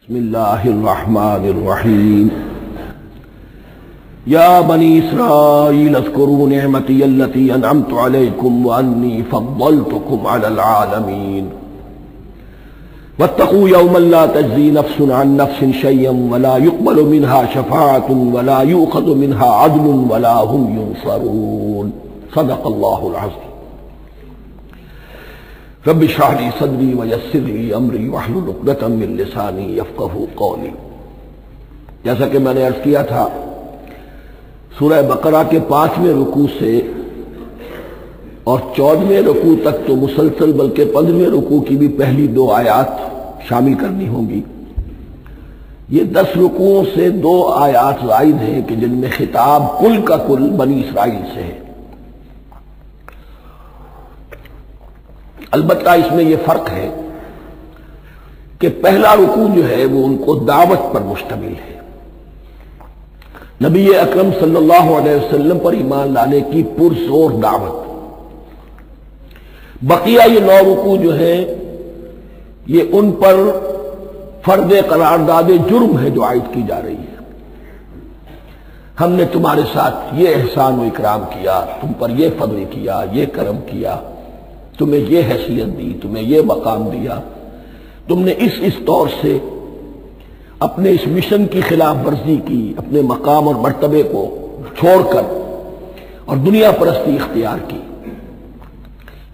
بسم اللہ الرحمن الرحیم یا بنی اسرائیل اذکروا نعمتی التی انعمت علیکم وانی فضلتکم علی العالمین واتقوا یوما لا تجزی نفس عن نفس شیئا ولا يقبل منها شفاعة ولا یؤخذ منها عدل ولا هم ينصرون صدق اللہ العظیم رب اشرح لي صدری ویسر لي امری واحلل عقدۃ من لسانی یفقهوا قولی۔ جیسا کہ میں نے عرض کیا تھا، سورہ بقرہ کے 5ویں رکوع سے اور 14ویں رکوع تک تو مسلسل، بلکہ 15ویں رکوع کی بھی پہلی 2 آیات شامل کرنی ہوں گی۔ یہ 10 رکوعوں سے 2 آیات زائد ہیں کہ جن میں خطاب کل کا کل بنی اسرائیل سے ہے۔ البتہ اس میں یہ فرق ہے کہ پہلا رکوع جو ہے وہ ان کو دعوت پر مشتمل ہے، نبی اکرم صلی اللہ علیہ وسلم پر ایمان لانے کی پرزور دعوت۔ بقیہ یہ 9 رکوع جو ہیں یہ ان پر فرض قرارداد جرم ہے جو عائد کی جا رہی ہے۔ ہم نے تمہارے ساتھ یہ احسان و اکرام کیا، تم پر یہ فضل کیا، یہ کرم کیا، تمہیں یہ حیثیت دی، تمہیں یہ مقام دیا، تم نے اس طور سے اپنے اس مشن کی خلاف ورزی کی، اپنے مقام اور مرتبے کو چھوڑ کر اور دنیا پرستی اختیار کی۔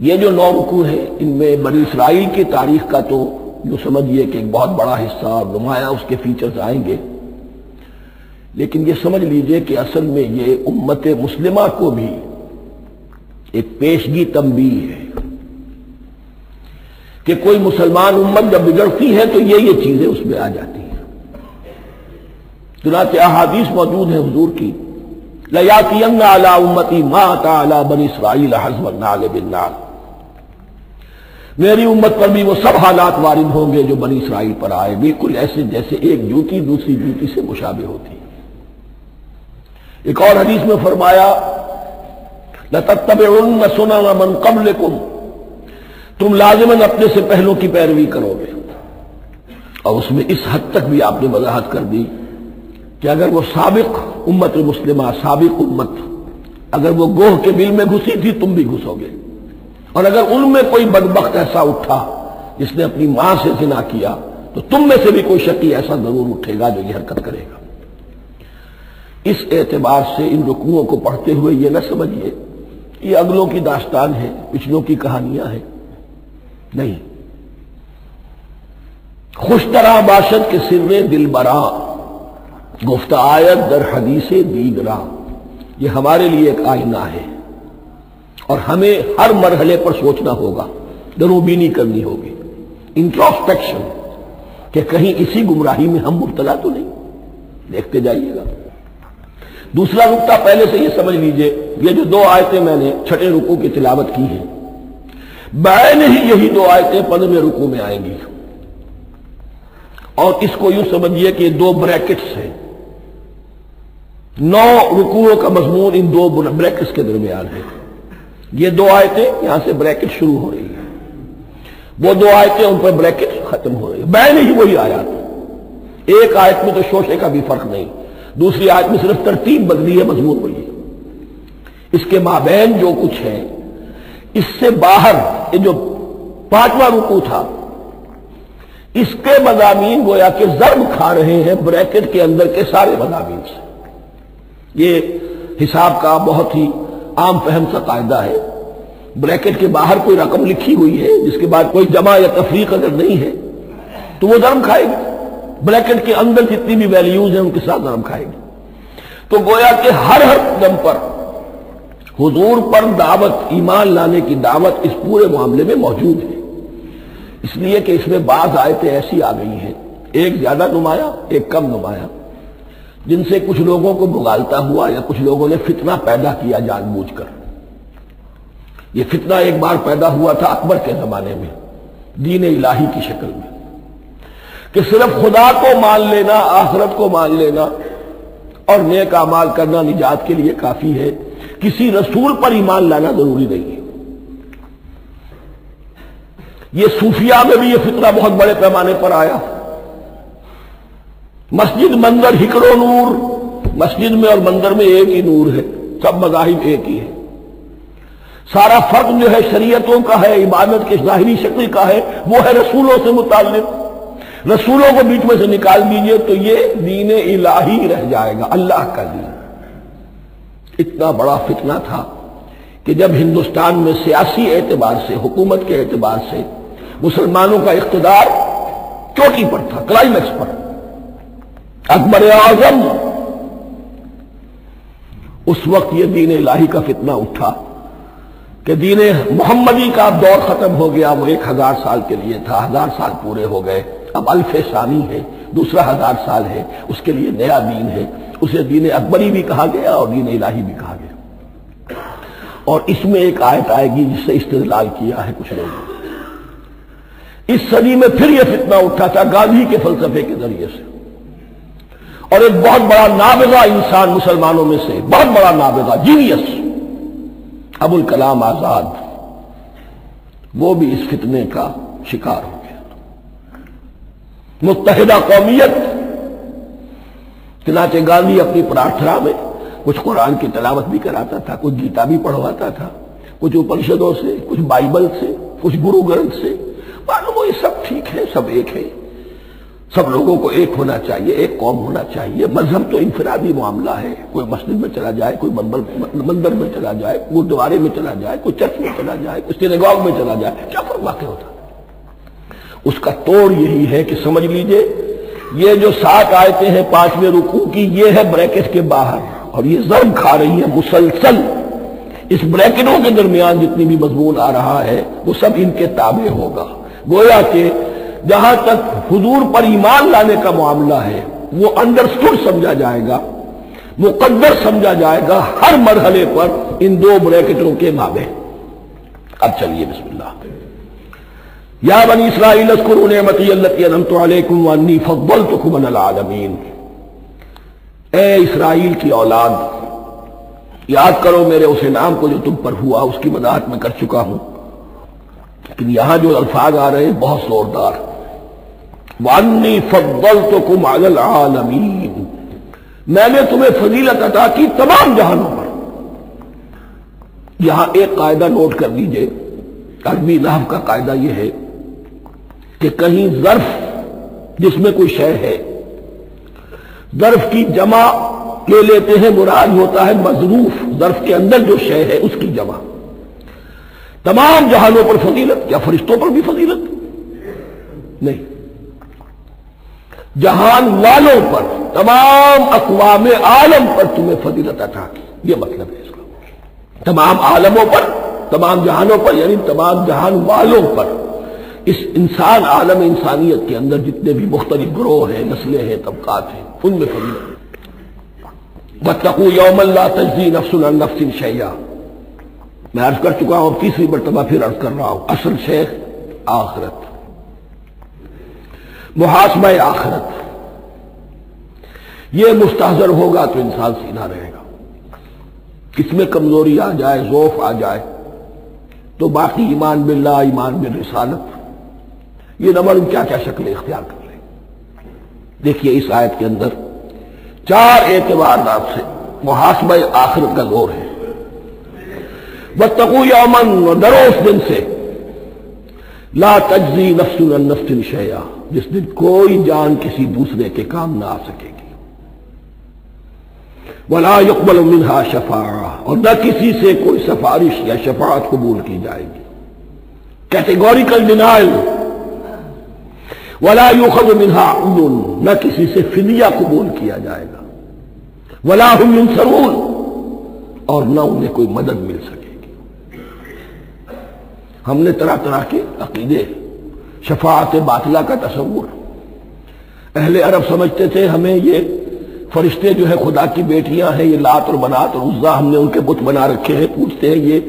یہ جو 9 رکوع ہیں ان میں بنی اسرائیل کی تاریخ کا تو جو سمجھیے کہ ایک بہت بڑا حصہ اور نمایاں اس کے فیچرز آئیں گے، لیکن یہ سمجھ لیجئے کہ اصل میں یہ امت مسلمہ کو بھی ایک پیشگی تنبیہ ہے کہ کوئی مسلمان امت جب بگڑتی ہے تو یہ چیزیں اس میں آ جاتی ہیں۔ چنانچہ احادیث موجود ہیں حضور کی، لَيَأْتِيَنَّ عَلَىٰ أُمَّتِي مَا أَتَىٰ عَلَىٰ بَنِي إِسْرَائِيلَ حَزْوَ النَّعْلِ بِالنَّعْلِ، میری امت پر بھی وہ سب حالات وارد ہوں گے جو بنی اسرائیل پر آئے، بالکل ایسے جیسے ایک جوتی دوسری جوتی سے مشابہ ہوتی۔ ایک اور حدیث میں فرمایا لَتَتَّبِعُنَّ سُنَنَ مَن قَبْلِكُمْ، تم لازماً اپنے سے پہلوں کی پیروی کرو گے۔ اور اس میں اس حد تک بھی آپ نے وضاحت کر دی کہ اگر وہ سابق امت مسلمہ، سابق امت، اگر وہ گوہ کے بل میں گھسی تھی تم بھی گھسو گے، اور اگر ان میں کوئی بدبخت ایسا اٹھا جس نے اپنی ماں سے زنا کیا تو تم میں سے بھی کوئی شقی ایسا ضرور اٹھے گا جو یہ حرکت کرے گا۔ اس اعتبار سے ان رکوعوں کو پڑھتے ہوئے یہ نہ سمجھیے یہ اگلوں کی داستان ہے، پچھلوں کی کہانیاں ہیں، نہیں۔ خوش طرح باشد کے سر دل برا، گفت آیت در حدیث دیگرا، یہ ہمارے لیے ایک آئینہ ہے اور ہمیں ہر مرحلے پر سوچنا ہوگا، دروبینی کرنی ہوگی، انٹروسپیکشن، کہ کہیں اسی گمراہی میں ہم مبتلا تو نہیں۔ دیکھتے جائیے گا۔ دوسرا نقطہ پہلے سے یہ سمجھ لیجئے، یہ جو 2 آیتیں میں نے 6 رکوع کی تلاوت کی ہیں، بعین ہی یہی 2 آیتیں 15ویں رکوع میں آئیں گی، اور اس کو یوں سمجھیے کہ یہ 2 بریکٹس ہیں۔ 9 رکوعوں کا مضمون ان 2 بریکٹس کے درمیان ہے۔ یہ 2 آیتیں یہاں سے بریکٹ شروع ہو رہی ہیں، وہ 2 آیتیں ان پر بریکٹ ختم ہو رہی ہیں، بعین ہی وہی آیات۔ ایک آیت میں تو شوشے کا بھی فرق نہیں، دوسری آیت میں صرف ترتیب بدلی ہے، مضمون وہی ہے۔ اس کے مابین جو کچھ ہے، اس سے باہر یہ جو 5واں رکوع تھا، اس کے مضامین گویا کہ ضرب کھا رہے ہیں بریکٹ کے اندر کے سارے مضامین سے۔ یہ حساب کا بہت ہی عام فہم سا قاعدہ ہے، بریکٹ کے باہر کوئی رقم لکھی ہوئی ہے جس کے بعد کوئی جمع یا تفریق اگر نہیں ہے تو وہ ضرب کھائے گی، بریکٹ کے اندر جتنی بھی ویلیوز ہیں ان کے ساتھ ضرب کھائے گی۔ تو گویا کہ ہر قدم پر حضور پر دعوت، ایمان لانے کی دعوت اس پورے معاملے میں موجود ہے، اس لیے کہ اس میں بعض آیتیں ایسی آ گئی ہیں، ایک زیادہ نمایاں ایک کم نمایاں، جن سے کچھ لوگوں کو بغالتا ہوا یا کچھ لوگوں نے فتنہ پیدا کیا جان بوجھ کر۔ یہ فتنہ ایک بار پیدا ہوا تھا اکبر کے زمانے میں، دین الہی کی شکل میں، کہ صرف خدا کو مان لینا، آخرت کو مان لینا اور نیک اعمال کرنا نجات کے لیے کافی ہے، کسی رسول پر ایمان لانا ضروری نہیں ہے۔ یہ صوفیہ میں بھی یہ فتنہ بہت بڑے پیمانے پر آیا، مسجد مندر ہکڑو نور، مسجد میں اور مندر میں ایک ہی نور ہے، سب مذاہب ایک ہی ہے۔ سارا فرق جو ہے شریعتوں کا ہے، عبادت کے ظاہری شکل کا ہے، وہ ہے رسولوں سے متعلق۔ رسولوں کو بیچ میں سے نکال دیجئے تو یہ دین الہی رہ جائے گا، اللہ کا دین۔ اتنا بڑا فتنہ تھا کہ جب ہندوستان میں سیاسی اعتبار سے، حکومت کے اعتبار سے مسلمانوں کا اقتدار چوٹی پر تھا، کلائمیکس پر، اکبر اعظم، اس وقت یہ دین الہی کا فتنہ اٹھا کہ دین محمدی کا اب دور ختم ہو گیا۔ وہ 1000 سال کے لیے تھا، 1000 سال پورے ہو گئے، اب الف ثانی ہے، دوسرا 1000 سال ہے، اس کے لیے نیا دین ہے۔ اسے دین اکبری بھی کہا گیا اور دین الہی بھی کہا گیا۔ اور اس میں ایک آیت آئے گی جس سے استدلال کیا ہے کچھ لوگوں نے۔ اس صدی میں پھر یہ فتنہ اٹھا تھا گاندھی کے فلسفے کے ذریعے سے، اور ایک بہت بڑا نابغہ انسان مسلمانوں میں سے، بہت بڑا نابغہ، جینیس، ابوالکلام آزاد، وہ بھی اس فتنے کا شکار ہو گیا۔ متحدہ قومیت، چنانچہ گاندھی اپنی پرارتھنا میں کچھ قرآن کی تلاوت بھی کراتا تھا، کچھ گیتا بھی پڑھواتا تھا، کچھ اپنشدوں سے، کچھ بائبل سے، کچھ گرو گرنتھ سے۔ معلوم ہو یہ سب ٹھیک ہے، سب ایک ہے، سب لوگوں کو ایک ہونا چاہیے، ایک قوم ہونا چاہیے۔ مذہب تو انفرادی معاملہ ہے، کوئی مسجد میں چلا جائے، کوئی مندر میں چلا جائے، گردوارے میں چلا جائے، کوئی چرچ میں چلا جائے، کوئی سینگاگ میں چلا جائے، کیا فرق واقع ہوتا ہے؟ اس کا توڑ یہی ہے کہ سمجھ لیجئے یہ جو 7 آیتیں ہیں 5ویں رکوع کی، یہ ہے بریکٹ کے باہر، اور یہ ضرب کھا رہی ہے مسلسل۔ اس بریکٹوں کے درمیان جتنی بھی مضمون آ رہا ہے وہ سب ان کے تابع ہوگا۔ گویا کہ جہاں تک حضور پر ایمان لانے کا معاملہ ہے وہ انڈرسٹوڈ سمجھا جائے گا، مقدر سمجھا جائے گا ہر مرحلے پر ان 2 بریکٹوں کے مابین۔ اب چلیے بسم اللہ۔ یا بنی اسرائیل اذکروا نعمتی التی انعمت علیکم وانی فضلتکم علی العالمین۔ اے اسرائیل کی اولاد، یاد کرو میرے اس انعام کو جو تم پر ہوا، اس کی وضاحت میں کر چکا ہوں، لیکن یہاں جو الفاظ آ رہے ہیں بہت زوردار۔ وَأَنِّي فَضَّلْتُكُمْ عَلَى الْعَالَمِينَ، میں نے تمہیں فضیلت عطا کی تمام جہانوں پر۔ یہاں ایک قاعدہ نوٹ کر لیجئے، عربی نحو کا قاعدہ یہ ہے کہ کہیں ظرف جس میں کوئی شے ہے، ظرف کی جمع لے لیتے ہیں، مراد ہوتا ہے مظروف، ظرف کے اندر جو شے ہے اس کی جمع۔ تمام جہانوں پر فضیلت، کیا فرشتوں پر بھی فضیلت؟ نہیں، جہان والوں پر، تمام اقوام عالم پر تمہیں فضیلت عطا کی، یہ مطلب ہے اس کا۔ تمام عالموں پر، تمام جہانوں پر، یعنی تمام جہان والوں پر، اس انسان عالم انسانیت کے اندر جتنے بھی مختلف گروہ ہیں، نسلیں ہیں، طبقات ہیں، ان میں فضیلت۔ وَاتَّقُوا يَوْمًا لَا تَجْزِي نَفْسٌ عَن نَفْسٍ شَيْئًا، میں عرض کر چکا ہوں، تیسری مرتبہ پھر عرض کر رہا ہوں، اصل شیخ آخرت، محاسبہ آخرت، یہ مستحضر ہوگا تو انسان سیدھا رہے گا۔ کس میں کمزوری آ جائے، ضعف آ جائے، تو باقی ایمان باللہ، ایمان بالرسالت، یہ نہ معلوم کیا کیا شکلیں اختیار کر لیں۔ دیکھیے اس آیت کے اندر 4 اعتبارات سے محاسبہ آخرت کا زور ہے۔ وَاتَّقُوا يَوْمًا، اور ڈرو اس دن سے، لا تجزی نفس عن نفس شیئا، جس دن کوئی جان کسی دوسرے کے کام نہ آ سکے گی۔ ولا يقبل منها شفاعہ، اور نہ کسی سے کوئی سفارش یا شفاعت قبول کی جائے گی، کیٹیگوریکل ڈینائل۔ ولا يؤخذ منها عدل، نہ کسی سے فدیہ قبول کیا جائے گا۔ ولا هم ينصرون، اور نہ انہیں کوئی مدد مل سکے گی۔ ہم نے طرح طرح کے عقیدے، شفاعت باطلہ کا تصور، اہل عرب سمجھتے تھے ہمیں یہ فرشتے جو ہے خدا کی بیٹیاں ہیں، یہ لات اور منات اور عزا، ہم نے ان کے بت بنا رکھے ہیں، پوچھتے ہیں یہ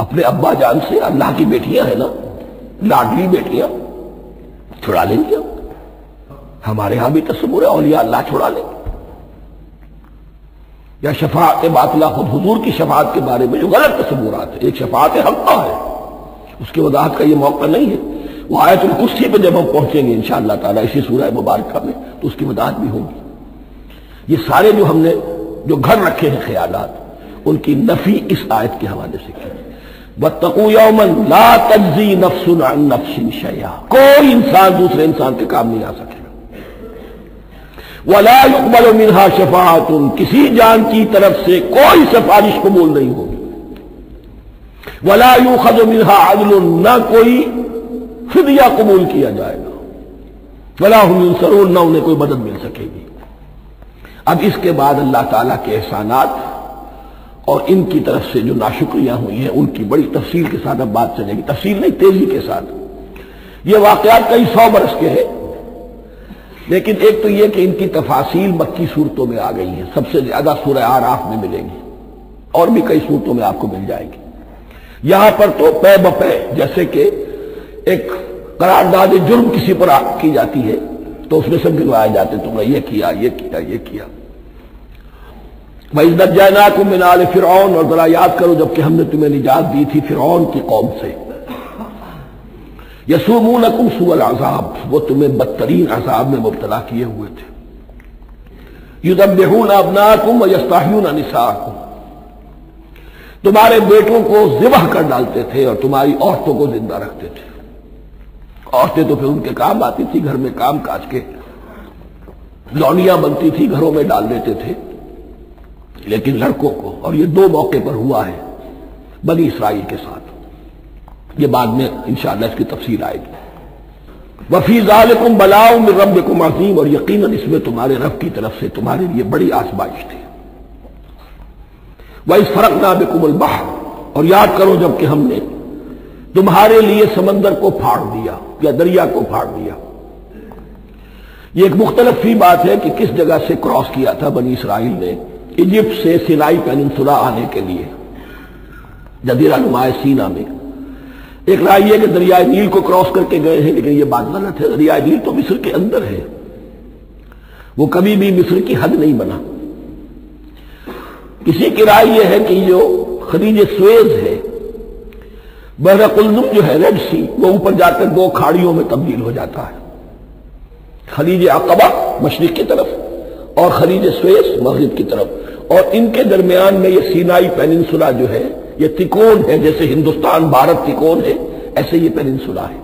اپنے ابا جان سے اللہ کی بیٹیاں ہیں نا، لاڈلی بیٹیاں، چھڑا لیں گے؟ ہمارے ہاں بھی تصور ہے اولیاء اللہ چھڑا لیں گے۔ یا شفاعت باطلہ، خود حضور کی شفاعت کے بارے میں جو غلط تصورات ہیں، ایک شفاعت حقہ ہے، اس کی وضاحت کا یہ موقع نہیں ہے۔ وہ آیت الکرسی پہ جب ہم پہنچیں گے انشاءاللہ تعالیٰ اسی سورہ مبارکہ میں تو اس کی وضاحت بھی ہوگی۔ یہ سارے جو ہم نے جو گھر رکھے ہیں خیالات، ان کی نفی اس آیت کے حوالے سے کی۔ وَاتَّقُوا يَوْمًا لَا تَجْزِي نَفْسٌ عَن نَفْسٍ شَيْئًا، کوئی انسان دوسرے انسان کے کام نہیں آ سکے گا۔ وَلَا يُقْبَلُ مِنْهَا شَفَاعَةٌ، کسی جان کی طرف سے کوئی سفارش قبول نہیں ہوگی۔ وَلَا يُؤْخَذُ مِنْهَا عَدْلٌ، نہ کوئی فدیہ قبول کیا جائے گا۔ وَلَا هُمْ يُنصَرُونَ، نہ انہیں کوئی مدد مل سکے گی۔ اب اس کے بعد اللہ تعالیٰ کے احسانات اور ان کی طرف سے جو ناشکریاں ہوئی ہیں ان کی بڑی تفصیل کے ساتھ اب بات چلے گی، تفصیل نہیں تیزی کے ساتھ۔ یہ واقعات کئی 100 برس کے ہیں، لیکن ایک تو یہ کہ ان کی تفاصیل مکی صورتوں میں آ گئی ہیں، سب سے زیادہ سورہ اعراف میں ملے گی، اور بھی کئی صورتوں میں آپ کو مل جائے گی۔ یہاں پر تو پے بپے جیسے کہ ایک قرارداد جرم کسی پر کی جاتی ہے تو اس میں سب گنوائے جاتے، تم نے یہ کیا یہ کیا یہ کیا۔ وَإِذْ نَجَّيْنَاكُم مِّنْ آلِ فِرْعَوْنَ، اور ذرا یاد کرو جب کہ ہم نے تمہیں نجات دی تھی فرعون کی قوم سے۔ يَسُومُونَكُمْ سُوءَ الْعَذَابِ، وہ تمہیں بدترین عذاب میں مبتلا کیے ہوئے تھے۔ يُذَبِّحُونَ أَبْنَاءَكُمْ وَيَسْتَحْيُونَ نِسَاءَكُمْ، تمہارے بیٹوں کو ذبح کر ڈالتے تھے اور تمہاری عورتوں کو زندہ رکھتے تھے۔ عورتیں تو پھر ان کے کام آتی تھی، گھر میں کام کاج کے لونیاں بنتی تھی، گھروں میں ڈال دیتے تھے، لیکن لڑکوں کو، اور یہ 2 موقع پر ہوا ہے بنی اسرائیل کے ساتھ، یہ بعد میں انشاءاللہ اس کی تفصیل آئے گی۔ وَفِي ذَلِكُمْ بَلَاءٌ مِّن رَبِّكُمْ عَظِيمٌ، اور یقیناً اس میں تمہارے رب کی طرف سے تمہارے لیے بڑی آزمائش تھی۔ وَإِذْ فَرَقْنَا بِكُمُ الْبَحْرَ، اور یاد کرو جب کہ ہم نے تمہارے لیے سمندر کو پھاڑ دیا یا دریا کو پھاڑ دیا۔ یہ ایک مختلف فی بات ہے کہ کس جگہ سے کراس کیا تھا بنی اسرائیل نے ایجپٹ سے سینائی پیننسولا آنے کے لیے، جزیرہ نما سینا میں۔ ایک رائے یہ کہ دریائے نیل کو کراس کر کے گئے ہیں، لیکن یہ بات غلط ہے، دریائے نیل تو مصر کے اندر ہے، وہ کبھی بھی مصر کی حد نہیں بنا۔ کسی کی رائے یہ ہے کہ جو خلیج سویز ہے، بحر قلزم جو ہے ریڈ سی، وہ اوپر جا کر 2 کھاڑیوں میں تبدیل ہو جاتا ہے، خلیج عقبہ مشرق کی طرف اور خلیج سویز مغرب کی طرف، اور ان کے درمیان میں یہ سینائی پیننسولا جو ہے یہ تکون ہے، جیسے ہندوستان بھارت تکون ہے ایسے یہ پیننسولا ہے،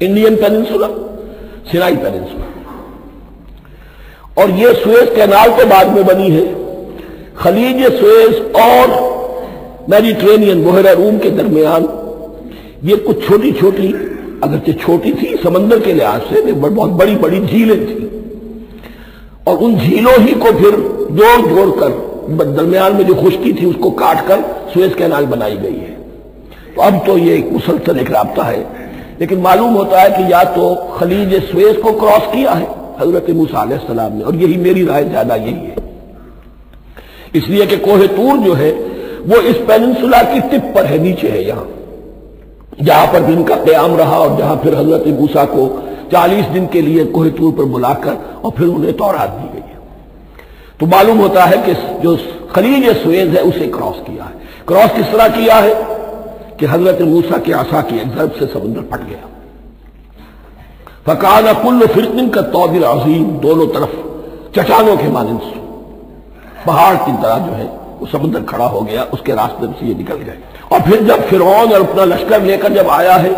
انڈین پیننسولا، سینائی پیننسولا۔ اور یہ سویز کینال کے بعد میں بنی ہے۔ خلیج سویز اور میڈیٹرینین بحیرہ روم کے درمیان یہ کچھ چھوٹی چھوٹی، اگرچہ چھوٹی تھی سمندر کے لحاظ سے، بہت بڑی بڑی جھیلیں تھیں، اور ان جھیلوں ہی کو پھر جوڑ جوڑ کر درمیان میں جو خشکی تھی اس کو کاٹ کر سویز کینال بنائی گئی ہے۔ تو اب تو یہ ایک مسلسل ایک رابطہ ہے، لیکن معلوم ہوتا ہے کہ یا تو خلیج سویز کو کراس کیا ہے حضرت موسیٰ علیہ السلام نے، اور یہی میری رائے زیادہ یہی ہے، اس لیے کہ کوہ طور جو ہے وہ اس پیننسولا کی ٹپ پر ہے، نیچے ہے یہاں، جہاں پر دن کا قیام رہا اور جہاں پھر حضرت موسیٰ کو 40 دن کے لیے کوہ طور پر بلا کر اور پھر انہیں تورات دی گئی ہے۔ تو معلوم ہوتا ہے کہ جو خلیج سویز ہے اسے کراس کیا ہے۔ کراس کس طرح کیا ہے کہ حضرت موسیٰ کے عصا کی ایک ضرب سے سمندر پھٹ گیا۔ فَكَانَ كُلُّ فِرْقٍ كَالطَّوْدِ الْعَظِيمِ، دونوں طرف چٹانوں کے مانند پہاڑ کی طرح جو ہے وہ سمندر کھڑا ہو گیا، اس کے راستے سے یہ نکل گئے۔ اور پھر جب فرعون اور اپنا لشکر لے کر جب آیا ہے،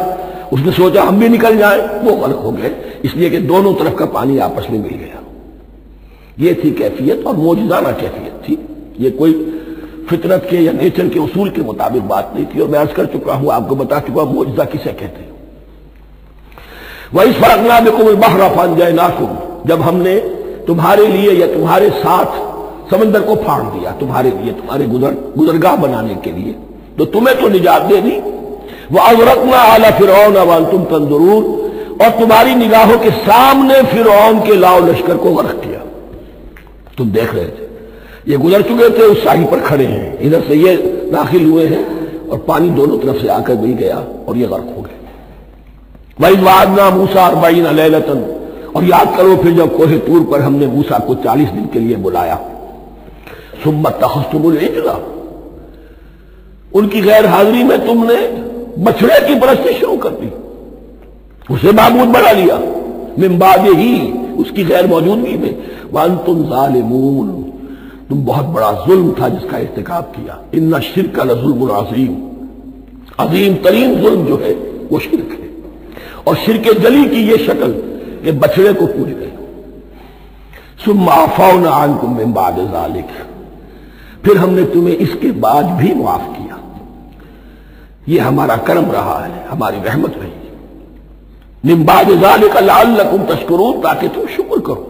اس نے سوچا ہم بھی نکل جائیں، وہ غلط ہو گئے، اس لیے کہ دونوں طرف کا پانی آپس میں مل گیا۔ یہ تھی کیفیت، اور معجزانہ کیفیت تھی، یہ کوئی فطرت کے یا نیچر کے اصول کے مطابق بات نہیں تھی، اور میں عرض کر چکا ہوں، آپ کو بتا چکا ہوں معجزہ کسے کہتے ہیں۔ وَإِذْ فَرَقْنَا بِكُمُ الْبَحْرَ فَأَنْجَيْنَاكُمْ، جب ہم نے تمہارے لیے یا تمہارے ساتھ سمندر کو پھاڑ دیا، تمہارے لیے، تمہارے گزرگاہ بنانے کے لیے، تو تمہیں تو نجات دے دی۔ وَأَغْرَقْنَا آلَ فِرْعَوْنَ وَأَنْتُمْ تَنظُرُونَ، اور تمہاری نگاہوں کے سامنے فرعون کے لاؤ لشکر کو غرق کیا، تم دیکھ رہے تھے، یہ گزر چکے تھے، اس ساحل پر کھڑے ہیں، ادھر سے یہ داخل ہوئے ہیں اور پانی دونوں طرف سے آ کر مل گیا اور یہ غرق ہو گئے۔ وَإِذْ وَعَدْنَا مُوسَىٰ 40 لَيْلَةً، اور یاد کرو پھر جب کوہ طور پر ہم نے موسیٰ کو 40 دن کے لیے بلایا۔ ثُمَّ اتَّخَذْتُمُ الْعِجْلَ، ان کی غیر حاضری میں تم نے بچھڑے کی پرستی شروع کر دی۔ اسے معبود بنا لیا، من بعد ہی، اس کی غیر موجودگی میں، وانتم ظالمون، تم بہت بڑا ظلم تھا جس کا ارتکاب کیا، ان الشرک لظلم عظیم، عظیم ترین ظلم جو ہے وہ شرک ہے، اور شرک جلی کی یہ شکل کہ بچڑے کو پوج گئے۔ ثم عفونا عنکم من بعد ذلک، پھر ہم نے تمہیں اس کے بعد بھی معاف کیا، یہ ہمارا کرم رہا ہے، ہماری رحمت رہی، من بعد ذلک لعلکم تشکرون، تاکہ تم شکر کرو۔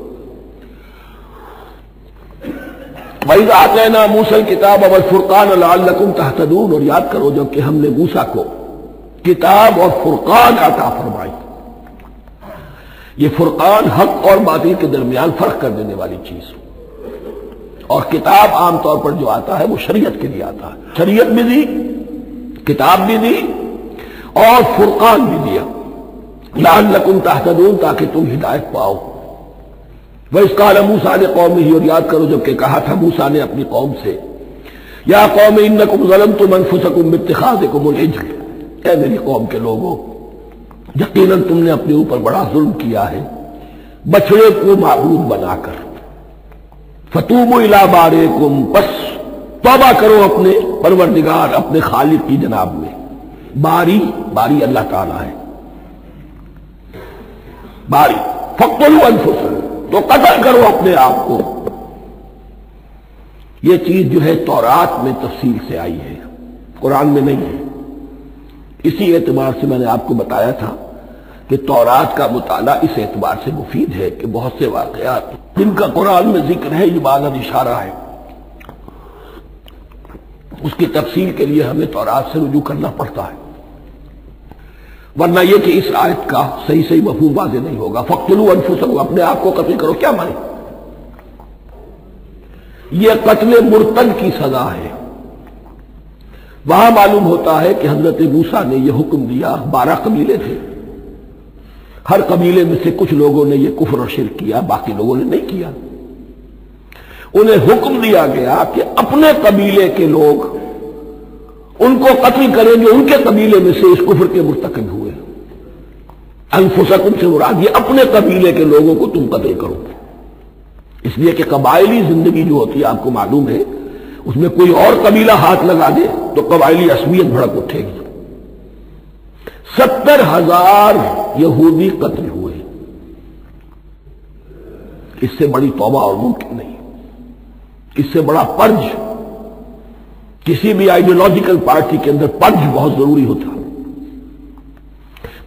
وَإِذْ آتَيْنَا مُوسَى الْكِتَابَ وَالْفُرْقَانَ لَعَلَّكُمْ تَهْتَدُونَ، اور یاد کرو جب کہ ہم نے موسیٰ کو کتاب اور فرقان عطا فرمائی۔ یہ فرقان حق اور باطل کے درمیان فرق کر دینے والی چیز، اور کتاب عام طور پر جو آتا ہے وہ شریعت کے لیے آتا ہے، شریعت بھی دی، کتاب بھی دی، اور فرقان بھی دیا، لعلکم تہتدون، تاکہ تم ہدایت پاؤ۔ وَإِذْ قَالَ مُوسَىٰ لِقَوْمِهِ، اور یاد کرو جب کہ کہا تھا موسیٰ نے اپنی قوم سے، یا قوم انکم ظلمتم انفسکم باتخاذکم العجل، اے میری قوم کے لوگوں، یقیناً تم نے اپنے اوپر بڑا ظلم کیا ہے بچڑے کو معبود بنا کر، فتوبوا الی بارئکم، پس توبہ کرو اپنے پروردگار، اپنے خالق کی جناب میں۔ باری اللہ تعالیٰ ہے، باری، فاقتلوا انفسکم، تو قتل کرو اپنے آپ کو۔ یہ چیز جو ہے تورات میں تفصیل سے آئی ہے، قرآن میں نہیں ہے۔ اسی اعتبار سے میں نے آپ کو بتایا تھا کہ تورات کا مطالعہ اس اعتبار سے مفید ہے کہ بہت سے واقعات جن کا قرآن میں ذکر ہے، یہ بعض اشارہ ہے، اس کی تفصیل کے لیے ہمیں تورات سے رجوع کرنا پڑتا ہے، ورنہ یہ کہ اس آیت کا صحیح مفہوم واضح نہیں ہوگا۔ فَاقْتُلُوا أَنفُسَكُمْ، اپنے آپ کو قتل کرو، کیا مانے؟ یہ قتل مرتد کی سزا ہے۔ وہاں معلوم ہوتا ہے کہ حضرت موسیٰ نے یہ حکم دیا، 12 قبیلے تھے، ہر قبیلے میں سے کچھ لوگوں نے یہ کفر اور شرک کیا، باقی لوگوں نے نہیں کیا۔ انہیں حکم دیا گیا کہ اپنے قبیلے کے لوگ ان کو قتل کریں جو ان کے قبیلے میں سے اس کفر کے مرتکب ہوئے۔ انفسکم سے مراد یہ اپنے قبیلے کے لوگوں کو تم قتل کرو، اس لیے کہ قبائلی زندگی جو ہوتی ہے آپ کو معلوم ہے، اس میں کوئی اور قبیلہ ہاتھ لگا دے تو قبائلی عصبیت بھڑک اٹھے گی۔ 70,000 یہودی قتل ہوئے، اس سے بڑی توبہ اور ممکن نہیں، اس سے بڑا پرج، کسی بھی آئیڈیولوجیکل پارٹی کے اندر پرج بہت ضروری ہوتا۔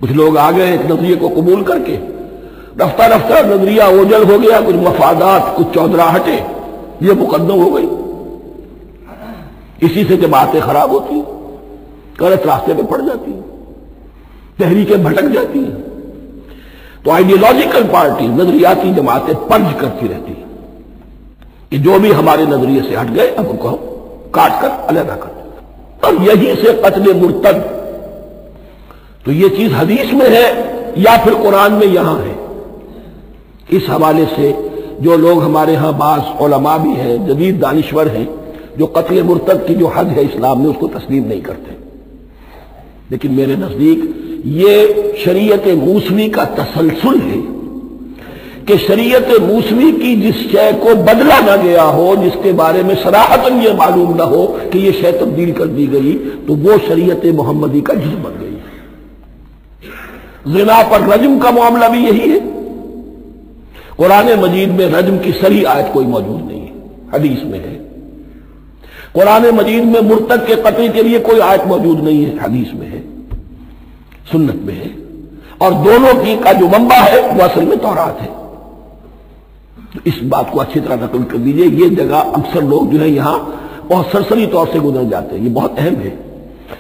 کچھ لوگ آ گئے ایک نظریے کو قبول کر کے، رفتہ رفتہ نظریہ اوجل ہو گیا، کچھ مفادات، کچھ چودراہٹیں، یہ مقدم ہو گئی، اسی سے جماعتیں خراب ہوتی ہیں، غلط راستے پہ پڑ جاتی ہیں، تحریکیں بھٹک جاتی ہیں۔ تو آئیڈیولوجیکل پارٹی، نظریاتی جماعتیں پرج کرتی رہتی ہیں کہ جو بھی ہمارے نظریے سے ہٹ گئے اب ان کو ہم کاٹ کر علیحدہ کر دیں، اور یہی سے قتل مرتد۔ تو یہ چیز حدیث میں ہے یا پھر قرآن میں یہاں ہے۔ اس حوالے سے جو لوگ ہمارے ہاں بعض علماء بھی ہیں، جدید دانشور ہیں، جو قتل مرتد کی جو حد ہے اسلام میں اس کو تسلیم نہیں کرتے، لیکن میرے نزدیک یہ شریعت موسوی کا تسلسل ہے کہ شریعت موسوی کی جس شے کو بدلا نہ گیا ہو، جس کے بارے میں صراحتاً یہ معلوم نہ ہو کہ یہ شے تبدیل کر دی گئی، تو وہ شریعت محمدی کا جز بن گئی۔ زنا پر رجم کا معاملہ بھی یہی ہے۔ قرآن مجید میں رجم کی صریح آیت کوئی موجود نہیں ہے، حدیث میں ہے۔ قرآن مجید میں مرتد کے قتل کے لیے کوئی آیت موجود نہیں ہے، حدیث میں ہے، سنت میں ہے، اور دونوں کی کا جو منبع ہے وہ اصل میں تورات ہے۔ اس بات کو اچھی طرح نقل کر دیجئے، یہ جگہ اکثر لوگ جو ہے یہاں بہت سرسری طور سے گزر جاتے ہیں، یہ بہت اہم ہے،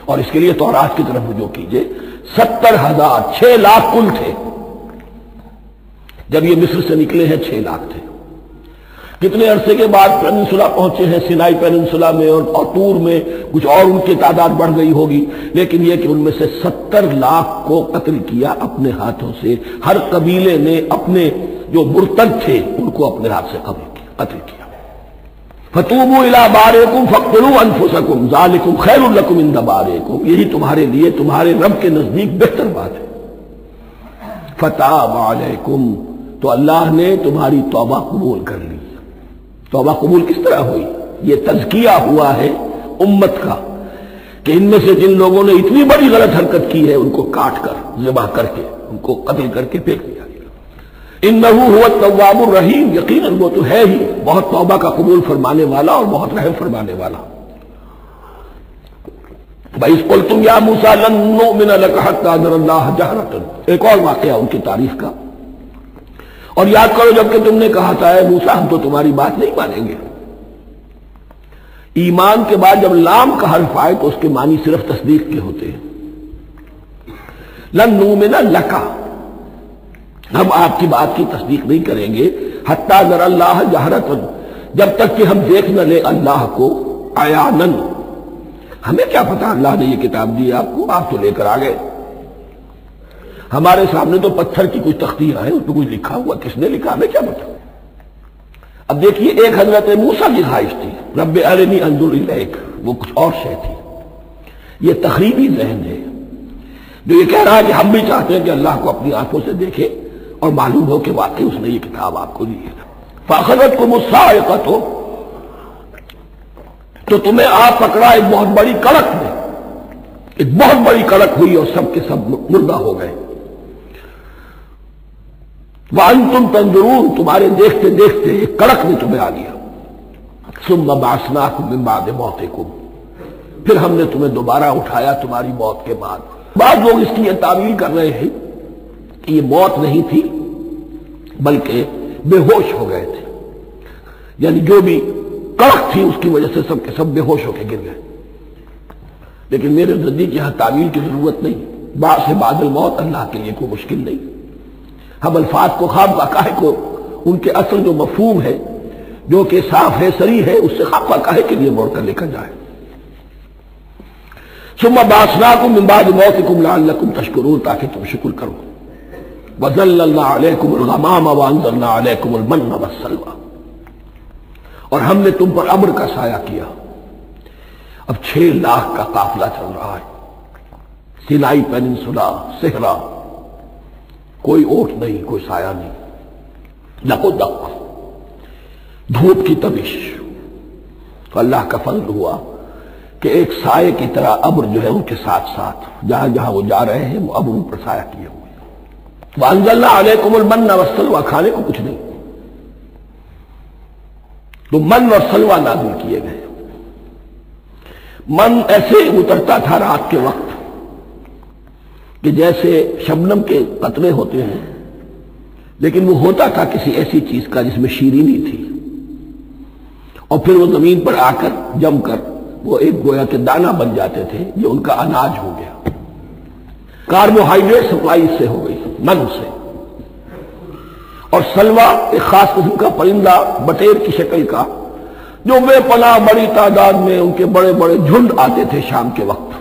اور اس کے لیے تورات کی طرف رجوع کیجئے۔ 70,000، 6 لاکھ کل تھے جب یہ مصر سے نکلے ہیں، 6 لاکھ تھے۔ کتنے عرصے کے بعد پیننسولا پہنچے ہیں، سینائی پیننسولا میں اور طور میں، کچھ اور ان کی تعداد بڑھ گئی ہوگی، لیکن یہ کہ ان میں سے 70 لاکھ کو قتل کیا اپنے ہاتھوں سے۔ ہر قبیلے نے اپنے جو مرتد تھے ان کو اپنے ہاتھ سے قتل کیا۔ فَتُوبُوا إِلَىٰ بَارِئِكُمْ فَاقْتُلُوا أَنفُسَكُمْ ذَٰلِكُمْ خَيْرٌ لَكُمْ عِندَ بَارِئِكُمْ، یہی تمہارے لیے تمہارے رب کے نزدیک بہتر بات ہے۔ فتاب علیکم، تو اللہ نے تمہاری توبہ قبول کر لی۔ توبہ قبول کس طرح ہوئی؟ یہ تزکیہ ہوا ہے امت کا کہ ان میں سے جن لوگوں نے اتنی بڑی غلط حرکت کی ہے ان کو کاٹ کر، ذبح کر کے، ان کو قتل کر کے پھینک دیا گیا۔ انہ هو التواب الرحیم، یقیناً وہ تو ہے ہی بہت توبہ کا قبول فرمانے والا اور بہت رحم فرمانے والا۔ وَإِذْ قُلْتُمْ يَا مُوسَىٰ لَن نُّؤْمِنَ لَكَ حَتَّىٰ نَرَى اللَّهَ جَهْرَةً، ایک اور واقعہ ان کی تعریف کا۔ اور یاد کرو جب کہ تم نے کہا تھا اے موسیٰ ہم تو تمہاری بات نہیں مانیں گے۔ ایمان کے بعد جب لام کا حرف آئے تو اس کے معنی صرف تصدیق کے ہوتے ہیں۔ لن نؤمن لک، ہم آپ کی بات کی تصدیق نہیں کریں گے، حتی نری اللہ جہرۃ، جب تک کہ ہم دیکھ نہ لیں اللہ کو عیاناً۔ ہمیں کیا پتا اللہ نے یہ کتاب دی آپ کو، آپ تو لے کر آ گئے۔ ہمارے سامنے تو پتھر کی کچھ تختیاں ہیں، اس پہ کچھ لکھا ہوا، کس نے لکھا ہمیں کیا پتا۔ اب دیکھیے ایک حضرت موسیٰ کی خواہش تھی رب ارنی انظر الیک، وہ کچھ اور شے تھی۔ یہ تخریبی ذہن ہے جو یہ کہہ رہا ہے کہ ہم بھی چاہتے ہیں کہ اللہ کو اپنی آنکھوں سے دیکھے اور معلوم ہو کہ واقعی اس نے یہ کتاب آپ کو دی ہے۔ فاخذتکم الصاعقۃ، تو تمہیں آپ پکڑا ایک بہت بڑی کڑک میں، ایک بہت بڑی کڑک ہوئی اور سب کے سب مردہ ہو گئے۔ وَأَنْتُمْ تَنْظُرُونَ، تمہارے دیکھتے دیکھتے ایک کڑک میں تمہیں آ گیا۔ ثُمَّ بَعَثْنَاكُمْ مِنْ بَعْدِ مَوْتِكُمْ، پھر ہم نے تمہیں دوبارہ اٹھایا تمہاری موت کے بعد۔ بعض لوگ اس کی یہ تعویل کر رہے ہیں کہ یہ موت نہیں تھی بلکہ بے ہوش ہو گئے تھے، یعنی جو بھی کڑک تھی اس کی وجہ سے سب کے سب بے ہوش ہو کے گر گئے۔ لیکن میرے نزدیک یہاں تعویل کی ضرورت نہیں، بعد سے بعد الموت اللہ کے لیے کوئی مشکل نہیں۔ ہم الفاظ کو خواب کا کو ان کے اصل جو مفہوم ہے جو کہ صاف ہے صریح ہے اس سے خواب کا کے لیے موڑ کر لکھا جائے۔ ثم بعثناکم من بعد موتکم لعلکم تشکرون، تاکہ تم شکر کرو۔ وظللنا علیکم الغمام وانزلنا علیکم المن والسلوى، اور ہم نے تم پر ابر کا سایہ کیا۔ اب 6 لاکھ کا قافلہ چل رہا ہے، سینائی پیننسولا، صحرا، کوئی اوٹ نہیں، کوئی سایہ نہیں، دق و دق، دھوپ کی تبش۔ تو اللہ کا فضل ہوا کہ ایک سائے کی طرح ابر جو ہے ان کے ساتھ ساتھ جہاں جہاں وہ جا رہے ہیں وہ ابر ان پر سایہ کیے ہوئے۔ وَأَنزَلْنَا عَلَيْكُمُ الْمَنَّ وَالسَّلْوَىٰ، کھانے کو کچھ نہیں، تو من اور سلوہ نازل کیے گئے۔ من ایسے اترتا تھا رات کے وقت کہ جیسے شبنم کے قطرے ہوتے ہیں، لیکن وہ ہوتا تھا کسی ایسی چیز کا جس میں شیرینی تھی، اور پھر وہ زمین پر آ کر جم کر وہ ایک گویا کے دانہ بن جاتے تھے، یہ ان کا اناج ہو گیا۔ کاربوہائیڈریٹ سپلائی اس سے ہو گئی، من سے۔ اور سلوہ ایک خاص قسم کا پرندہ بٹیر کی شکل کا جو بے پناہ بڑی تعداد میں ان کے بڑے بڑے جھنڈ آتے تھے شام کے وقت،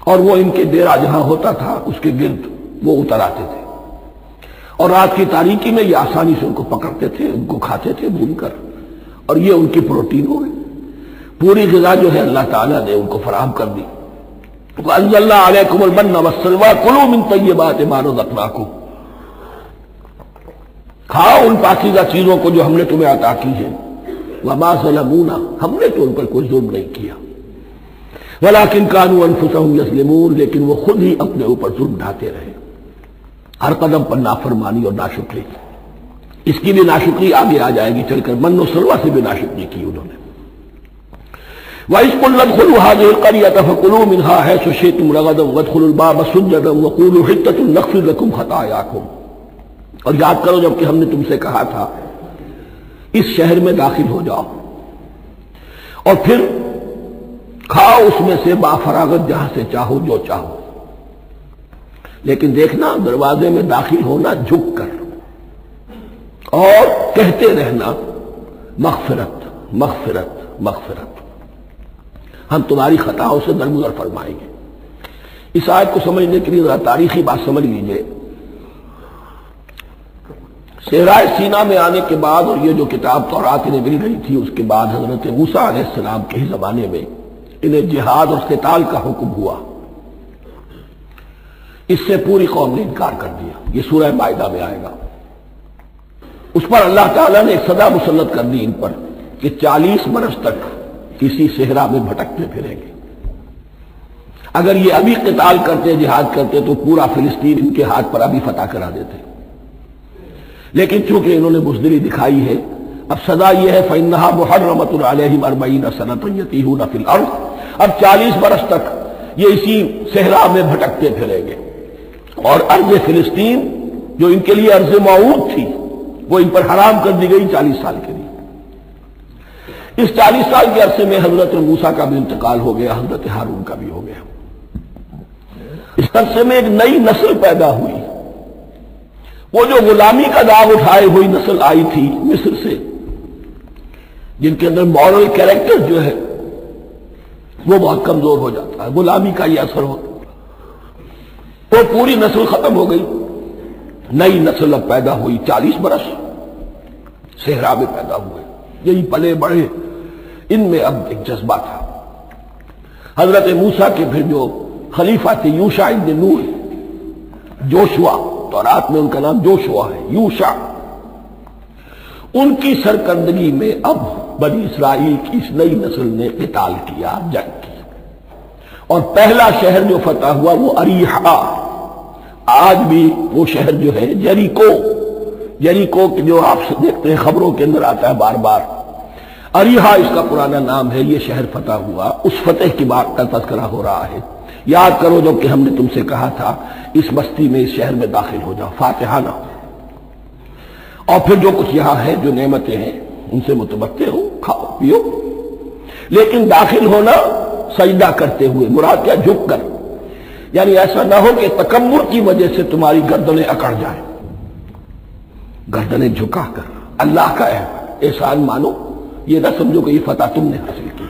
اور وہ ان کے ڈیرا جہاں ہوتا تھا اس کے گرد وہ اتر آتے تھے، اور رات کی تاریکی میں یہ آسانی سے ان کو پکڑتے تھے، ان کو کھاتے تھے بھون کر، اور یہ ان کی پروٹین ہو گئی۔ پوری غذا جو ہے اللہ تعالیٰ نے ان کو فراہم کر دی۔ وَأَنزَلْنَا عَلَيْكُمُ الْمَنَّ وَالسَّلْوَىٰ كُلُوا مِن طَيِّبَاتِ مَا رَزَقْنَاكُمْ، کھاؤ ان پاکیزہ چیزوں کو جو ہم نے تمہیں عطا کی ہے۔ وَمَا ظَلَمُونَا، ہم نے تو ان پر کوئی ظلم نہیں کیا، وَلَٰكِن كَانُوا أَنفُسَهُمْ يَظْلِمُونَ، لیکن وہ خود ہی اپنے اوپر ظلم ڈھاتے رہے، ہر قدم پر نافرمانی اور ناشکری۔ اس کی بھی ناشکری آگے آ جائے گی چل کر، من و سلوہ سے بھی ناشکری کی انہوں نے۔ وَإِذْ قُلْنَا ادْخُلُوا هَٰذِهِ الْقَرْيَةَ فَكُلُوا مِنْهَا حَيْثُ شِئْتُمْ رَغَدًا وَادْخُلُوا الْبَابَ سُجَّدًا وَقُولُوا حِطَّةٌ نَغْفِرْ لَكُمْ خَطَايَاكُمْ، اور یاد کرو جب کہ ہم نے تم سے کہا تھا اس شہر میں داخل ہو جاؤ اور پھر کھاؤ اس میں سے بافراغت جہاں سے چاہو جو چاہو، لیکن دیکھنا دروازے میں داخل ہونا جھک کر اور کہتے رہنا مغفرت مغفرت مغفرت، ہم تمہاری خطاؤں سے درگزر فرمائیں گے۔ اس آیت کو سمجھنے کے لیے ذرا تاریخی بات سمجھ لیجئے۔ صحرائے سینا میں آنے کے بعد اور یہ جو کتاب تورات انہیں مل رہی تھی اس کے بعد حضرت موسیٰ علیہ السلام کے ہی زمانے میں انہیں جہاد اور قتال کا حکم ہوا۔ اس سے پوری قوم نے انکار کر دیا. یہ سورہ مائدہ میں آئے گا. اس پر اللہ تعالیٰ نے ایک سزا مسلط کر دی ان پر کہ 40 برس تک کسی صحرا میں بھٹکتے پھریں گے. اگر یہ ابھی قتال کرتے، جہاد کرتے، تو پورا فلسطین ان کے ہاتھ پر ابھی فتح کرا دیتے. لیکن چونکہ انہوں نے بزدلی دکھائی ہے، اب سزا یہ ہے فَإِنَّهَا مُحَرَّمَةٌ عَلَيْهِمْ 40 سَنَةً يَتِيهُونَ فِي الْأَرْضِ. اب 40 برس تک یہ اسی صحرا میں بھٹکتے پھریں گے. اور ارض فلسطین جو ان کے لیے ارض موعود تھی وہ ان پر حرام کر دی گئی 40 سال کے لیے. اس 40 سال کے عرصے میں حضرت موسیٰ کا بھی انتقال ہو گیا، حضرت ہارون کا بھی ہو گیا. اس عرصے میں ایک نئی نسل پیدا ہوئی. وہ جو غلامی کا داغ اٹھائے ہوئی نسل آئی تھی مصر سے، جن کے اندر مورل کیریکٹر جو ہے وہ بہت کمزور ہو جاتا ہے، غلامی کا یہ اثر ہوتا ہے. وہ پوری نسل ختم ہو گئی. نئی نسل اب پیدا ہوئی. 40 برس صحرا میں پیدا ہوئے، یہی پلے بڑھے. ان میں اب ایک جذبہ تھا. حضرت موسیٰ کے پھر جو خلیفہ تھے یوشع ابن نون، جوشوا، تورات میں ان کا نام جوشوا ہے، یوشع، ان کی سرکردگی میں اب بنی اسرائیل کی اس نئی نسل نے قتال کیا، جنگ کی. اور پہلا شہر جو فتح ہوا وہ اریحا. آج بھی وہ شہر جو ہے جیریکو جو آپ سے دیکھتے ہیں خبروں کے اندر آتا ہے بار بار، اریحا اس کا پرانا نام ہے. یہ شہر فتح ہوا. اس فتح کی بات کا تذکرہ ہو رہا ہے. یاد کرو جب کہ ہم نے تم سے کہا تھا اس بستی میں، اس شہر میں داخل ہو جاؤ، فاتحہ نہ ہو، اور پھر جو کچھ یہاں ہے، جو نعمتیں ہیں، ان سے متمتع ہو، کھاؤ پیو. لیکن داخل ہونا سجدہ کرتے ہوئے، مراد کیا؟ جھک کر. یعنی ایسا نہ ہو کہ تکبر کی وجہ سے تمہاری گردنیں اکڑ جائیں. گردنیں جھکا کر اللہ کا احسان مانو. یہ نہ سمجھو کہ یہ فتح تم نے حاصل کی.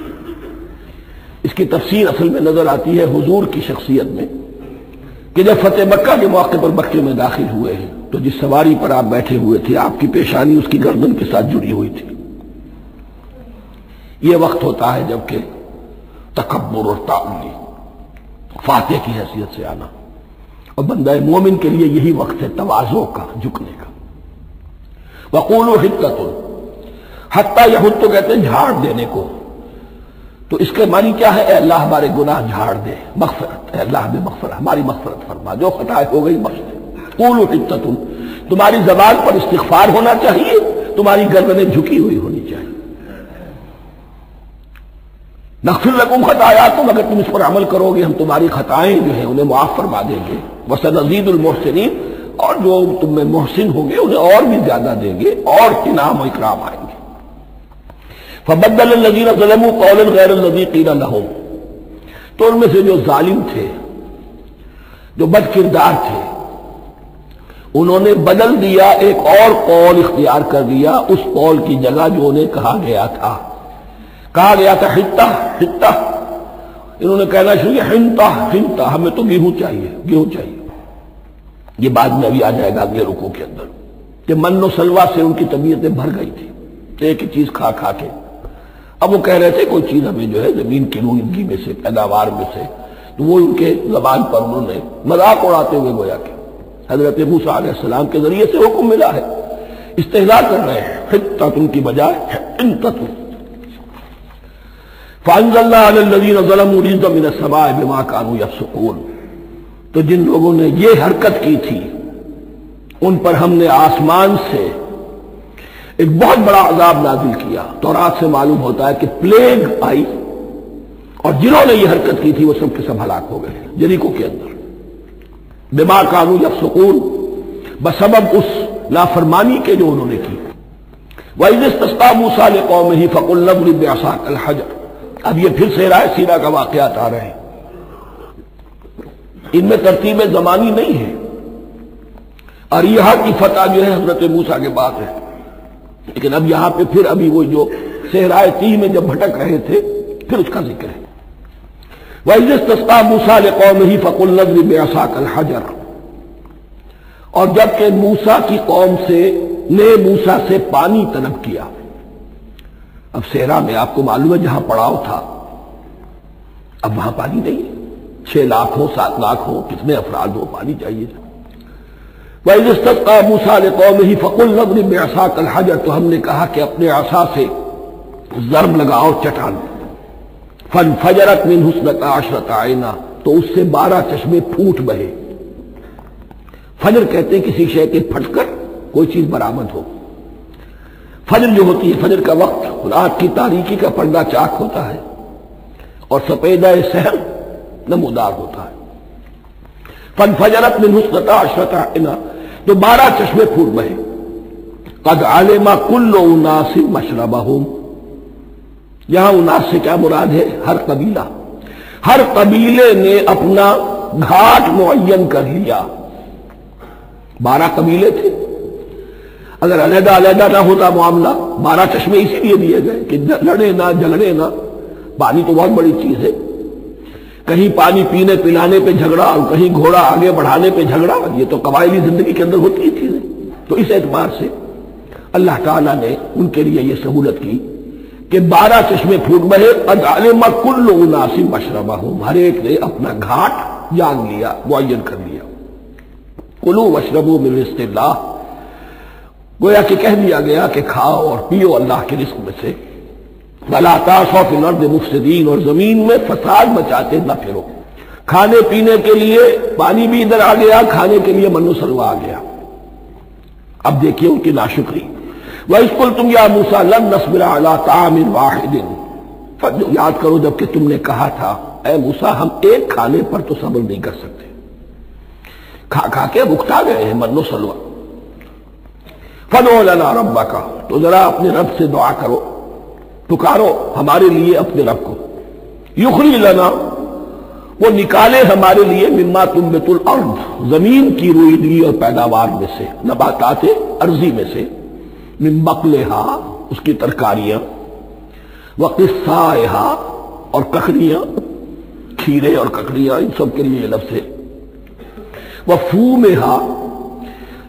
اس کی تفسیر اصل میں نظر آتی ہے حضور کی شخصیت میں، کہ جب فتح مکہ کے موقع پر مکے میں داخل ہوئے ہیں تو جس سواری پر آپ بیٹھے ہوئے تھے آپ کی پیشانی اس کی گردن کے ساتھ جڑی ہوئی تھی. یہ وقت ہوتا ہے جب کہ تکبر اور تعالی، فاتح کی حیثیت سے آنا. اور بندہ مومن کے لیے یہی وقت ہے تواضع کا، جھکنے کا. وَقُولُوا حِطَّةٌ، حتیٰ یہود تو کہتے ہیں جھاڑ دینے کو. تو اس کے معنی کیا ہے؟ اے اللہ ہمارے گناہ جھاڑ دے، مغفرت. اے اللہ ہمیں مغفرت، ہماری مغفرت فرما، جو خطائیں ہو گئی بخش دے. قولوا حِطَّةٌ، تمہاری زبان پر استغفار ہونا چاہیے، تمہاری گردنیں جھکی ہوئی ہونی چاہیے. نغفر لکم خطایاکم، اگر تم اس پر عمل کرو گے ہم تمہاری خطائیں جو ہیں انہیں معاف فرما دیں گے. وسنزید المحسنین، اور جو تم میں محسن ہوں گے انہیں اور بھی زیادہ دیں گے، اور انعام و اکرام آئیں گے. فبدل الذین ظلموا قولا غیر الذی قیل لہم، تو ان میں سے جو ظالم تھے، جو بد کردار تھے، انہوں نے بدل دیا، ایک اور قول اختیار کر لیا اس قول کی جگہ جو انہیں کہا گیا تھا. کہا گیا تھا حتہ حتہ، انہوں نے کہنا شروع کیا حنطہ حنطہ، ہمیں تو گیہوں چاہیے، گیہوں چاہیے. یہ بعد میں ابھی آ جائے گا اگلے رکوع کے اندر کہ من و سلوہ سے ان کی طبیعتیں بھر گئی تھی ایک ہی چیز کھا کھا کے. اب وہ کہہ رہے تھے کوئی چیز ہمیں جو ہے زمین کی روئندگی میں سے، پیداوار میں سے، تو وہ ان کے زبان پر انہوں نے مذاق اڑاتے ہوئے گویا کہ حضرت موسیٰ علیہ السلام کے ذریعے سے حکم ملا ہے، استہزاء کر رہے ہیں. حتۃ کی بجائے حنطۃ. فانزلنا علی الذین ظلموا رجزا من السماء بما كانوا یفسقون، تو جن لوگوں نے یہ حرکت کی تھی ان پر ہم نے آسمان سے ایک بہت بڑا عذاب نازل کیا. تورات سے معلوم ہوتا ہے کہ پلیگ آئی اور جنہوں نے یہ حرکت کی تھی وہ سب کے سب ہلاک ہو گئے جریکو کے اندر. بما كانوا یفسقون، بسبب اس نافرمانی کے جو انہوں نے کی. وَإِذِ اسْتَسْقَىٰ مُوسَىٰ لِقَوْمِهِ فَقُلْنَا اضْرِب بِّعَصَاكَ الْحَجَرَ. اب یہ پھر صحرا سینا کا واقعات آ رہے ہیں. ان میں ترتیب زمانی نہیں ہے. اریحا کی فتح جو ہے حضرت موسیٰ کے بعد ہے، لیکن اب یہاں پہ پھر ابھی وہ جو صحرائے تیہ میں جب بھٹک رہے تھے پھر اس کا ذکر ہے. وَإِذِ اسْتَسْقَىٰ مُوسَىٰ لِقَوْمِهِ فَقُلْنَا اضْرِب بِّعَصَاكَ الْحَجَرَ، اور جب کہ موسیٰ کی قوم نے موسیٰ سے پانی طلب کیا. اب صحرا میں آپ کو معلوم ہے جہاں پڑاؤ تھا اب وہاں پانی نہیں ہے. 6 لاکھ ہو 7 لاکھ ہو کتنے افراد ہو پانی چاہیے تھا۔ وَإِذِ اسْتَسْقَىٰ مُوسَىٰ لِقَوْمِهِ فَقُلْنَا اضْرِب بِّعَصَاكَ الْحَجَرَ، تو ہم نے کہا کہ اپنے عصا سے ضرب لگاؤ چٹان، فَانْفَجَرَتْ مِنْهُ اثْنَتَا عَشْرَةَ عَيْنًا، تو اس سے 12 چشمے پھوٹ بہے۔ فجر کہتے ہیں کسی شے کے پھٹ کر کوئی چیز برآمد ہو۔ فجر جو ہوتی ہے، فجر کا وقت رات کی تاریکی کا پردہ چاک ہوتا ہے اور سپیدہ سحر نمودار ہوتا ہے۔ فَانْفَجَرَتْ مِنْهُ اثْنَتَا عَشْرَةَ عَيْنًا، تو 12 چشمے پھوٹ بہے۔ قَدْ عَلِمَ كُلُّ أُنَاسٍ مَشْرَبَهُمْ، یہاں اناس سے کیا مراد ہے؟ ہر قبیلہ، ہر قبیلے نے اپنا گھاٹ معین کر لیا۔ 12 قبیلے تھے، اگر علیحدہ علیحدہ نہ ہوتا معاملہ، 12 چشمے اسی لیے دیے گئے کہ لڑے نہ جھگڑے نہ۔ پانی تو بہت بڑی چیز ہے، کہیں پانی پینے پلانے پہ جھگڑا اور کہیں گھوڑا آگے بڑھانے پہ جھگڑا، یہ تو قبائلی زندگی کے اندر ہوتی ہی چیزیں۔ تو اس اعتبار سے اللہ تعالیٰ نے ان کے لیے یہ سہولت کی کہ 12 چشمے پھوٹ بہے۔ قد علم کل اناس مشربہم، ہر ایک نے اپنا گھاٹ جان لیا، معین کر لیا۔ کلوا واشربوا من رزق اللہ، گویا کہ کہہ دیا گیا کہ کھاؤ اور پیو اللہ کے رزق میں سے۔ ولا تعثوا فی الارض مفسدین، اور زمین میں فساد مچاتے نہ پھرو۔ کھانے پینے کے لیے پانی بھی ادھر آ گیا، کھانے کے لیے من و سلوہ آ گیا۔ اب دیکھیے ان کی ناشکری۔ وَإِذْ قُلْتُمْ يَا مُوسَىٰ لَن نَّصْبِرَ عَلَىٰ طَعَامٍ وَاحِدٍ، یاد کرو جب کہ تم نے کہا تھا اے موسیٰ ہم ایک کھانے پر تو صبر نہیں کر سکتے، کھا کھا کے بکتا گئے ہیں من و سلوہ۔ فَادْعُ لَنَا رَبَّكَ، تو ذرا اپنے رب سے دعا کرو، پکارو ہمارے لیے اپنے رب کو۔ یخرج لنا، وہ نکالے ہمارے لیے مما تنبت الارض، زمین کی روئیدگی اور پیداوار میں سے، نباتات ارضی میں سے، من بقلہا، اس کی ترکاریاں، وقثائہا، اور ککڑیاں، کھیرے اور ککڑیاں، ان سب کے لیے یہ لفظ ہے۔ وفومہا،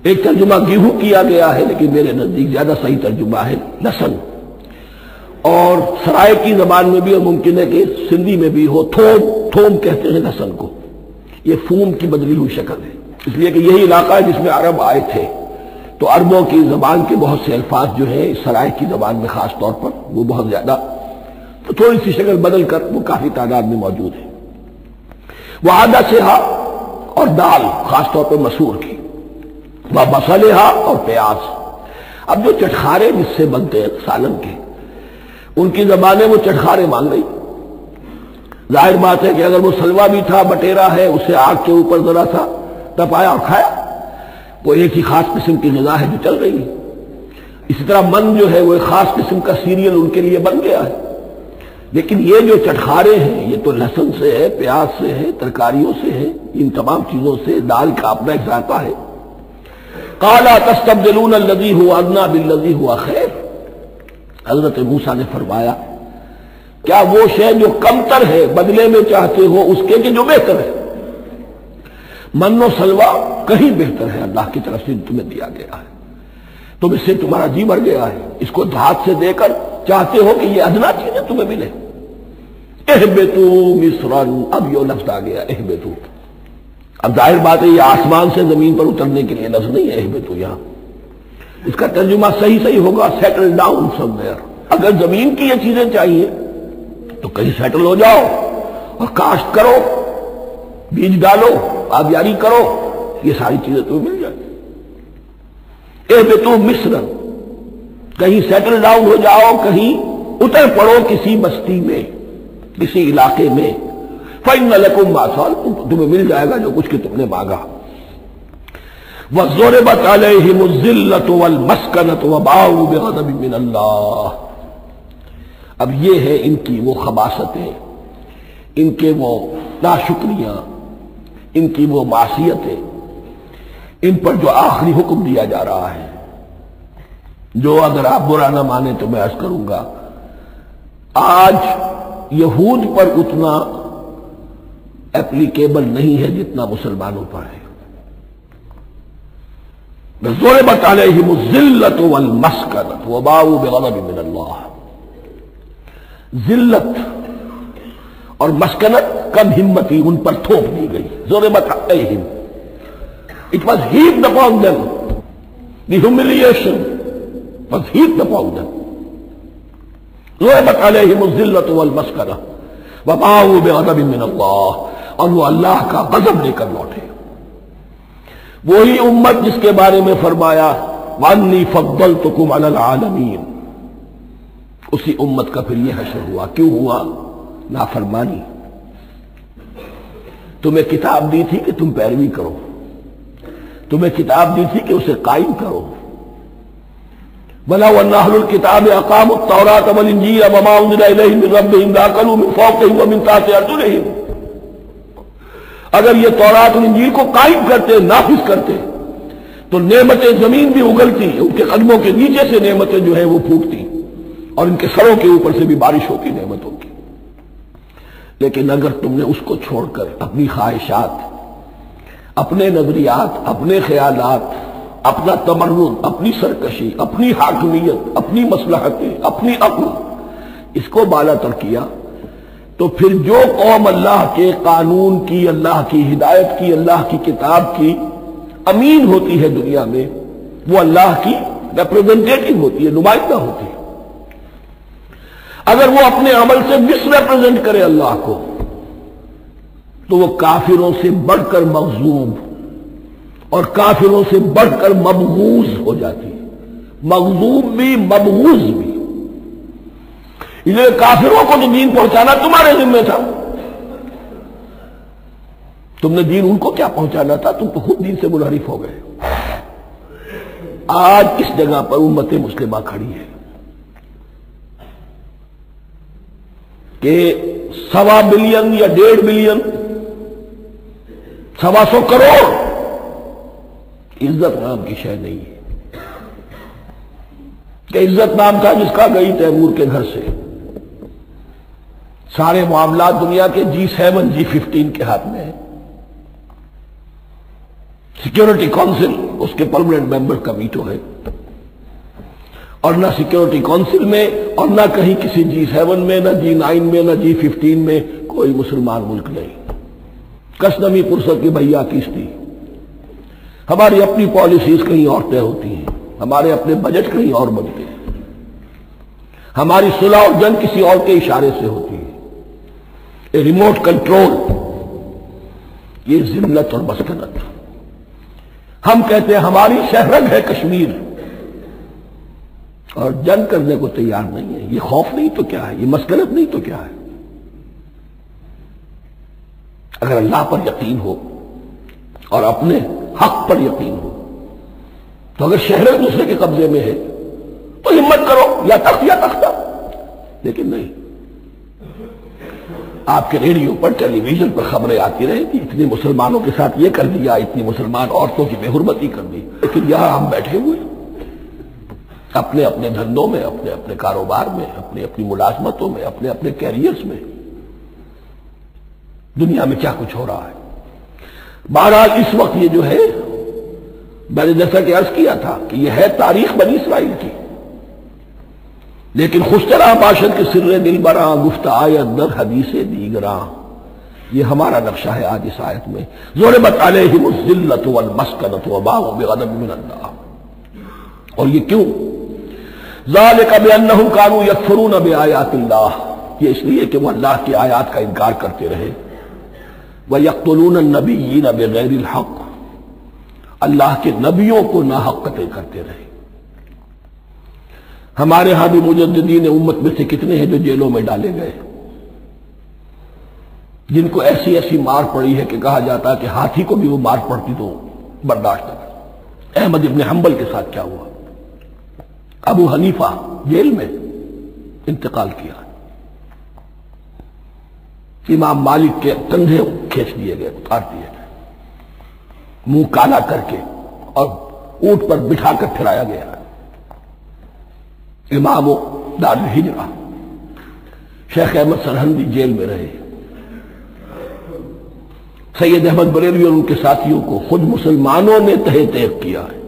ایک ترجمہ گیہوں کیا گیا ہے لیکن میرے نزدیک زیادہ صحیح ترجمہ ہے لہسن، اور سرائے کی زبان میں بھی اور ممکن ہے کہ سندھی میں بھی ہو تھوم، تھوم کہتے ہیں لہسن کو، یہ فوم کی بدلی ہوئی شکل ہے، اس لیے کہ یہی علاقہ ہے جس میں عرب آئے تھے، تو عربوں کی زبان کے بہت سے الفاظ جو ہیں اس سرائے کی زبان میں خاص طور پر وہ بہت زیادہ، تو تھوڑی سی شکل بدل کر وہ کافی تعداد میں موجود ہے۔ وعدسہا، اور دال خاص طور پر مسور کی، وبصلہا، اور پیاز۔ اب جو چٹخارے جس سے بنتے ہیں سالن کے، ان کی زبانیں وہ چٹخارے مان گئی۔ ظاہر بات ہے کہ اگر وہ سلوا بھی تھا، بٹیرا ہے، اسے آگ کے اوپر ذرا سا تپایا اور کھایا، وہ ایک ہی خاص قسم کی غذا ہے جو چل رہی ہے۔ اسی طرح من جو ہے وہ ایک خاص قسم کا سیریل ان کے لیے بن گیا ہے۔ لیکن یہ جو چٹخارے ہیں یہ تو لہسن سے ہے، پیاز سے ہے، ترکاریوں سے ہے، ان تمام چیزوں سے، دال کا اپنا ایک ذائقہ ہے۔ قَالَ تَسْتَبْدِلُونَ الَّذِي هُوَ أَدْنَىٰ بِالَّذِي هُوَ خَيْرٌ، حضرت موسیٰ نے فرمایا کیا وہ شے جو کمتر ہے بدلے میں چاہتے ہو اس کے کہ جو بہتر ہے؟ من و سلوہ کہیں بہتر ہے اللہ کی طرف سے تمہیں دیا گیا ہے، تم اس سے تمہارا جی بھر گیا ہے، اس کو ہاتھ سے دے کر چاہتے ہو کہ یہ ادنا چیزیں تمہیں ملے۔ اہبطوا مصرا، اب یہ لفظ آ گیا اہبطوا، اب ظاہر بات ہے یہ آسمان سے زمین پر اترنے کے لیے لفظ نہیں ہے اہبطوا، یہاں اس کا ترجمہ صحیح ہوگا سیٹل ڈاؤن سم ویئر۔ اگر زمین کی یہ چیزیں چاہیے تو کہیں سیٹل ہو جاؤ اور کاشت کرو، بیج ڈالو، آبیاری کرو، یہ ساری چیزیں تمہیں مل جائیں۔ اہبطوا مصرا، کہیں سیٹل ڈاؤن ہو جاؤ، کہیں اتر پڑو کسی بستی میں، کسی علاقے میں۔ فَإِنَّ لَكُمْ مَا سَأَلْتُمْ، تمہیں مل جائے گا جو کچھ کہ تم نے مانگا۔ وَضُرِبَتْ عَلَيْهِمُ الذِّلَّةُ وَالْمَسْكَنَةُ وَبَاءُوا بِغَضَبٍ مِّنَ اللَّهِ، اب یہ ہے ان کی وہ خباثتیں، ان کے وہ ناشکریاں، ان کی وہ معصیتیں، ان پر جو آخری حکم دیا جا رہا ہے، جو اگر آپ برا نہ مانیں تو میں عرض کروں گا آج یہود پر اتنا اپلیکیبل نہیں ہے جتنا مسلمانوں پر ہے۔ ضربت علیہم الذلۃ والمسکنۃ وباءوا بغضب من اللہ، ذلت اور مسکنت کم ہمتی ان پر تھوپ دی گئی. ضربت علیہم, it was heaped upon them, the humiliation was heaped upon them. ضربت علیہم الذلۃ والمسکنہ وباؤوا بغضب من اللہ, اور وہ اللہ کا غضب لے کر لوٹے. وہی امت جس کے بارے میں فرمایا وَأَنِّي فَضَّلْتُكُمْ عَلَى الْعَالَمِينَ, اسی امت کا پھر یہ حشر ہوا. کیوں ہوا؟ نافرمانی. تمہیں کتاب دی تھی کہ تم پیروی کرو, تمہیں کتاب دی تھی کہ اسے قائم کرو. وَلَوْ أَنَّ أَهْلَ الْكِتَابِ أَقَامُوا التَّوْرَاةَ وَالْإِنْجِيلَ وَمَا أُنزِلَ إِلَيْهِم مِّن رَّبِّهِمْ لَأَكَلُوا مِن فَوْقِهِمْ وَمِن تَحْتِ أَرْجُلِهِمْ, اگر یہ تورات اور انجیل کو قائم کرتے, نافذ کرتے, تو نعمتیں زمین بھی اگلتی, ان کے قدموں کے نیچے سے نعمتیں جو ہیں وہ پھوٹتی, اور ان کے سروں کے اوپر سے بھی بارش ہوتی نعمتوں کی. لیکن اگر تم نے اس کو چھوڑ کر اپنی خواہشات, اپنے نظریات, اپنے خیالات, اپنا تمرد, اپنی سرکشی, اپنی حاکمیت, اپنی مصلحتیں, اپنی عقل, اس کو بالا تر کیا, تو پھر جو قوم اللہ کے قانون کی, اللہ کی ہدایت کی, اللہ کی کتاب کی امین ہوتی ہے دنیا میں, وہ اللہ کی ریپرزنٹیٹو ہوتی ہے, نمائندہ ہوتی ہے. اگر وہ اپنے عمل سے مس ریپرزینٹ کرے اللہ کو, تو وہ کافروں سے بڑھ کر مغضوب اور کافروں سے بڑھ کر مبغوض ہو جاتی ہے. مغضوب بھی مبغوض بھی. یہ کافروں کو تو دین پہنچانا تمہارے ذمہ تھا, تم نے دین ان کو کیا پہنچانا تھا, تم تو خود دین سے منحرف ہو گئے. آج کس جگہ پر امت مسلمہ کھڑی ہے کہ 1.25 بلین یا 1.5 بلین 125 کروڑ عزت نام کی شے نہیں ہے. کہ عزت نام تھا جس کا گئی تیمور کے گھر سے, سارے معاملات دنیا کے G7 G15 کے ہاتھ میں ہیں. سیکیورٹی کونسل اس کے پرماننٹ ممبر کا ویٹو ہے, اور نہ سیکیورٹی کونسل میں اور نہ کہیں کسی G7 میں, نہ G9 میں, نہ G15 میں کوئی مسلمان ملک نہیں. کسنمی پرست کی بھیا کیستی. ہماری اپنی پالیسیز کہیں اور طے ہوتی ہیں, ہمارے اپنے بجٹ کہیں اور بنتے ہیں, ہماری صلح اور جنگ کسی اور کے اشارے سے ہوتی ہے. ریموٹ کنٹرول, یہ ذلت اور مسکنت. ہم کہتے ہیں ہماری شہرگ ہے کشمیر, اور جنگ کرنے کو تیار نہیں ہے. یہ خوف نہیں تو کیا ہے, یہ مسکنت نہیں تو کیا ہے. اگر اللہ پر یقین ہو اور اپنے حق پر یقین ہو, تو اگر شہر دوسرے کے قبضے میں ہے تو ہمت کرو, یا تخت یا تختہ. لیکن نہیں, آپ کے ریڈیو پر, ٹیلی ویژن پر خبریں آتی رہی تھی, اتنے مسلمانوں کے ساتھ یہ کر دیا, اتنی مسلمان عورتوں کی بے حرمتی کر دی. لیکن یہاں ہم بیٹھے ہوئے اپنے اپنے دھندوں میں, اپنے اپنے کاروبار میں, اپنی اپنی ملازمتوں میں, اپنے اپنے کیریئرز میں. دنیا میں کیا کچھ ہو رہا ہے. بہرحال اس وقت یہ جو ہے, میں نے جیسا کہ عرض کیا تھا کہ یہ ہے تاریخ بنی اسرائیل کی, لیکن خوشترا باشد کے سر دل براں گفت آیت در حدیث دیگراں. یہ ہمارا نقشہ ہے آج اس آیت میں. ضربت علیہم الذلۃ والمسکنۃ وباؤوا بغضب من اللہ. اور یہ کیوں؟ ذالک بانہم کانوا یکفرون بآیات اللہ, یہ اس لیے کہ وہ اللہ کی آیات کا انکار کرتے رہے. وَيَقْتُلُونَ النَّبِيِّينَ بِغَيْرِ الْحَقِّ, اللہ کے نبیوں کو ناحق قتل کرتے رہے. ہمارے ہاں بھی مجددین امت میں سے کتنے ہیں جو جیلوں میں ڈالے گئے, جن کو ایسی ایسی مار پڑی ہے کہ کہا جاتا ہے کہ ہاتھی کو بھی وہ مار پڑتی تو برداشت نہ کرتا. احمد ابن حنبل کے ساتھ کیا ہوا؟ ابو حنیفہ جیل میں انتقال کیا. امام مالک کے کندھے کھینچ دیے گئے, اتار دیے گئے, منہ کالا کر کے اور اونٹ پر بٹھا کر پھرایا گیا. امام دار الہجرہ شیخ احمد سرہندی جیل میں رہے. سید احمد بریلوی اور ان کے ساتھیوں کو خود مسلمانوں نے تہہ تیغ کیا ہے.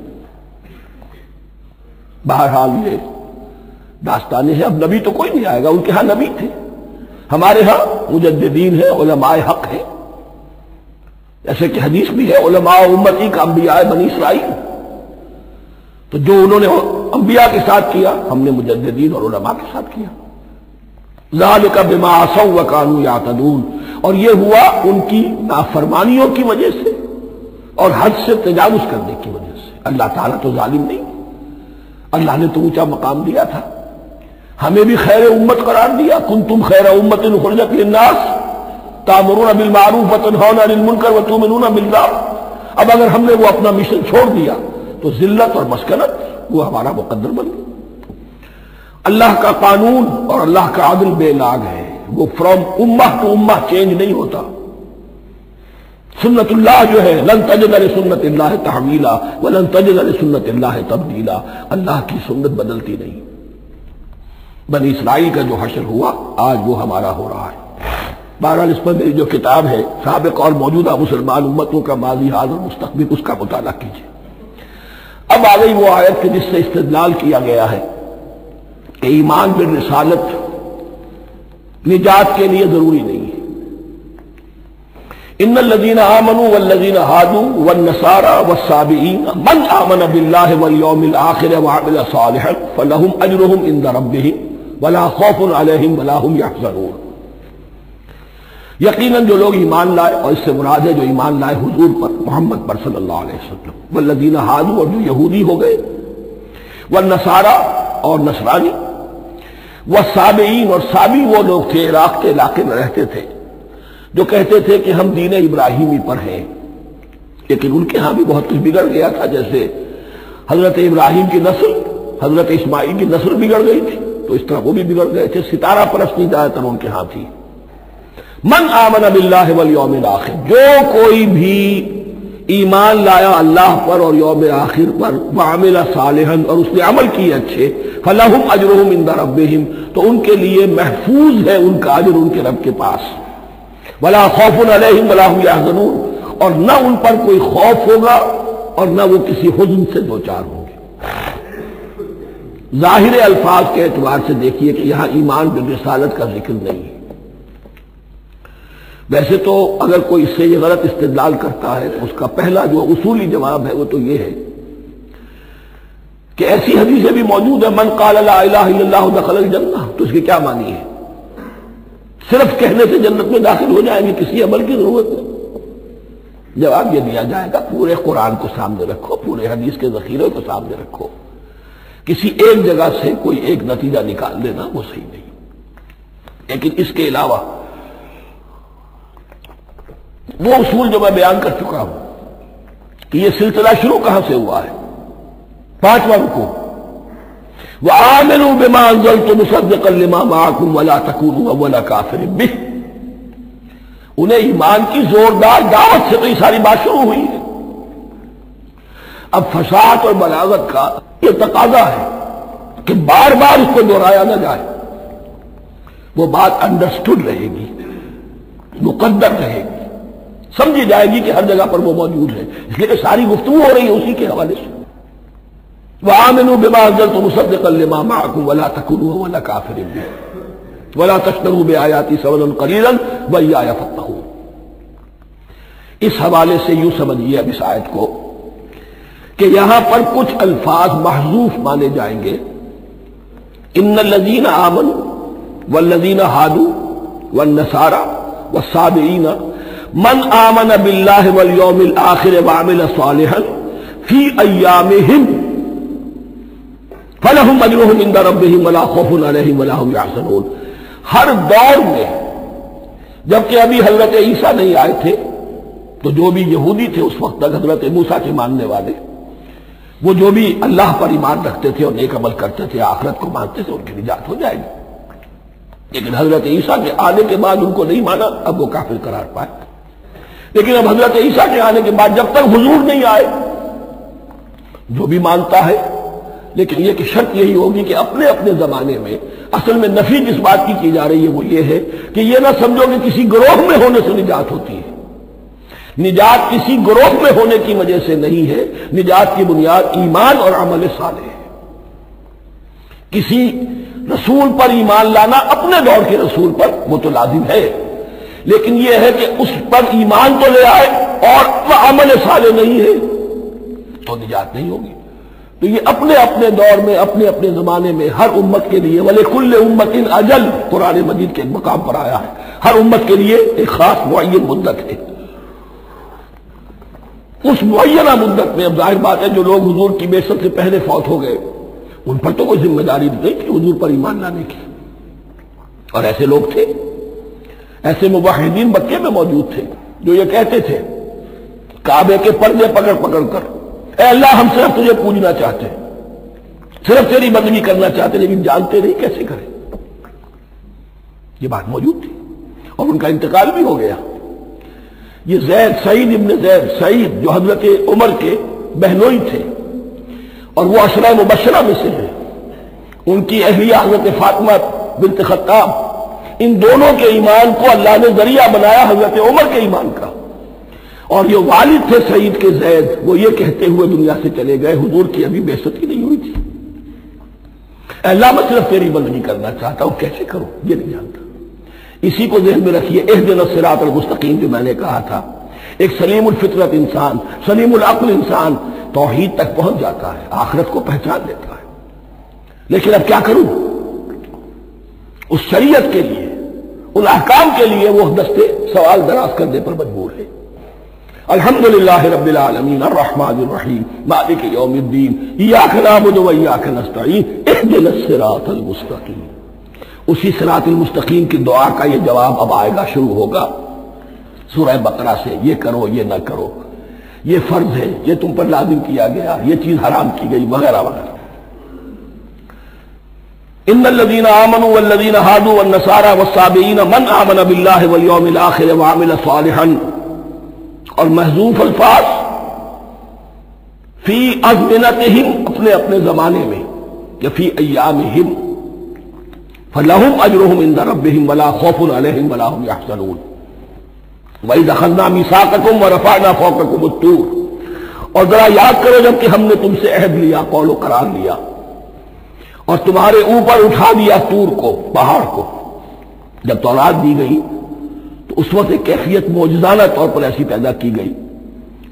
بہرحال یہ داستانیں ہیں. اب نبی تو کوئی نہیں آئے گا, ان کے ہاں نبی تھے. ہمارے ہاں مجددین ہیں، علماء حق ہیں، جیسے کہ حدیث بھی ہے علماء امتی کا انبیاء بنی اسرائیل، تو جو انہوں نے انبیاء کے ساتھ کیا ہم نے مجددین اور علماء کے ساتھ کیا۔ ذالک بما عصوا وکانوا یعتدون، اور یہ ہوا ان کی نافرمانیوں کی وجہ سے اور حد سے تجاوز کرنے کی وجہ سے۔ اللہ تعالیٰ تو ظالم نہیں، اللہ نے تو اونچا مقام دیا تھا، ہمیں بھی خیر امت قرار دیا، کنتم خیر امت اخرجت للناس تأمرون بالمعروف وتنہون عن المنکر وتؤمنون باللہ۔ اب اگر ہم نے وہ اپنا مشن چھوڑ دیا تو ذلت اور مسکنت وہ ہمارا مقدر بن گیا۔ اللہ کا قانون اور اللہ کا عدل بے لاگ ہے، وہ فرام امہ ٹو امہ چینج نہیں ہوتا۔ سنت اللہ جو ہے لن تجد لسنت اللہ تحویلا ولن تجد لسنت اللہ تبدیلا، اللہ کی سنت بدلتی نہیں۔ بنی اسرائیل کا جو حشر ہوا آج وہ ہمارا ہو رہا ہے۔ بہرحال اس پر میری جو کتاب ہے سابق اور موجودہ مسلمان امتوں کا ماضی حال اور مستقبل، اس کا مطالعہ کیجیے۔ اب آ گئی وہ آیت کہ جس سے استدلال کیا گیا ہے کہ ایمان بالرسالت نجات کے لیے ضروری نہیں ہے۔ ان الذین آمنوا والذین ہادوا والنصارى والصابئین من آمن باللہ والیوم الآخر وعمل صالحا فلہم اجرہم عند ربہم ولا خوف علیہم ولا هم یحزنون۔ یقیناً جو لوگ ایمان لائے، اور اس سے مراد ہے جو ایمان لائے حضور پر، محمد پر صلی اللہ علیہ وسلم، والذین ہادوا، اور جو یہودی ہو گئے، والنصارى اور نصرانی، والصابئین، اور صابی وہ لوگ تھے عراق کے علاقے میں رہتے تھے جو کہتے تھے کہ ہم دین ابراہیمی پر ہیں، لیکن ان کے ہاں بھی بہت کچھ بگڑ گیا تھا، جیسے حضرت ابراہیم کی نسل حضرت اسماعیل کی نسل بگڑ گئی تھی تو اس طرح وہ بھی بگڑ گئے تھے۔ ستارہ پرستی زیادہ تر ان کے ہاں تھی۔ من آمن باللہ والیوم الآخر، جو کوئی بھی ایمان لایا اللہ پر اور یوم آخر پر، وعمل صالحا، اور اس نے عمل کیے اچھے، فلہم اجرہم عند ربہم، تو ان کے لیے محفوظ ہے ان کا اجر ان کے رب کے پاس، ولا خوف علیہم ولا هم یحزنون، اور نہ ان پر کوئی خوف ہوگا اور نہ وہ کسی حزن سے دوچار ہوں گے۔ ظاہر الفاظ کے اعتبار سے دیکھیے کہ یہاں ایمان بالرسالت کا ذکر نہیں ہے۔ ویسے تو اگر کوئی اس سے یہ غلط استدلال کرتا ہے تو اس کا پہلا جو اصولی جواب ہے وہ تو یہ ہے کہ ایسی حدیثیں بھی موجود ہیں، من قال لا الہ الا اللہ دخل الجنہ، تو اس کی کیا معنی ہے؟ صرف کہنے سے جنت میں داخل ہو جائیں گے، کسی عمل کی ضرورت نہیں۔ جواب یہ دیا جائے گا پورے قرآن کو سامنے رکھو، پورے حدیث کے ذخیرے کو سامنے رکھو، کسی ایک جگہ سے کوئی ایک نتیجہ نکال لینا وہ صحیح نہیں۔ لیکن اس کے علاوہ وہ اصول جو میں بیان کر چکا ہوں کہ یہ سلسلہ شروع کہاں سے ہوا ہے، 5واں رکوع، وآمنوا بما انزلت مصدقا لما معكم ولا تكونوا اول كافر به، انہیں ایمان کی زوردار دعوت سے تو یہ ساری بات شروع ہوئی ہے۔ اب فصاحت اور بلاغت کا یہ تقاضا ہے کہ بار بار اس کو دہرایا نہ جائے، وہ بات انڈرسٹوڈ رہے گی، مقدر رہے گی، سمجھی جائے گی کہ ہر جگہ پر وہ موجود ہے، اس لیے کہ ساری گفتگو ہو رہی ہے اسی کے حوالے سے۔ وآمنوا بما انزلت مصدقا لما معكم ولا تكونوا اول كافر به ولا تشتروا بآياتي ثمنا قليلا وإياي فاتقون۔ اس حوالے سے یوں سمجھیے اب اس آیت کو کہ یہاں پر کچھ الفاظ محذوف مانے جائیں گے، ان الذين آمنوا والذين هادوا والنصارى والصابئين من آمن باللہ والیوم الآخر وعمل صالحا فی ایامہم فلہم اجرہم عند ربہم ولا خوف علیہم ولا هم یحزنون۔ ہر دور میں جبکہ ابھی حضرت عیسیٰ نہیں آئے تھے تو جو بھی یہودی تھے اس وقت تک حضرت موسیٰ کے ماننے والے، وہ جو بھی اللہ پر ایمان رکھتے تھے اور نیک عمل کرتے تھے، آخرت کو مانتے تھے، ان کی نجات ہو جائے گی۔ لیکن حضرت عیسیٰ کے آنے کے بعد ان کو نہیں مانا، اب وہ کافر قرار پائے۔ لیکن اب حضرت عیسیٰ کے آنے کے بعد جب تک حضور نہیں آئے جو بھی مانتا ہے، لیکن یہ کہ شرط یہی ہوگی کہ اپنے اپنے زمانے میں اصل میں نفی جس بات کی جا رہی ہے وہ یہ ہے کہ یہ نہ سمجھو کہ کسی گروہ میں ہونے سے نجات ہوتی ہے۔ نجات کسی گروہ میں ہونے کی وجہ سے نہیں ہے، نجات کی بنیاد ایمان اور عمل صالح ہے۔ کسی رسول پر ایمان لانا اپنے دور کے رسول پر وہ تو لازم ہے، لیکن یہ ہے کہ اس پر ایمان تو لے آئے اور وہ عمل صالح نہیں ہے تو نجات نہیں ہوگی۔ تو یہ اپنے اپنے دور میں اپنے اپنے زمانے میں ہر امت کے لیے وَلِكُلِّ أُمَّةٍ أَجَلٌ قرآن مجید کے ایک مقام پر آیا ہے، ہر امت کے لیے ایک خاص معین مدت ہے۔ اس معینہ مدت میں اب ظاہر بات ہے جو لوگ حضور کی بعثت سے پہلے فوت ہو گئے ان پر تو کوئی ذمہ داری نہیں تھی حضور پر ایمان لانے کی، اور ایسے لوگ تھے، ایسے موحدین مکے میں موجود تھے جو یہ کہتے تھے کعبے کے پردے پکڑ پکڑ کر، اے اللہ ہم صرف تجھے پوجنا چاہتے ہیں، صرف تیری بندگی کرنا چاہتے ہیں، لیکن جانتے نہیں کیسے کریں۔ یہ بات موجود تھی اور ان کا انتقال بھی ہو گیا۔ یہ زید، سعید ابن زید، سعید جو حضرت عمر کے بہنوئی تھے اور وہ عشرہ مبشرہ میں سے ہیں، ان کی اہلیہ حضرت فاطمہ بنت خطاب، ان دونوں کے ایمان کو اللہ نے ذریعہ بنایا حضرت عمر کے ایمان کا، اور یہ والد تھے سعید کے زید، وہ یہ کہتے ہوئے دنیا سے چلے گئے حضور کی ابھی بعثت ہی نہیں ہوئی تھی، اے اللہ میں صرف تیری بندگی کرنا چاہتا ہوں، کیسے کروں یہ نہیں جانتا۔ اسی کو ذہن میں رکھیے، اہدنا الصراط المستقیم جو میں نے کہا تھا، ایک سلیم الفطرت انسان، سلیم العقل انسان توحید تک پہنچ جاتا ہے، آخرت کو پہچان لیتا ہے، لیکن اب کیا کروں؟ اس شریعت کے لیے، ان احکام کے لیے وہ دستے سوال دراز کرنے پر مجبور ہے۔ الحمدللہ رب العالمین الرحمن الرحیم مالک یوم الدین ایاک نعبد و ایاک نستعین اہدنا الصراط المستقیم۔ اسی صراط المستقیم کی دعا کا یہ جواب اب آئے گا، شروع ہوگا سورہ بقرہ سے، یہ کرو یہ نہ کرو، یہ فرض ہے، یہ تم پر لازم کیا گیا، یہ چیز حرام کی گئی، وغیرہ وغیرہ۔ ان الذين آمنوا والذين هادوا والنصارى والصابئين من آمن بالله واليوم الآخر وعمل صالحا، اور محذوف الفاظ فی ازمنتہم، اپنے اپنے زمانے میں، یا فی ایامہم، فلہم اجرہم عند ربہم ولا خوف علیہم ولا هم یحزنون۔ وَإِذْ أَخَذْنَا مِيثَاقَكُمْ وَرَفَعْنَا فَوْقَكُمُ الطُّورَ، اور ذرا یاد کرو جب کہ ہم نے تم سے عہد لیا، قول و قرار لیا، اور تمہارے اوپر اٹھا دیا طور کو، پہاڑ کو۔ جب تورات دی گئی تو اس وقت ایک کیفیت معجزانہ طور پر ایسی پیدا کی گئی،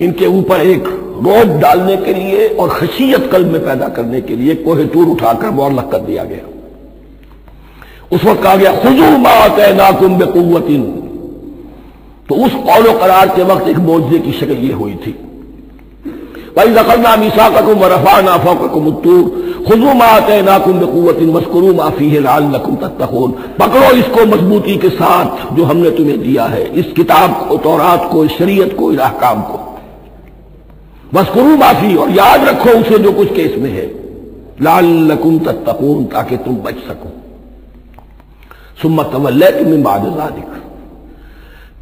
ان کے اوپر ایک روج ڈالنے کے لیے اور خشیت قلب میں پیدا کرنے کے لیے کوہ طور اٹھا کر معلق کر دیا گیا۔ اس وقت کہا گیا خذوا ما آتیناکم بقوۃ، تو اس قول و قرار کے وقت ایک معجزے کی شکل یہ ہوئی تھی۔ وَإِذْ أَخَذْنَا مِيثَاقَكُمْ وَرَفَعْنَا فَوْقَكُمُ الطُّورَ خُذُوا مَا آتَيْنَاكُمْ بِقُوَّةٍ وَاذْكُرُوا مَا فِيهِ لَعَلَّكُمْ تَتَّقُونَ، پکڑو اس کو مضبوطی کے ساتھ جو ہم نے تمہیں دیا ہے، اس کتاب کو، تورات کو، اس شریعت کو، اس احکام کو۔ وَاذْكُرُوا مَا فِيهِ، اور یاد رکھو اسے جو کچھ کہ اس میں ہے، لَعَلَّكُمْ تَتَّقُونَ، تاکہ تم بچ سکو۔ ثُمَّ تَوَلَّيْتُم مِّن بَعْدِ ذَلِكَ،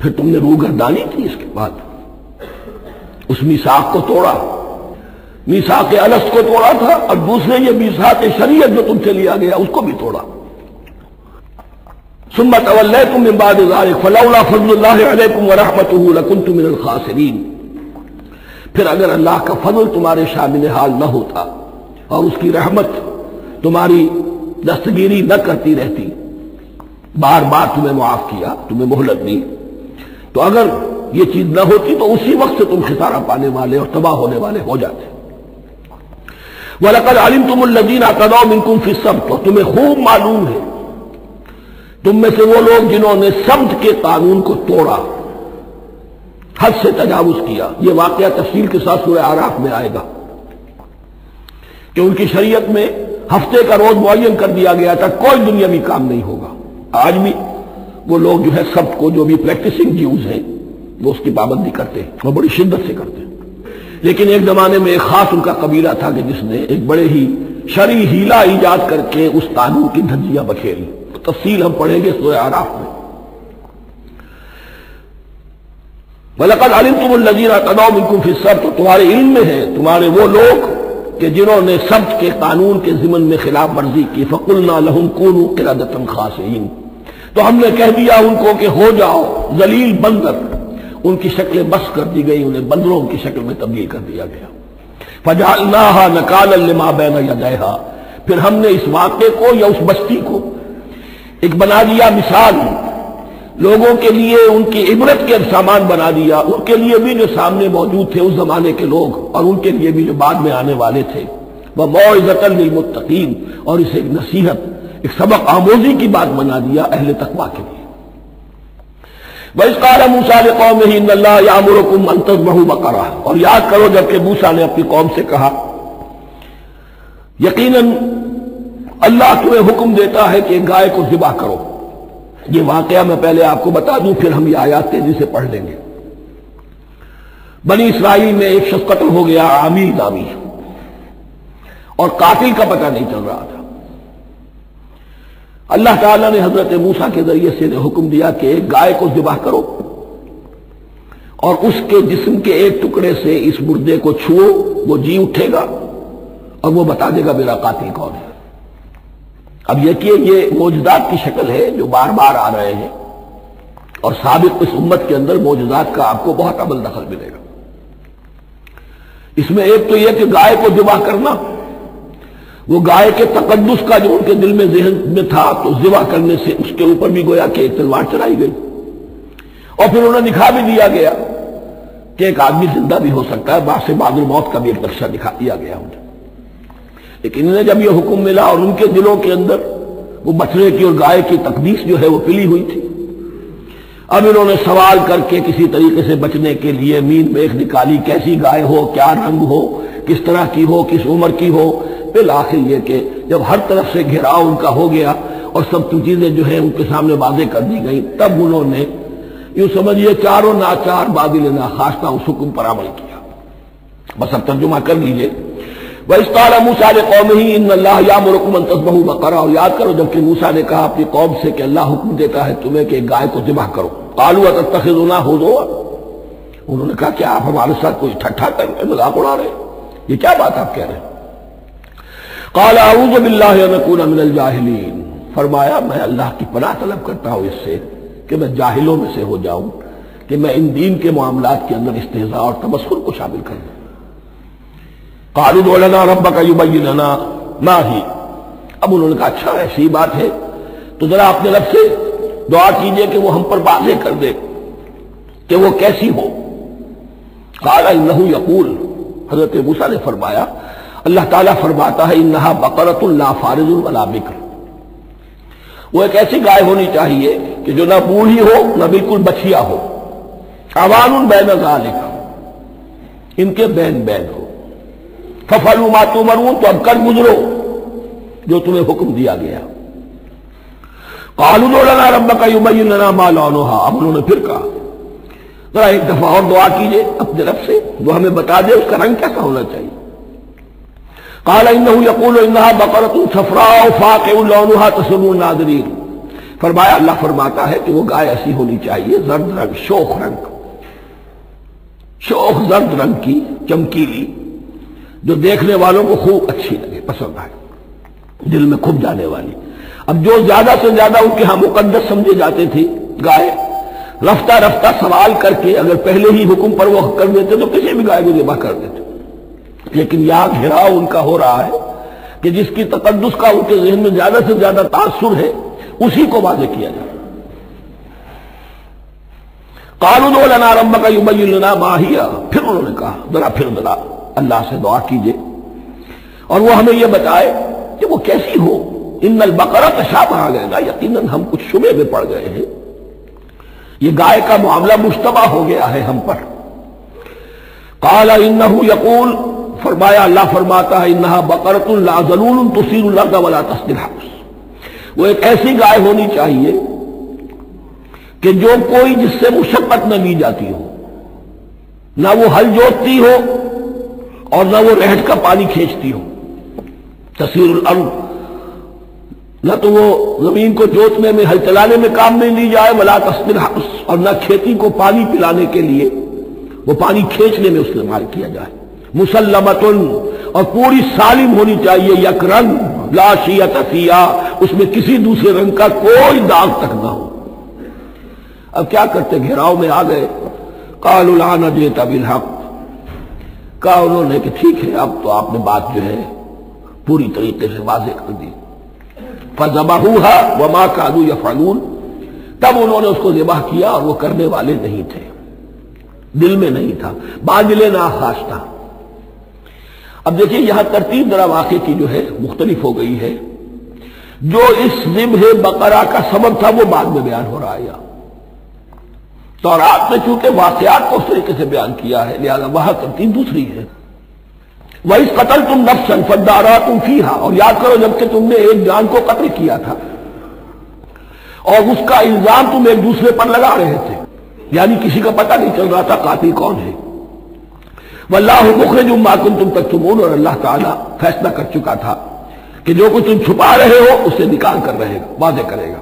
پھر تم نے روگردانی کی اس کے بعد، اس میثاق کو توڑا، میثاق الست کو توڑا تھا، اور دوسرے یہ میثاق شریعت جو تم سے لیا گیا اس کو بھی توڑا۔ ثم تولیتم من بعد ذلك فلولا فضل اللہ علیکم ورحمتہ لکنتم من الخاسرین، پھر اگر اللہ کا فضل تمہارے شامل حال نہ ہوتا اور اس کی رحمت تمہاری دستگیری نہ کرتی رہتی، بار بار تمہیں معاف کیا، تمہیں مہلت دی، تو اگر یہ چیز نہ ہوتی تو اسی وقت سے تم خسارہ پانے والے اور تباہ ہونے والے ہو جاتے۔ وَلَقَدْ عَلِمْتُمُ الَّذِينَ اعْتَدَوْا مِنْكُمْ فِي السَّبْتِ، اور تمہیں خوب معلوم ہے تم میں سے وہ لوگ جنہوں نے سبت کے قانون کو توڑا، حد سے تجاوز کیا۔ یہ واقعہ تفصیل کے ساتھ سورہ اعراف میں آئے گا کہ ان کی شریعت میں ہفتے کا روز معین کر دیا گیا تھا، کوئی دنیاوی کام نہیں ہوگا۔ آج بھی وہ لوگ جو ہے سبت کو، جو بھی پریکٹسنگ جیوز ہیں، وہ اس کی پابندی کرتے ہیں، وہ بڑی شدت سے کرتے ہیں۔ لیکن ایک زمانے میں ایک خاص ان کا قبیلہ تھا کہ جس نے ایک بڑے ہی شرعی ہیلہ ایجاد کر کے اس قانون کی دھجیاں بکھیری، تفصیل ہم پڑھیں گے سورہ اعراف میں۔ وَلَقَدْ عَلِمْتُمُ الَّذِينَ اعْتَدَوْا مِنْكُمْ فِي السَّبْتِ، تمہارے علم میں ہے تمہارے وہ لوگ کہ جنہوں نے سبت کے قانون کے ضمن میں خلاف ورزی کی، فَقُلْنَا لَهُمْ كُونُوا قِرَدَةً خَاسِئِينَ، تو ہم نے کہہ دیا ان کو کہ ہو جاؤ ذلیل بندر، ان کی شکلیں بس کر دی گئی، انہیں بندروں کی شکل میں تبدیل کر دیا گیا۔ فَجَعَلْنَاهَا نَكَالًا لِمَا بَيْنَ يَدَيْهَا، پھر ہم نے اس واقعے کو یا اس بستی کو ایک بنا دیا مثال، لوگوں کے لیے ان کی عبرت کے سامان بنا دیا، ان کے لیے بھی جو سامنے موجود تھے اس زمانے کے لوگ، اور ان کے لیے بھی جو بعد میں آنے والے تھے، وَمَوْعِظَةً لِّلْمُتَّقِينَ، اور اسے ایک نصیحت، ایک سبق آموزی کی بات بنا دیا اہل تقویٰ کے لیے۔ وَإِذْ قَالَ مُوسَىٰ لِقَوْمِهِ إِنَّ اللَّهَ يَأْمُرُكُمْ أَن تَذْبَحُوا بَقَرَةً، اور یاد کرو جب کہ موسیٰ نے اپنی قوم سے کہا یقیناً اللہ تمہیں حکم دیتا ہے کہ گائے کو ذبح کرو۔ یہ واقعہ میں پہلے آپ کو بتا دوں، پھر ہم یہ آیات تیزی سے پڑھ لیں گے۔ بنی اسرائیل میں ایک شخص قتل ہو گیا، عامر نامی، اور قاتل کا پتہ نہیں چل رہا تھا۔ اللہ تعالیٰ نے حضرت موسیٰ کے ذریعے سے حکم دیا کہ ایک گائے کو ذبح کرو اور اس کے جسم کے ایک ٹکڑے سے اس مردے کو چھوؤ، وہ جی اٹھے گا اور وہ بتا دے گا میرا قاتل کون ہے۔ اب یہ کہ یہ معجزات کی شکل ہے جو بار بار آ رہے ہیں، اور سابق اس امت کے اندر معجزات کا آپ کو بہت عمل دخل ملے گا۔ اس میں ایک تو یہ کہ گائے کو ذبح کرنا، وہ گائے کے تقدس کا جو ان کے دل میں ذہن میں تھا، تو ذبح کرنے سے اس کے اوپر بھی گویا کہ ایک تلوار چلائی گئی، اور پھر انہیں دکھا بھی دیا گیا کہ ایک آدمی زندہ بھی ہو سکتا ہے، بعد سے بعد الموت کا بھی ایک نقشہ دکھا دیا گیا انہیں۔ لیکن انہیں جب یہ حکم ملا اور ان کے دلوں کے اندر وہ بچڑے کی اور گائے کی تقدیس جو ہے وہ پلی ہوئی تھی، اب انہوں نے سوال کر کے کسی طریقے سے بچنے کے لیے مین میخ نکالی، کیسی گائے ہو، کیا رنگ ہو، کس طرح کی ہو، کس عمر کی ہو۔ بالآخر یہ کہ جب ہر طرف سے گھیراؤ ان کا ہو گیا اور سب چیزیں جو ہیں ان کے سامنے واضح کر دی گئی، تب انہوں نے یوں سمجھیے چاروں ناچار بادل ناخواستہ اس حکم پر عمل کیا۔ بس اب ترجمہ کر لیجئے۔ وَإِذْ قَالَ مُوسَىٰ لِقَوْمِهِ إِنَّ اللَّهَ يَأْمُرُكُمْ أَن تَذْبَحُوا بَقَرَةً، اور یاد کرو جب کہ موسیٰ نے کہا اپنی قوم سے کہ اللہ حکم دیتا ہے تمہیں کہ ایک گائے کو ذبح کرو۔ قَالُوا أَتَتَّخِذُنَا هُزُوًا، انہوں نے کہا کیا آپ ہمارے ساتھ کوئی ٹھٹھا کر رہے ہیں، مذاق اڑا رہے ہیں، یہ کیا بات آپ کہہ رہے ہیں؟ قَالَ أَعُوذُ بِاللَّهِ أَنْ أَكُونَ مِنَ الْجَاهِلِينَ، فرمایا میں اللہ کی پناہ طلب کرتا ہوں اس سے کہ میں جاہلوں میں سے ہو جاؤں، کہ میں ان دین کے معاملات کے اندر استہزاء اور تمسخر کو شامل کر دوں۔ قالوا ادع لنا ربك يبين لنا ما هي، اب انہوں نے کہا اچھا ایسی بات ہے تو ذرا اپنے رب سے دعا کیجئے کہ وہ ہم پر واضح کر دے کہ وہ کیسی ہو۔ قال انه يقول، حضرت موسیٰ نے فرمایا اللہ تعالیٰ فرماتا ہے انها بقرۃ لا فارض ولا بکر، وہ ایک ایسی گائے ہونی چاہیے کہ جو نہ بوڑھی ہو نہ بالکل بچیا ہو، عوان بین ذالک، ان کے بین بین ہو۔ فَفَعَلُوا مَا تُؤْمَرُونَ، تو اب کر گزرو جو تمہیں حکم دیا گیا۔ قَالُوا ادْعُ لَنَا رَبَّكَ يُبَيِّن لَنَا مَا لَوْنُهَا، اب انہوں نے پھر کہا ذرا ایک دفعہ اور دعا کیجئے اپنے رب سے، وہ ہمیں بتا دے اس کا رنگ کیسا ہونا چاہیے۔ قَالَ إِنَّهُ يَقُولُ إِنَّهَا بَقَرَةٌ صَفْرَاءُ فَاقِعٌ لَوْنُهَا تَسُرُّ النَّاظِرِينَ، فرمایا اللہ فرماتا ہے کہ وہ گائے ایسی ہونی چاہیے زرد رنگ، شوخ رنگ، شوخ زرد رنگ کی، چمکیلی، جو دیکھنے والوں کو خوب اچھی لگے، پسند آئے، دل میں کھب جانے والی۔ اب جو زیادہ سے زیادہ ان کے ہاں مقدس سمجھے جاتے تھے گائے، رفتہ رفتہ سوال کر کے اگر پہلے ہی حکم پر وہ کر دیتے تو کسی بھی گائے کو ذبح کر دیتے، لیکن یہاں گھیراؤ ان کا ہو رہا ہے کہ جس کی تقدس کا ان کے ذہن میں زیادہ سے زیادہ تاثر ہے اسی کو واضح کیا جائے۔ قالوا ادع لنا ربك يبين لنا ما هي، پھر انہوں نے کہا ذرا اللہ سے دعا کیجئے اور وہ ہمیں یہ بتائے کہ وہ کیسی ہو۔ ان البقرہ تشابہ علینا، یقیناً ہم کچھ شبے میں پڑ گئے ہیں، یہ گائے کا معاملہ مشتبہ ہو گیا ہے ہم پر۔ قال انه يقول، فرمایا اللہ فرماتا ہے انها بقرۃ لا ذلول تثير الارض ولا تسقي الحرث، وہ ایک ایسی گائے ہونی چاہیے کہ جو کوئی جس سے مشقت نہ لی جاتی ہو، نہ وہ ہل جوتتی ہو اور نہ وہ رہٹ کا پانی کھینچتی ہو۔ تسیر الارض، نہ تو وہ زمین کو جوتنے میں ہل چلانے میں کام میں لی جائے، ولا تسقي الحرث، اور نہ کھیتی کو پانی پلانے کے لیے وہ پانی کھینچنے میں استعمال کیا جائے۔ مسلمتن، اور پوری سالم ہونی چاہیے، یک رنگ، لا شیۃ فیہا، اس میں کسی دوسرے رنگ کا کوئی داغ تک نہ ہو۔ اب کیا کرتے، گھیراؤ میں آ گئے۔ قالوا الآن جئت بالحق، کہا انہوں نے کہ ٹھیک ہے اب تو آپ نے بات جو ہے پوری طریقے سے واضح کر دی. فذبحوها وما كانوا يفعلون، تب انہوں نے اس کو ذبح کیا اور وہ کرنے والے نہیں تھے، دل میں نہیں تھا، باطل ناخواش تھا. اب دیکھیے یہاں ترتیب ذرا واقعے کی جو ہے مختلف ہو گئی ہے. جو اس ذبح بقرہ کا سبب تھا وہ بعد میں بیان ہو رہا ہے. تورات میں چونکہ واقعات کو اس طریقے سے بیان کیا ہے لہذا وہاں ترتیب دوسری ہے. وَإِذْ قَتَلْتُمْ نَفْسًا فَادَّارَأْتُمْ فِيهَا، اور یاد کرو جب کہ تم نے ایک جان کو قتل کیا تھا اور اس کا الزام تم ایک دوسرے پر لگا رہے تھے، یعنی کسی کا پتہ نہیں چل رہا تھا قاتل کون ہے. وَاللَّهُ مُخْرِجٌ مَا كُنتُمْ تَكْتُمُونَ، اور اللہ تعالیٰ فیصلہ کر چکا تھا کہ جو کچھ تم چھپا رہے ہو اسے نکال کر رہے گا، واضح کرے گا.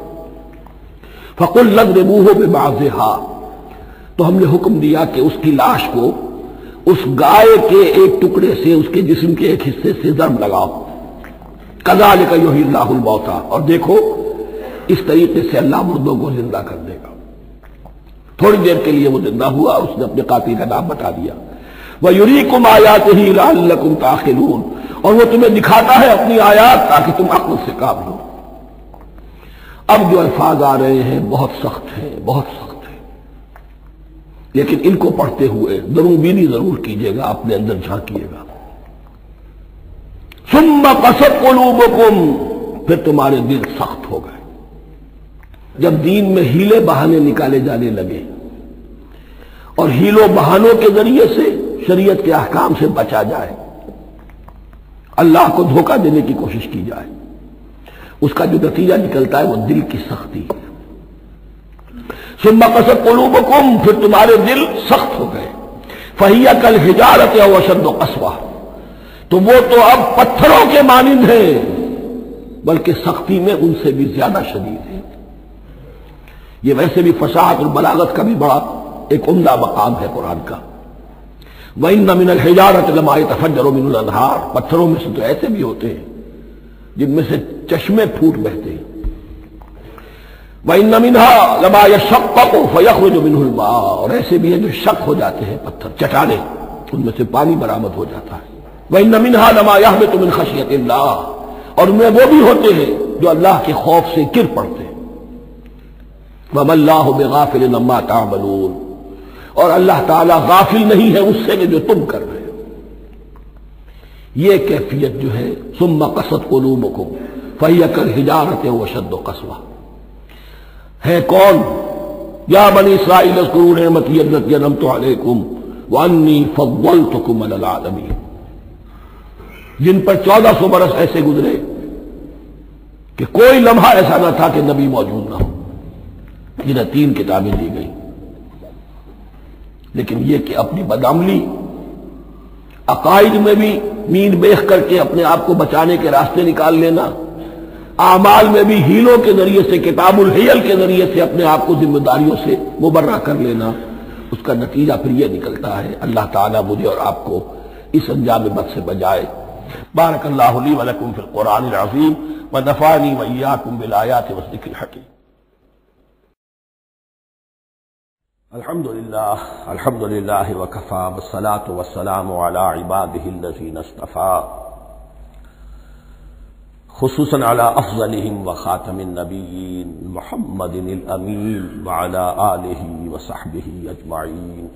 فَقُلْ اضْرِبُوهُ بِبَعْضِهَا، تو ہم نے حکم دیا کہ اس کی لاش کو اس گائے کے ایک ٹکڑے سے، اس کے جسم کے ایک حصے سے ضرب لگاؤ. کذالک یحیی اللہ الموتیٰ، اور دیکھو اس طریقے سے اللہ مردوں کو زندہ کر دے گا. تھوڑی دیر کے لیے وہ زندہ ہوا، اس نے اپنے قاتل کا نام بتا دیا. وَیُرِیکُمْ آیاتہ لَعَلَّکُمْ تَعْقِلُونَ، اور وہ تمہیں دکھاتا ہے اپنی آیات تاکہ تم عقل سے کام لو. اب جو الفاظ آ رہے ہیں بہت سخت ہیں، بہت سخت، لیکن ان کو پڑھتے ہوئے دروبینی ضرور کیجیے گا، اپنے اندر جھانکیے گا. ثم قست قلوبکم، پھر تمہارے دل سخت ہو گئے جب دین میں ہیلے بہانے نکالے جانے لگے اور ہیلوں بہانوں کے ذریعے سے شریعت کے احکام سے بچا جائے، اللہ کو دھوکہ دینے کی کوشش کی جائے. اس کا جو نتیجہ نکلتا ہے وہ دل کی سختی ہے. ثم قست قلوبکم، پھر تمہارے دل سخت ہو گئے. فہی کالحجارۃ او اشد قسوہ، تو وہ تو اب پتھروں کے مانند ہیں بلکہ سختی میں ان سے بھی زیادہ شدید ہے. یہ ویسے بھی فصاحت اور بلاغت کا بھی بڑا ایک عمدہ مقام ہے قرآن کا. وَإِنَّ مِنَ الْحِجَارَةِ لَمَا يَتَفَجَّرُ مِنْهُ الْأَنْهَارُ، پتھروں میں سے تو ایسے بھی ہوتے ہیں جن میں سے چشمے پھوٹ بہتے ہیں. وَإِنَّ مِنْهَا لَمَا يَشَقَّقُ فَيَخْرُجُ مِنْهُ الْمَاءُ، اور ایسے بھی ہیں جو شق ہو جاتے ہیں، پتھر چٹانیں، ان میں سے پانی برآمد ہو جاتا ہے. وَإِنَّ مِنْهَا لَمَا يَهْبِطُ مِنْ خَشْيَةِ اللَّهِ، اور ان میں وہ بھی ہوتے ہیں جو اللہ کے خوف سے گر پڑتے ہیں. وَمَا اللَّهُ بِغَافِلٍ عَمَّا تَعْمَلُونَ، اور اللہ تعالیٰ غافل نہیں ہے اس سے کہ جو تم کر رہے ہو. یہ کیفیت جو ہے ثم قست قلوبکم فہی کالحجارۃ او اشد قسوہ ہے. کون؟ یا بنی اسرائیل اذکروا نعمتی التي انعمت علیکم وانی فضلتکم علی العالمین، جن پر 1400 برس ایسے گزرے کہ کوئی لمحہ ایسا نہ تھا کہ نبی موجود نہ ہو، جنہیں 3 کتابیں دی گئی. لیکن یہ کہ اپنی بدعملی، عقائد میں بھی مین بیخ کر کے اپنے آپ کو بچانے کے راستے نکال لینا، اعمال میں بھی ہیلوں کے ذریعے سے، کتاب الحیل کے ذریعے سے اپنے آپ کو ذمہ داریوں سے مبرہ کر لینا، اس کا نتیجہ پھر یہ نکلتا ہے. اللہ تعالیٰ مجھے اور آپ کو اس انجام بد سے بچائے. بارک اللہ لی و لکم فی القرآن العظیم ونفعنی وإیاکم بالآیات والذکر الحکیم. الحمد للہ وکفی والصلاة والسلام علی عبادہ الذین اصطفی، خصوصاً علی افضلہم وخاتم النبیین محمد الامین وعلی آلہ وصحبہ اجمعین.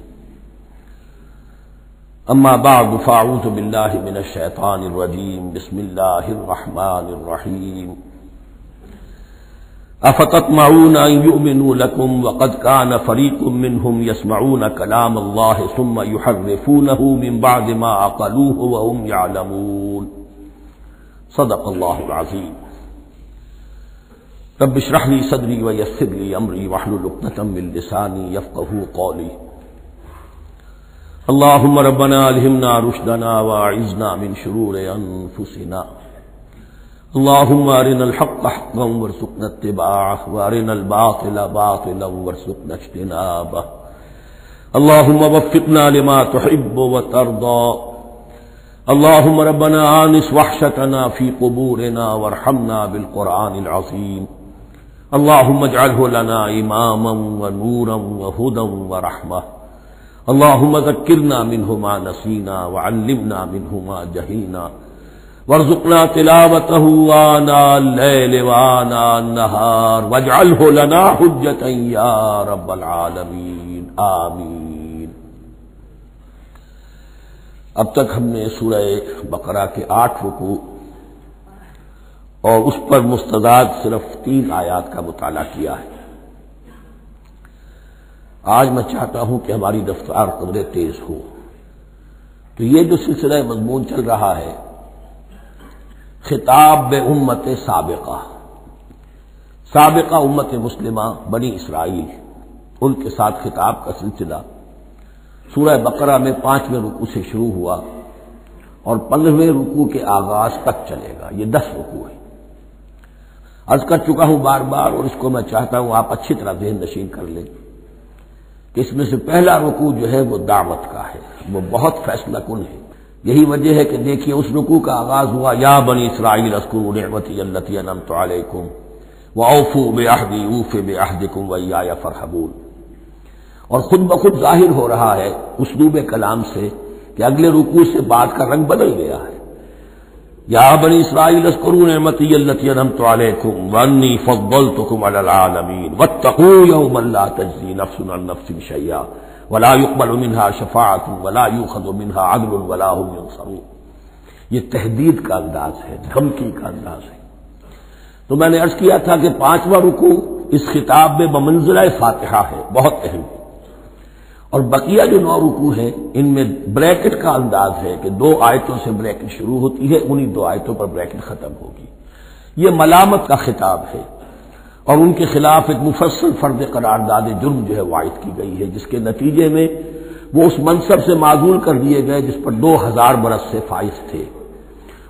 اما بعد فاعوذ باللہ من الشیطان الرجیم، بسم اللہ الرحمن الرحیم. افتطمعون ان يؤمنوا لكم وقد كان فريق منهم يسمعون كلام الله ثم يحرفونه من بعد ما عقلوه وهم يعلمون. صدق الله العظيم. رب اشرح لي صدري ويسر لي امري واحلل عقدة من لساني يفقهوا قولي. اللهم ربنا الهمنا رشدنا واعذنا من شرور انفسنا. اللهم ارنا الحق حقا وارزقنا اتباعه وارنا الباطل باطلا وارزقنا اجتنابه. اللهم وفقنا لما تحب وترضى. اللهم ربنا آنس وحشتنا في قبورنا وارحمنا بالقرآن العظيم. اللهم اجعله لنا إماما ونورا وهدى ورحمة. اللهم ذكرنا منه ما نسينا وعلمنا منه ما جهلنا وارزقنا تلاوته آناء الليل وآناء النهار واجعله لنا حجة یا رب العالمین آمین۔ اب تک ہم نے سورہ بقرہ کے 8 رکوع اور اس پر مستضاد صرف 3 آیات کا مطالعہ کیا ہے۔ آج میں چاہتا ہوں کہ ہماری رفتار قدرے تیز ہو، تو یہ جو سلسلہ مضمون چل رہا ہے خطاب بے امت سابقہ امت مسلمہ بنی اسرائیل، ان کے ساتھ خطاب کا سلسلہ سورہ بقرہ میں 5ویں رکوع سے شروع ہوا اور 15ویں رکوع کے آغاز تک چلے گا۔ یہ 10 رکوع ہے۔ عرض کر چکا ہوں بار بار، اور اس کو میں چاہتا ہوں آپ اچھی طرح ذہن نشین کر لیں کہ اس میں سے پہلا رکوع جو ہے وہ دعوت کا ہے، وہ بہت فیصلہ کن ہے۔ یہی وجہ ہے کہ دیکھیے اس رکوع کا آغاز ہوا یا بنی اسرائیل اذکروا نعمتی التی انعمت علیکم واوفوا بعہدی اوف بعہدکم وایای فارہبون، اور خود بخود ظاہر ہو رہا ہے اسلوب کلام سے کہ اگلے رکوع سے بات کا رنگ بدل گیا ہے۔ یا بنی اسرائیل اذکروا نعمتی التی انعمت علیکم وانی فضلتکم علی العالمین واتقوا یوما لا تجزی نفس عن نفس شیئا ولا يقبل منها شفاعت ولا يؤخذ منها عدل ولا هم ينصرون۔ یہ تہدید کا انداز ہے، دھمکی کا انداز ہے۔ تو میں نے عرض کیا تھا کہ 5واں رکوع اس خطاب میں بمنزلہ فاتحہ ہے، بہت اہم ہے، اور بقیہ جو 9 رکوع ہیں ان میں بریکٹ کا انداز ہے کہ 2 آیتوں سے بریکٹ شروع ہوتی ہے، انہی 2 آیتوں پر بریکٹ ختم ہوگی۔ یہ ملامت کا خطاب ہے اور ان کے خلاف ایک مفصل فرد قرارداد جرم جو ہے وائد کی گئی ہے، جس کے نتیجے میں وہ اس منصب سے معزول کر دیے گئے جس پر 2000 برس سے فائز تھے،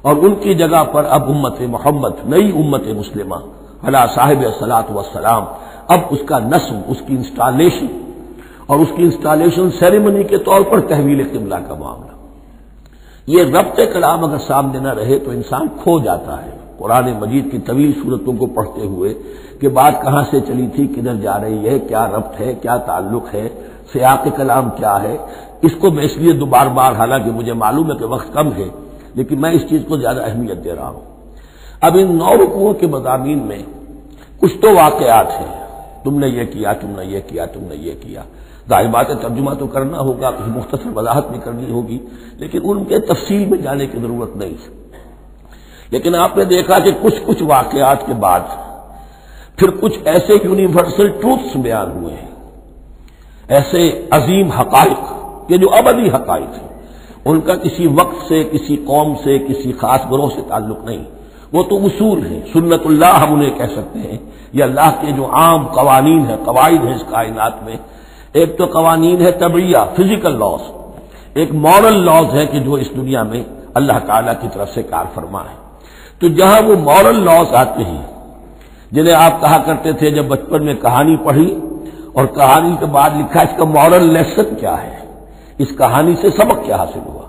اور ان کی جگہ پر اب امت محمد، نئی امت مسلمہ علی صاحب الصلاۃ والسلام، اب اس کا نصب، اس کی انسٹالیشن اور اس کی انسٹالیشن سیریمنی کے طور پر تحویل قبلہ کا معاملہ۔ یہ ربط کلام اگر سامنے نہ رہے تو انسان کھو جاتا ہے قرآن مجید کی طویل صورتوں کو پڑھتے ہوئے کہ بات کہاں سے چلی تھی، کدھر جا رہی ہے، کیا ربط ہے، کیا تعلق ہے، سیاق کلام کیا ہے۔ اس کو میں اس لیے بار بار، حالانکہ مجھے معلوم ہے کہ وقت کم ہے لیکن میں اس چیز کو زیادہ اہمیت دے رہا ہوں۔ اب ان 9 رکوعوں کے مضامین میں کچھ تو واقعات ہیں، تم نے یہ کیا، تم نے یہ کیا، تم نے یہ کیا، ظاہر بات ہے ترجمہ تو کرنا ہوگا، کچھ مختصر وضاحت بھی کرنی ہوگی، لیکن ان کے تفصیل میں جانے کی ضرورت نہیں ہے۔ لیکن آپ نے دیکھا کہ کچھ واقعات کے بعد پھر کچھ ایسے یونیورسل ٹروتھس بیان ہوئے ہیں، ایسے عظیم حقائق کہ جو ابدی حقائق ہیں، ان کا کسی وقت سے، کسی قوم سے، کسی خاص گروہ سے تعلق نہیں، وہ تو اصول ہیں، سنت اللہ ہم انہیں کہہ سکتے ہیں، یہ اللہ کے جو عام قوانین ہیں، قواعد ہیں اس کائنات میں۔ ایک تو قوانین ہے طبعیہ، فزیکل لاز، ایک مورل لاز ہے کہ جو اس دنیا میں اللہ تعالیٰ کی طرف سے کار فرما ہے۔ تو جہاں وہ مورل لاز آتے ہیں جنہیں آپ کہا کرتے تھے جب بچپن میں کہانی پڑھی اور کہانی کے بعد لکھا اس کا مورل لیسن کیا ہے، اس کہانی سے سبق کیا حاصل ہوا،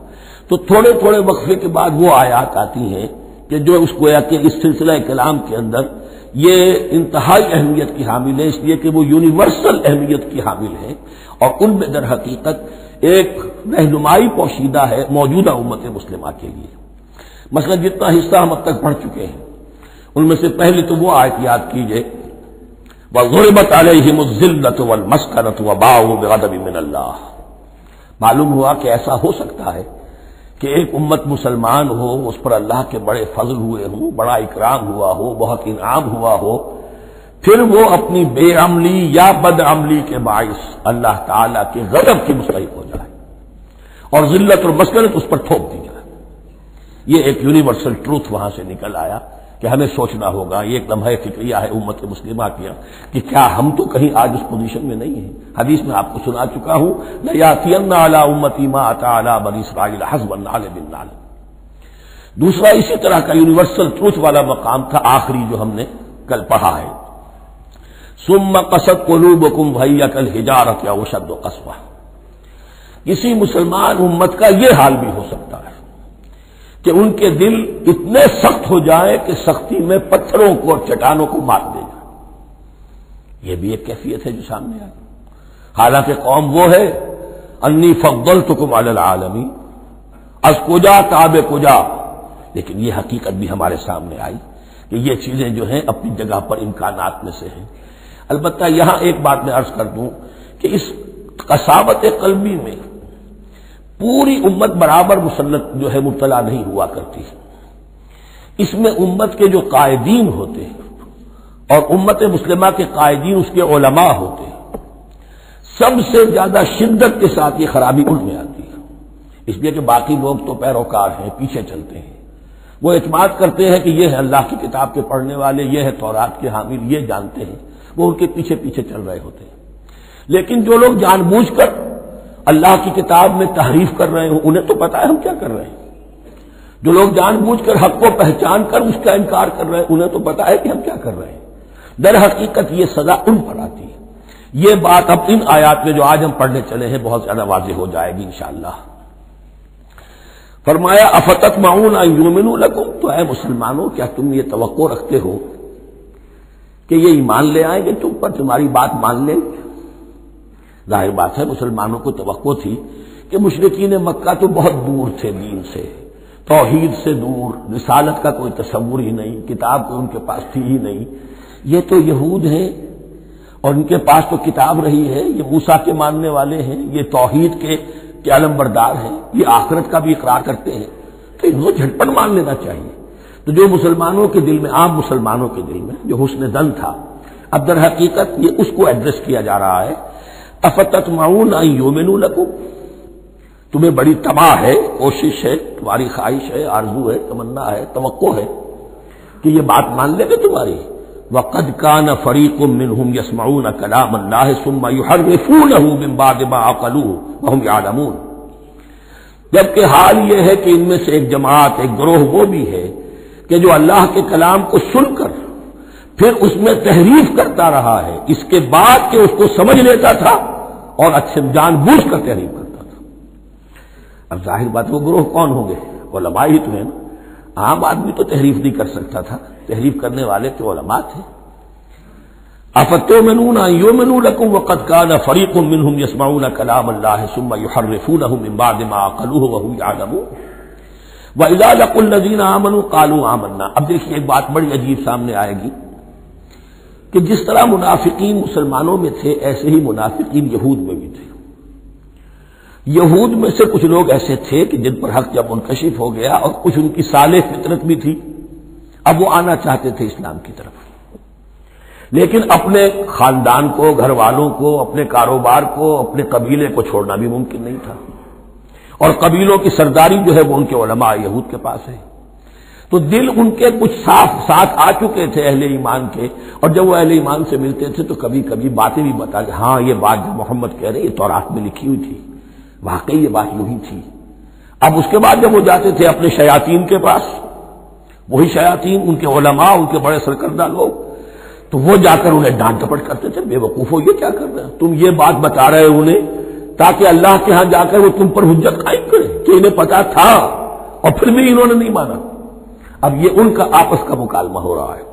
تو تھوڑے تھوڑے وقفے کے بعد وہ آیات آتی ہیں کہ جو اس گویا کہ اس سلسلہ کلام کے اندر یہ انتہائی اہمیت کی حامل ہے، اس لیے کہ وہ یونیورسل اہمیت کی حامل ہے، اور ان میں در حقیقت ایک رہنمائی پوشیدہ ہے موجودہ امت مسلمہ کے لیے۔ مثلا جتنا حصہ ہم اب تک پڑھ چکے ہیں ان میں سے پہلے تو وہ آیت یاد کیجئے وَضُرِبَتْ عَلَيْهِمُ الذِّلَّةُ وَالْمَسْكَنَةُ وَبَاءُوا بِغَضَبٍ مِّنَ اللَّهِ۔ معلوم ہوا کہ ایسا ہو سکتا ہے کہ ایک امت مسلمان ہو، اس پر اللہ کے بڑے فضل ہوئے ہوں، بڑا اکرام ہوا ہو، بہت انعام ہوا ہو، پھر وہ اپنی بے عملی یا بد عملی کے باعث اللہ تعالیٰ کے غضب کی مستحق ہو جائے اور ذلت اور مسکنت اس پر تھوپ دی جائے۔ یہ ایک یونیورسل ٹروتھ وہاں سے نکل آیا کہ ہمیں سوچنا ہوگا، یہ ایک لمحہ فکریہ ہے امت مسلمہ کیا کہ کیا ہم تو کہیں آج اس پوزیشن میں نہیں ہیں۔ حدیث میں آپ کو سنا چکا ہوں لَيَأْتِيَنَّ عَلَىٰ أُمَّتِي مَا أَتَىٰ عَلَىٰ بَنِي إِسْرَائِيلَ حَسْبَ النَّعْلِ بِالنَّعْلِ۔ دوسرا اسی طرح کا یونیورسل ٹروتھ والا مقام تھا آخری جو ہم نے کل پڑھا ہے، ثُمَّ قَسَتْ قُلُوبُكُمْ وَهِيَ كَالْحِجَارَةِ أَوْ أَشَدُّ قَسْوَةً۔ کسی مسلمان امت کا یہ حال بھی ہو سکتا ہے کہ ان کے دل اتنے سخت ہو جائیں کہ سختی میں پتھروں کو اور چٹانوں کو مار دے گا۔ یہ بھی ایک کیفیت ہے جو سامنے آئی، حالانکہ قوم وہ ہے انی فضلتکم علی العالمین، از کجا تاب کجا، لیکن یہ حقیقت بھی ہمارے سامنے آئی کہ یہ چیزیں جو ہیں اپنی جگہ پر امکانات میں سے ہیں۔ البتہ یہاں ایک بات میں عرض کر دوں کہ اس قساوت قلبی میں پوری امت برابر مسلط جو ہے مبتلا نہیں ہوا کرتی، اس میں امت کے جو قائدین ہوتے ہیں اور امت مسلمہ کے قائدین اس کے علماء ہوتے ہیں، سب سے زیادہ شدت کے ساتھ یہ خرابی ان میں آتی ہے، اس لیے کہ باقی لوگ تو پیروکار ہیں، پیچھے چلتے ہیں، وہ اعتماد کرتے ہیں کہ یہ ہے اللہ کی کتاب کے پڑھنے والے، یہ ہے تورات کے حامل، یہ جانتے ہیں، وہ ان کے پیچھے پیچھے چل رہے ہوتے ہیں۔ لیکن جو لوگ جان بوجھ کر اللہ کی کتاب میں تحریف کر رہے ہوں، انہیں تو پتہ ہے ہم کیا کر رہے ہیں۔ جو لوگ جان بوجھ کر حق کو پہچان کر اس کا انکار کر رہے ہیں، انہیں تو پتہ ہے کہ ہم کیا کر رہے ہیں۔ در حقیقت یہ سزا ان پر آتی ہے۔ یہ بات اب ان آیات میں جو آج ہم پڑھنے چلے ہیں بہت زیادہ واضح ہو جائے گی انشاءاللہ۔ فرمایا افتطمعون ان یؤمنوا لکم، تو اے مسلمانوں کیا تم یہ توقع رکھتے ہو کہ یہ ایمان لے آئیں گے تم پر، تمہاری بات مان لیں گے؟ ظاہر بات ہے مسلمانوں کو توقع تھی کہ مشرکین مکہ تو بہت دور تھے دین سے، توحید سے دور، رسالت کا کوئی تصور ہی نہیں، کتاب تو ان کے پاس تھی ہی نہیں۔ یہ تو یہود ہیں اور ان کے پاس تو کتاب رہی ہے، یہ موسیٰ کے ماننے والے ہیں، یہ توحید کے علم بردار ہیں، یہ آخرت کا بھی اقرار کرتے ہیں، تو انہوں جھٹپٹ مان لینا چاہیے۔ تو جو مسلمانوں کے دل میں، عام مسلمانوں کے دل میں جو حسن ظن تھا، اب در حقیقت یہ اس کو ایڈریس کیا جا رہا ہے۔ افتطمعون ان یؤمنوا لکم، تمہیں بڑی طمع ہے، کوشش ہے، تمہاری خواہش ہے، آرزو ہے، تمنا ہے، توقع ہے کہ یہ بات مان لے گے تمہاری۔ وَقَدْ كَانَ فَرِيقٌ مِّنْهُمْ يَسْمَعُونَ كَلَامَ اللَّهِ ثُمَّ يُحَرِّفُونَهُ مِن بَعْدِ مَا عَقَلُوهُ وَهُمْ يَعْلَمُونَ، جبکہ حال یہ ہے کہ ان میں سے ایک جماعت، ایک گروہ وہ بھی ہے کہ جو اللہ کے کلام کو سن کر پھر اس میں تحریف کرتا رہا ہے، اس کے بعد کہ اس کو سمجھ لیتا تھا اور اچھے جان بوجھ کر تحریف کرتا تھا۔ اب ظاہر بات وہ گروہ کون ہوں گے؟ علماء ہی تو ہیں نا، عام آدمی تو تحریف نہیں کر سکتا تھا، تحریف کرنے والے تو علماء تھے۔ افتؤمنون ان یؤمنوا لکم وقد کان فریق منهم یسمعون کلام اللہ ثم یحرفونہ من بعد ما عقلوہ وهم یعلمون واذا لقوا الذین آمنوا قالوا آمنا۔ اب دیکھیے ایک بات بڑی عجیب سامنے آئے گی کہ جس طرح منافقین مسلمانوں میں تھے ایسے ہی منافقین یہود میں بھی تھے۔ یہود میں سے کچھ لوگ ایسے تھے کہ جن پر حق جب منکشف ہو گیا اور کچھ ان کی صالح فطرت بھی تھی، اب وہ آنا چاہتے تھے اسلام کی طرف، لیکن اپنے خاندان کو، گھر والوں کو، اپنے کاروبار کو، اپنے قبیلے کو چھوڑنا بھی ممکن نہیں تھا، اور قبیلوں کی سرداری جو ہے وہ ان کے علماء یہود کے پاس ہے۔ تو دل ان کے کچھ صاف ساتھ آ چکے تھے اہل ایمان کے، اور جب وہ اہل ایمان سے ملتے تھے تو کبھی کبھی باتیں بھی بتا کہ ہاں یہ بات جو محمد کہہ رہے یہ تورات میں لکھی ہوئی تھی، واقعی یہ بات یوں ہی تھی۔ اب اس کے بعد جب وہ جاتے تھے اپنے شیاطین کے پاس، وہی شیاطین ان کے علماء، ان کے بڑے سرکردہ لوگ، تو وہ جا کر انہیں ڈانٹ ڈپٹ کرتے تھے، بے وقوفو یہ کیا کر رہے ہیں تم، یہ بات بتا رہے ہو انہیں تاکہ اللہ کے ہاں جا کر وہ تم پر حجت قائم کرے کہ انہیں پتا تھا اور پھر بھی انہوں نے نہیں مانا۔ اب یہ ان کا آپس کا مکالمہ ہو رہا ہے۔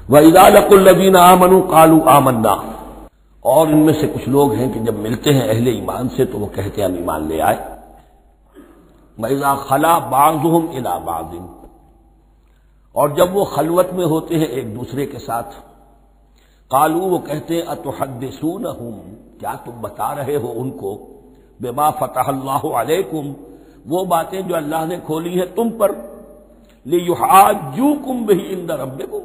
وَإِذَا لَقُوا الَّذِينَ آمَنُوا قَالُوا آمَنَّا، اور ان میں سے کچھ لوگ ہیں کہ جب ملتے ہیں اہل ایمان سے تو وہ کہتے ہیں ہم ایمان لے آئے۔ وَإِذَا خَلَا بَعْضُهُمْ إِلَىٰ بَعْضٍ، اور جب وہ خلوت میں ہوتے ہیں ایک دوسرے کے ساتھ، قالوا وہ کہتے ہیں اتحدثونہم، کیا تم بتا رہے ہو ان کو، بما فتح اللہ علیکم، وہ باتیں جو اللہ نے کھولی ہے تم پر، لیحاجوکم بہ عند ربکم،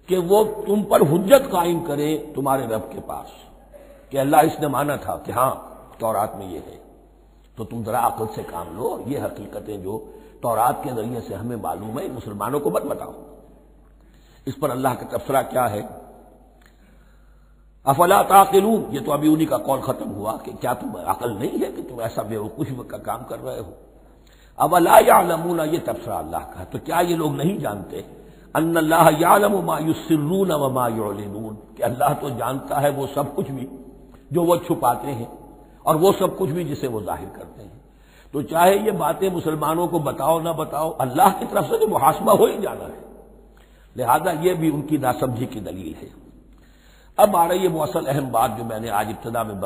کہ وہ تم پر حجت قائم کرے تمہارے رب کے پاس کہ اللہ اس نے مانا تھا کہ ہاں تورات میں یہ ہے، تو تم ذرا عقل سے کام لو، اور یہ حقیقتیں جو تورات کے ذریعے سے ہمیں معلوم ہے مسلمانوں کو مت بتاؤ۔ اس پر اللہ کا تبصرہ کیا ہے؟ افلا تعقلون، یہ تو ابھی انہی کا قول ختم ہوا کہ کیا تم عقل نہیں ہے کہ تم ایسا بیوقوفی کا کام کر رہے ہو؟ اولا یعلمون، یہ تبصرہ اللہ کا ہے، تو کیا یہ لوگ نہیں جانتے ان اللہ یعلم ما یسرون وما یعلنون، کہ اللہ تو جانتا ہے وہ سب کچھ بھی جو وہ چھپاتے ہیں اور وہ سب کچھ بھی جسے وہ ظاہر کرتے ہیں۔ تو چاہے یہ باتیں مسلمانوں کو بتاؤ نہ بتاؤ، اللہ کی طرف سے تو محاسبہ ہو ہی جانا ہے، لہذا یہ بھی ان کی ناسمجھی کی دلیل ہے۔ اب آ رہی ہے وہ اصل اہم بات جو میں نے آج ابتدا میں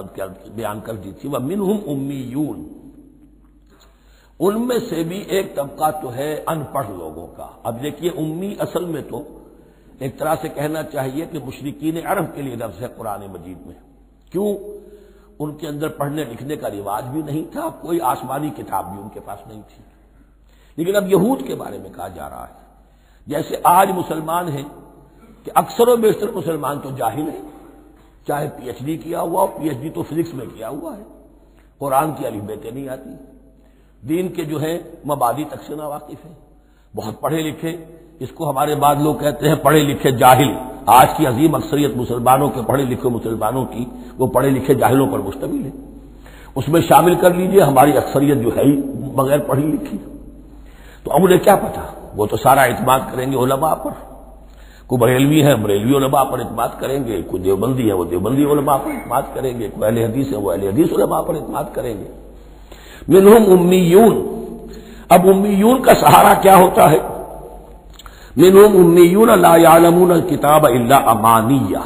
بیان کر دی تھی، وَمِنْهُمْ أُمِّيُّونَ، ان میں سے بھی ایک طبقہ تو ہے ان پڑھ لوگوں کا۔ اب دیکھیے امی اصل میں تو ایک طرح سے کہنا چاہیے کہ مشرکین عرب کے لیے لفظ ہے قرآن مجید میں۔ کیوں؟ ان کے اندر پڑھنے لکھنے کا رواج بھی نہیں تھا، کوئی آسمانی کتاب بھی ان کے پاس نہیں تھی۔ لیکن اب یہود کے بارے میں کہا جا رہا ہے، جیسے آج مسلمان ہیں کہ اکثر و بیشتر مسلمان تو جاہل ہیں، چاہے پی ایچ ڈی کیا ہوا ہو، پی ایچ ڈی تو فزکس میں کیا ہوا ہے، قرآن کی الف بیتیں نہیں آتی، دین کے جو ہے مبادی تک سے ناواقف ہیں، بہت پڑھے لکھے، اس کو ہمارے بعد لوگ کہتے ہیں پڑھے لکھے جاہل۔ آج کی عظیم اکثریت مسلمانوں کے پڑھے لکھے مسلمانوں کی وہ پڑھے لکھے جاہلوں پر مشتمل ہے، اس میں شامل کر لیجئے ہماری اکثریت جو ہے ہی بغیر پڑھی لکھی۔ تو اب انہیں کیا پتا، وہ تو سارا اعتماد کریں گے علماء پر، کوئی بریلوی ہے بریلوی علماء پر اعتماد کریں گے، کوئی دیوبندی ہے وہ دیوبندی علماء پر اعتماد کریں گے، کوئی اہل حدیث ہے وہ اہل حدیث علماء پر اعتماد کریں گے۔ منہم امیون، اب امیون کا سہارا کیا ہوتا ہے؟ منہم امیون لا یعلمون الکتاب الا امانیہ،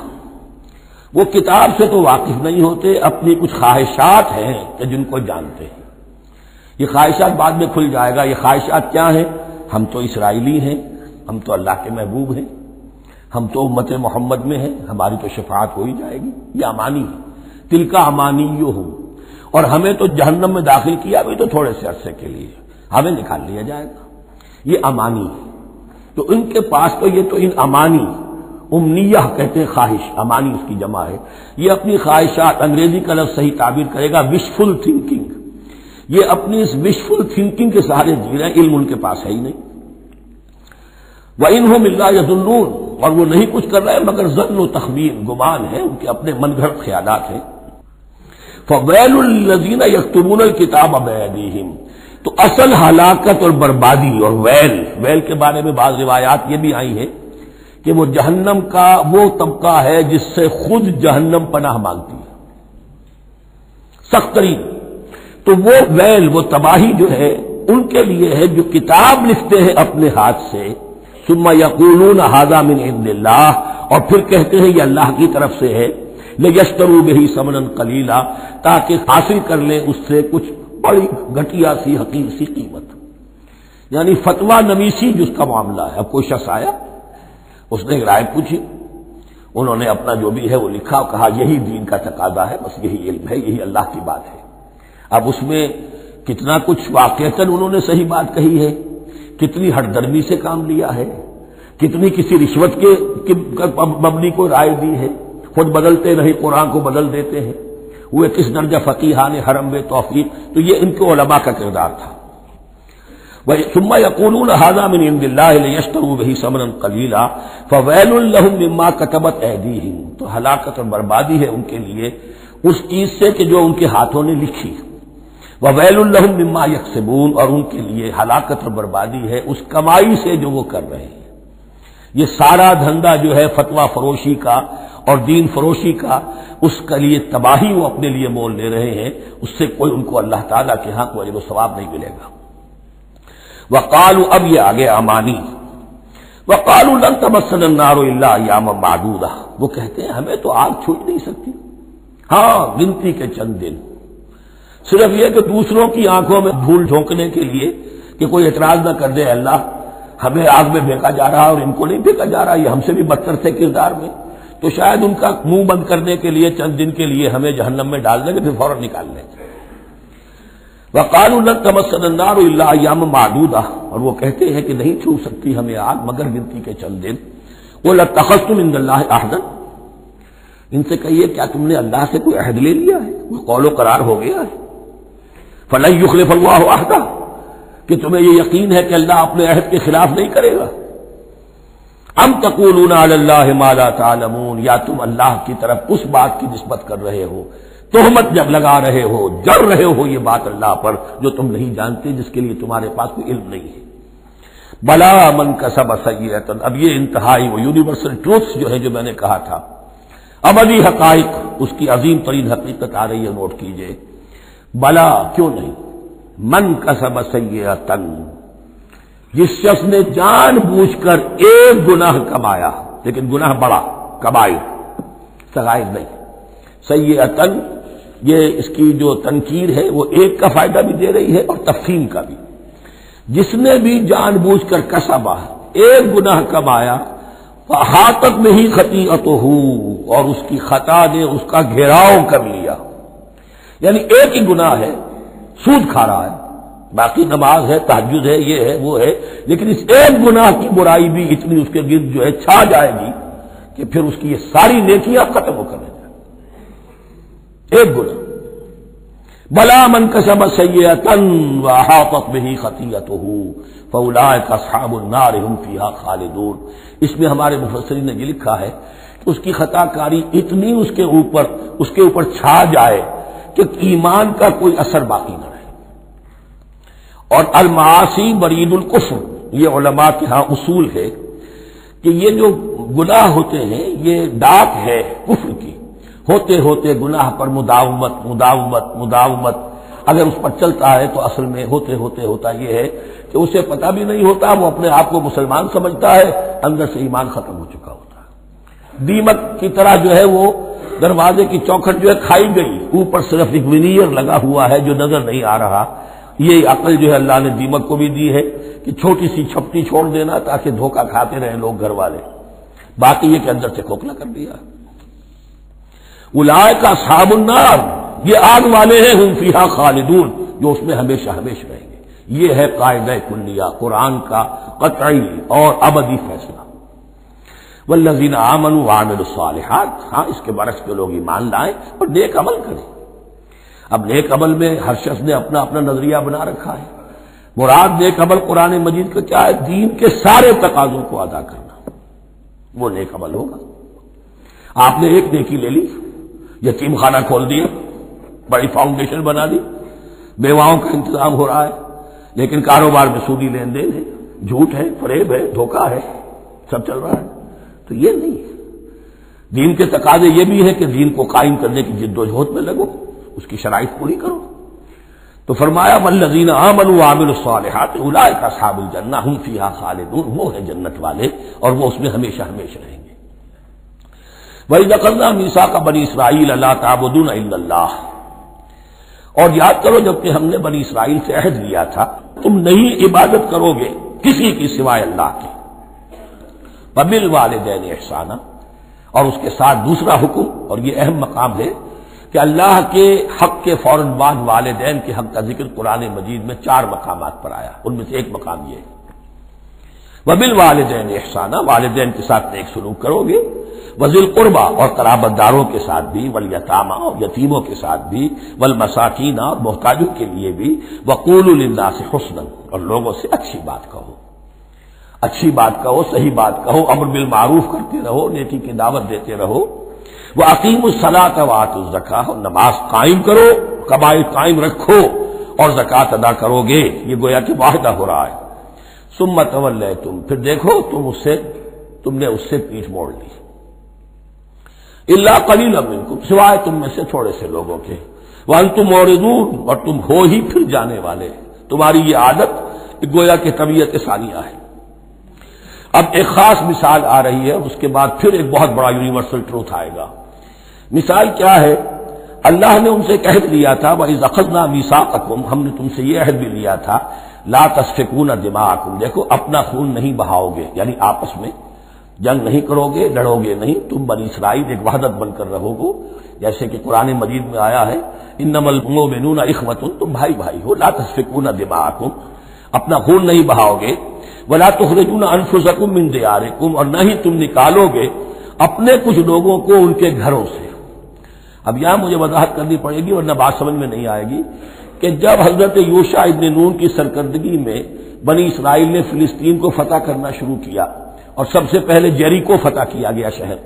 وہ کتاب سے تو واقف نہیں ہوتے، اپنی کچھ خواہشات ہیں کہ جن کو جانتے ہیں۔ یہ خواہشات بعد میں کھل جائے گا، یہ خواہشات کیا ہیں؟ ہم تو اسرائیلی ہیں، ہم تو اللہ کے محبوب ہیں، ہم تو امت محمد میں ہیں، ہماری تو شفاعت ہو ہی جائے گی، یہ امانی ہے۔ تلک امانیہم، اور ہمیں تو جہنم میں داخل کیا بھی تو تھوڑے سے عرصے کے لیے، ہمیں نکال لیا جائے گا، یہ امانی ہے۔ تو ان کے پاس تو یہ تو ان امانی، امنیہ کہتے ہیں خواہش، امانی اس کی جمع ہے، یہ اپنی خواہشات، انگریزی کا لفظ صحیح تعبیر کرے گا وشفل تھنکنگ، یہ اپنی اس وشفل تھنکنگ کے سہارے جی رہے ہیں، علم ان کے پاس ہے ہی نہیں۔ وَإِنْهُمْ إِلَّا يَظُنُّونَ، اور وہ نہیں کچھ کر رہے مگر ظن و تخمین، گمان ہے، ان کے اپنے من گھڑت خیالات ہیں۔ فَوَيْلٌ لِّلَّذِينَ يَكْتُبُونَ الْكِتَابَ بِأَيْدِيهِمْ، تو اصل ہلاکت اور بربادی اور ویل کے بارے میں بعض روایات یہ بھی آئی ہیں کہ وہ جہنم کا وہ طبقہ ہے جس سے خود جہنم پناہ مانگتی ہے، سخت ترین۔ تو وہ ویل، وہ تباہی جو ہے ان کے لیے ہے جو کتاب لکھتے ہیں اپنے ہاتھ سے، ثم یقولون ھذا من عند اللہ، اور پھر کہتے ہیں یہ اللہ کی طرف سے ہے، لیشتروا بہ ثمنا قلیلا، تاکہ حاصل کر لیں اس سے کچھ بڑی گھٹیا سی حقیر سی قیمت، یعنی فتویٰ نویسی جس کا معاملہ ہے۔ اب کوئی شخص آیا، اس نے رائے پوچھی، انہوں نے اپنا جو بھی ہے وہ لکھا، کہا یہی دین کا تقاضا ہے، بس یہی علم ہے، یہی اللہ کی بات ہے۔ اب اس میں کتنا کچھ واقعتاً انہوں نے صحیح بات کہی ہے، کتنی ہٹ درمی سے کام لیا ہے، کتنی کسی رشوت کے مبنی کو رائے دی ہے، خود بدلتے نہیں قرآن کو بدل دیتے ہیں، وہ کس درجہ فقیہان حرم بے توفیق۔ تو یہ ان کے علماء کا کردار تھا۔ ثم یقولون ھذا من عند اللہ لیشتروا بہ ثمنا قلیلا فویل لہم مما کتبت ایدیہم، تو ہلاکت اور بربادی ہے ان کے لیے اس چیز سے کہ جو ان کے ہاتھوں نے لکھی، وویل لہم مما یکسبون، اور ان کے لیے ہلاکت اور بربادی ہے اس کمائی سے جو وہ کر رہے ہیں۔ یہ سارا دھندا جو ہے فتویٰ فروشی کا اور دین فروشی کا، اس کے لیے تباہی وہ اپنے لیے مول لے رہے ہیں، اس سے کوئی ان کو اللہ تعالیٰ کے ہاں کوئی اجر و ثواب نہیں ملے گا۔ وقالوا، اب یہ آگے امانی، وقالوا لن تمسنا النار الا ایاما معدودہ، وہ کہتے ہیں ہمیں تو آگ چھو ہی نہیں سکتی، ہاں گنتی کے چند دن، صرف یہ کہ دوسروں کی آنکھوں میں دھول جھونکنے کے لیے کہ کوئی اعتراض نہ کر دے اللہ ہمیں آگ میں پھینکا جا رہا اور ان کو نہیں پھینکا جا رہا، یہ ہم سے بھی بدتر تھے کردار میں، تو شاید ان کا منہ بند کرنے کے لیے چند دن کے لیے ہمیں جہنم میں ڈال دیں گے، پھر فوراً نکال لیں گے۔ وقالوا لن تمسنا النار الا ایاما معدودہ، اور وہ کہتے ہیں کہ نہیں چھو سکتی ہمیں آگ مگر گنتی کے چند دن۔ قل اتخذتم عند اللہ عہدا، ان سے کہیے کیا تم نے اللہ سے کوئی عہد لے لیا ہے، وہ قول و قرار ہو گیا ہے؟ فلن یخلف اللہ عہدہ، کہ تمہیں یہ یقین ہے کہ اللہ اپنے عہد کے خلاف نہیں کرے گا؟ ام تقولون علی اللہ ما لا تعلمون، یا تم اللہ کی طرف اس بات کی نسبت کر رہے ہو، تہمت جب لگا رہے ہو، جڑ رہے ہو یہ بات اللہ پر جو تم نہیں جانتے، جس کے لیے تمہارے پاس کوئی علم نہیں ہے۔ بلا من کسب سیئۃ، اب یہ انتہائی وہ یونیورسل ٹروتھس جو ہے جو میں نے کہا تھا، ابدی حقائق، اس کی عظیم ترین حقیقت آ رہی ہے، نوٹ کیجئے۔ بلا، کیوں نہیں، من کسب سیئۃ، جس شخص نے جان بوجھ کر ایک گناہ کمایا، لیکن گناہ بڑا، کبائر، صغائر نہیں، سیئۃ یہ اس کی جو تنکیر ہے وہ ایک کا فائدہ بھی دے رہی ہے اور تفہیم کا بھی. جس نے بھی جان بوجھ کر کسبا، ایک گناہ کمایا، فاحاطت بہ خطیئتہ، اور اس کی خطا نے اس کا گھیراؤ کر لیا. یعنی ایک ہی گناہ ہے، سود کھا رہا ہے، باقی نماز ہے، تہجد ہے، یہ ہے وہ ہے، لیکن اس ایک گناہ کی برائی بھی اتنی اس کے گرد جو ہے چھا جائے گی کہ پھر اس کی یہ ساری نیکیاں ختم ہو کر رہ جائیں. ایک گناہ. بلا من کسب سیئۃ واحاطت بہ خطیئتہ فاولئک اصحاب النار هم فیہا خالدون. اس میں ہمارے مفسرین نے یہ لکھا ہے کہ اس کی خطا کاری اتنی اس کے اوپر چھا جائے کہ ایمان کا کوئی اثر باقی نہ رہے. اور المعاصی برید الکفر، یہ علماء کے ہاں اصول ہے کہ یہ جو گناہ ہوتے ہیں یہ ڈاک ہے کفر کی. ہوتے ہوتے گناہ پر مداومت اگر اس پر چلتا ہے تو اصل میں ہوتے ہوتے ہوتا یہ ہے کہ اسے پتہ بھی نہیں ہوتا، وہ اپنے آپ کو مسلمان سمجھتا ہے، اندر سے ایمان ختم ہو چکا ہوتا ہے. دیمک کی طرح جو ہے وہ دروازے کی چوکھٹ جو ہے کھائی گئی، اوپر صرف ایک ونیئر لگا ہوا ہے جو نظر نہیں آ رہا. یہ عقل جو ہے اللہ نے دیمک کو بھی دی ہے کہ چھوٹی سی چھپٹی چھوڑ دینا تاکہ دھوکہ کھاتے رہیں لوگ گھر والے، باقی یہ کہ اندر سے کھوکھلا کر دیا. اولئک اصحاب النار، یہ آگ والے ہیں، ہم فیہا خالدون، جو اس میں ہمیشہ ہمیشہ رہیں گے. یہ ہے قاعدہ کلیہ، قرآن کا قطعی اور ابدی فیصلہ. والذین آمنوا وعملوا الصالحات، ہاں اس کے برعکس کے لوگ ایمان لائیں اور نیک عمل کریں. اب نیک عمل میں ہر شخص نے اپنا اپنا نظریہ بنا رکھا ہے. مراد نیک عمل قرآن مجید کا کیا ہے؟ دین کے سارے تقاضوں کو ادا کرنا، وہ نیک عمل ہوگا. آپ نے ایک نیکی لے لی، یتیم خانہ کھول دیا، بڑی فاؤنڈیشن بنا دی، بیواؤں کا انتظام ہو رہا ہے، لیکن کاروبار میں سودی لین دین ہے، جھوٹ ہے، فریب ہے، دھوکہ ہے، سب چل رہا ہے. تو یہ نہیں ہے. دین کے تقاضے یہ بھی ہے کہ دین کو قائم کرنے کی جد و جہد میں لگو، اس کی شرائط پوری کرو. تو فرمایا والذین آمنوا وعملوا الصالحات اولئک اصحاب الجنہ هم فیہا خالدون، وہ ہے جنت والے اور وہ اس میں ہمیشہ ہمیشہ رہیں گے. وَإِذْ أَخَذْنَا مِيثَاقَ بَنِي إِسْرَائِيلَ لَا تَعْبُدُونَ إِلَّا اللَّهَ، اور یاد کرو جب کہ ہم نے بنی اسرائیل سے عہد لیا تھا تم نہیں عبادت کرو گے کسی کی سوائے اللہ کے. وَبِالْوَالِدَيْنِ إِحْسَانًا، اور اس کے ساتھ دوسرا حکم، اور یہ اہم مقام ہے کہ اللہ کے حق کے فوراً بعد والدین کے حق کا ذکر قرآن مجید میں 4 مقامات پر آیا. ان میں سے ایک مقام یہ ہے وَبِالْوَالِدَيْنِ إِحْسَانًا، والدین کے ساتھ نیک سلوک کرو گے. وَذِي الْقُرْبَى، اور قرابت داروں کے ساتھ بھی، وَالْيَتَامَى، اور یتیموں کے ساتھ بھی، وَالْمَسَاكِينَ، اور محتاجوں کے لیے بھی، وَقُولُوا لِلنَّاسِ حُسْنًا، اور لوگوں سے اچھی بات کہو، اچھی بات کہو، صحیح بات کہو، امر بالمعروف کرتے رہو، نیکی کی دعوت دیتے رہو. وَأَقِيمُوا الصَّلَاةَ وَآتُوا الزَّكَاةَ، اور نماز قائم کرو، قبائل قائم رکھو اور زکوٰۃ ادا کرو گے. یہ گویا کہ معاہدہ ہو رہا ہے. ثُمَّ تَوَلَّيْتُمْ، پھر دیکھو تم نے اس سے پیٹھ موڑ لی. الا قلیلا منکم، سوائے تم میں سے تھوڑے سے لوگوں کے. وانتم معرضون، اور تم ہو ہی پھر جانے والے. تمہاری یہ عادت گویا کہ طبیعت ثانیہ ہے. اب ایک خاص مثال آ رہی ہے، اس کے بعد پھر ایک بہت بڑا یونیورسل ٹروتھ آئے گا. مثال کیا ہے؟ اللہ نے ان سے عہد لیا تھا وَإِذْ أَخَذْنَا مِيثَاقَكُمْ، ہم نے تم سے یہ عہد بھی لیا تھا لا تسفكون دماءكم، دیکھو اپنا خون نہیں بہاؤ گے، یعنی آپس میں جنگ نہیں کرو گے، لڑو گے نہیں، تم بنی اسرائیل ایک وحدت بن کر رہو گے. جیسے کہ قرآن مجید میں آیا ہے انما المؤمنون اخوۃ، تم بھائی بھائی ہو. لا تسفكون دماءكم، اپنا خون نہیں بہاؤ گے. ولا تخرجون انفسکم من دیارکم، اور نہ ہی تم نکالو گے اپنے کچھ لوگوں کو ان کے گھروں سے. اب یہاں مجھے وضاحت کرنی پڑے گی ورنہ بات سمجھ میں نہیں آئے گی کہ جب حضرت یوشع ابن نون کی سرکردگی میں بنی اسرائیل نے فلسطین کو فتح کرنا شروع کیا اور سب سے پہلے جیریکو فتح کیا گیا شہر،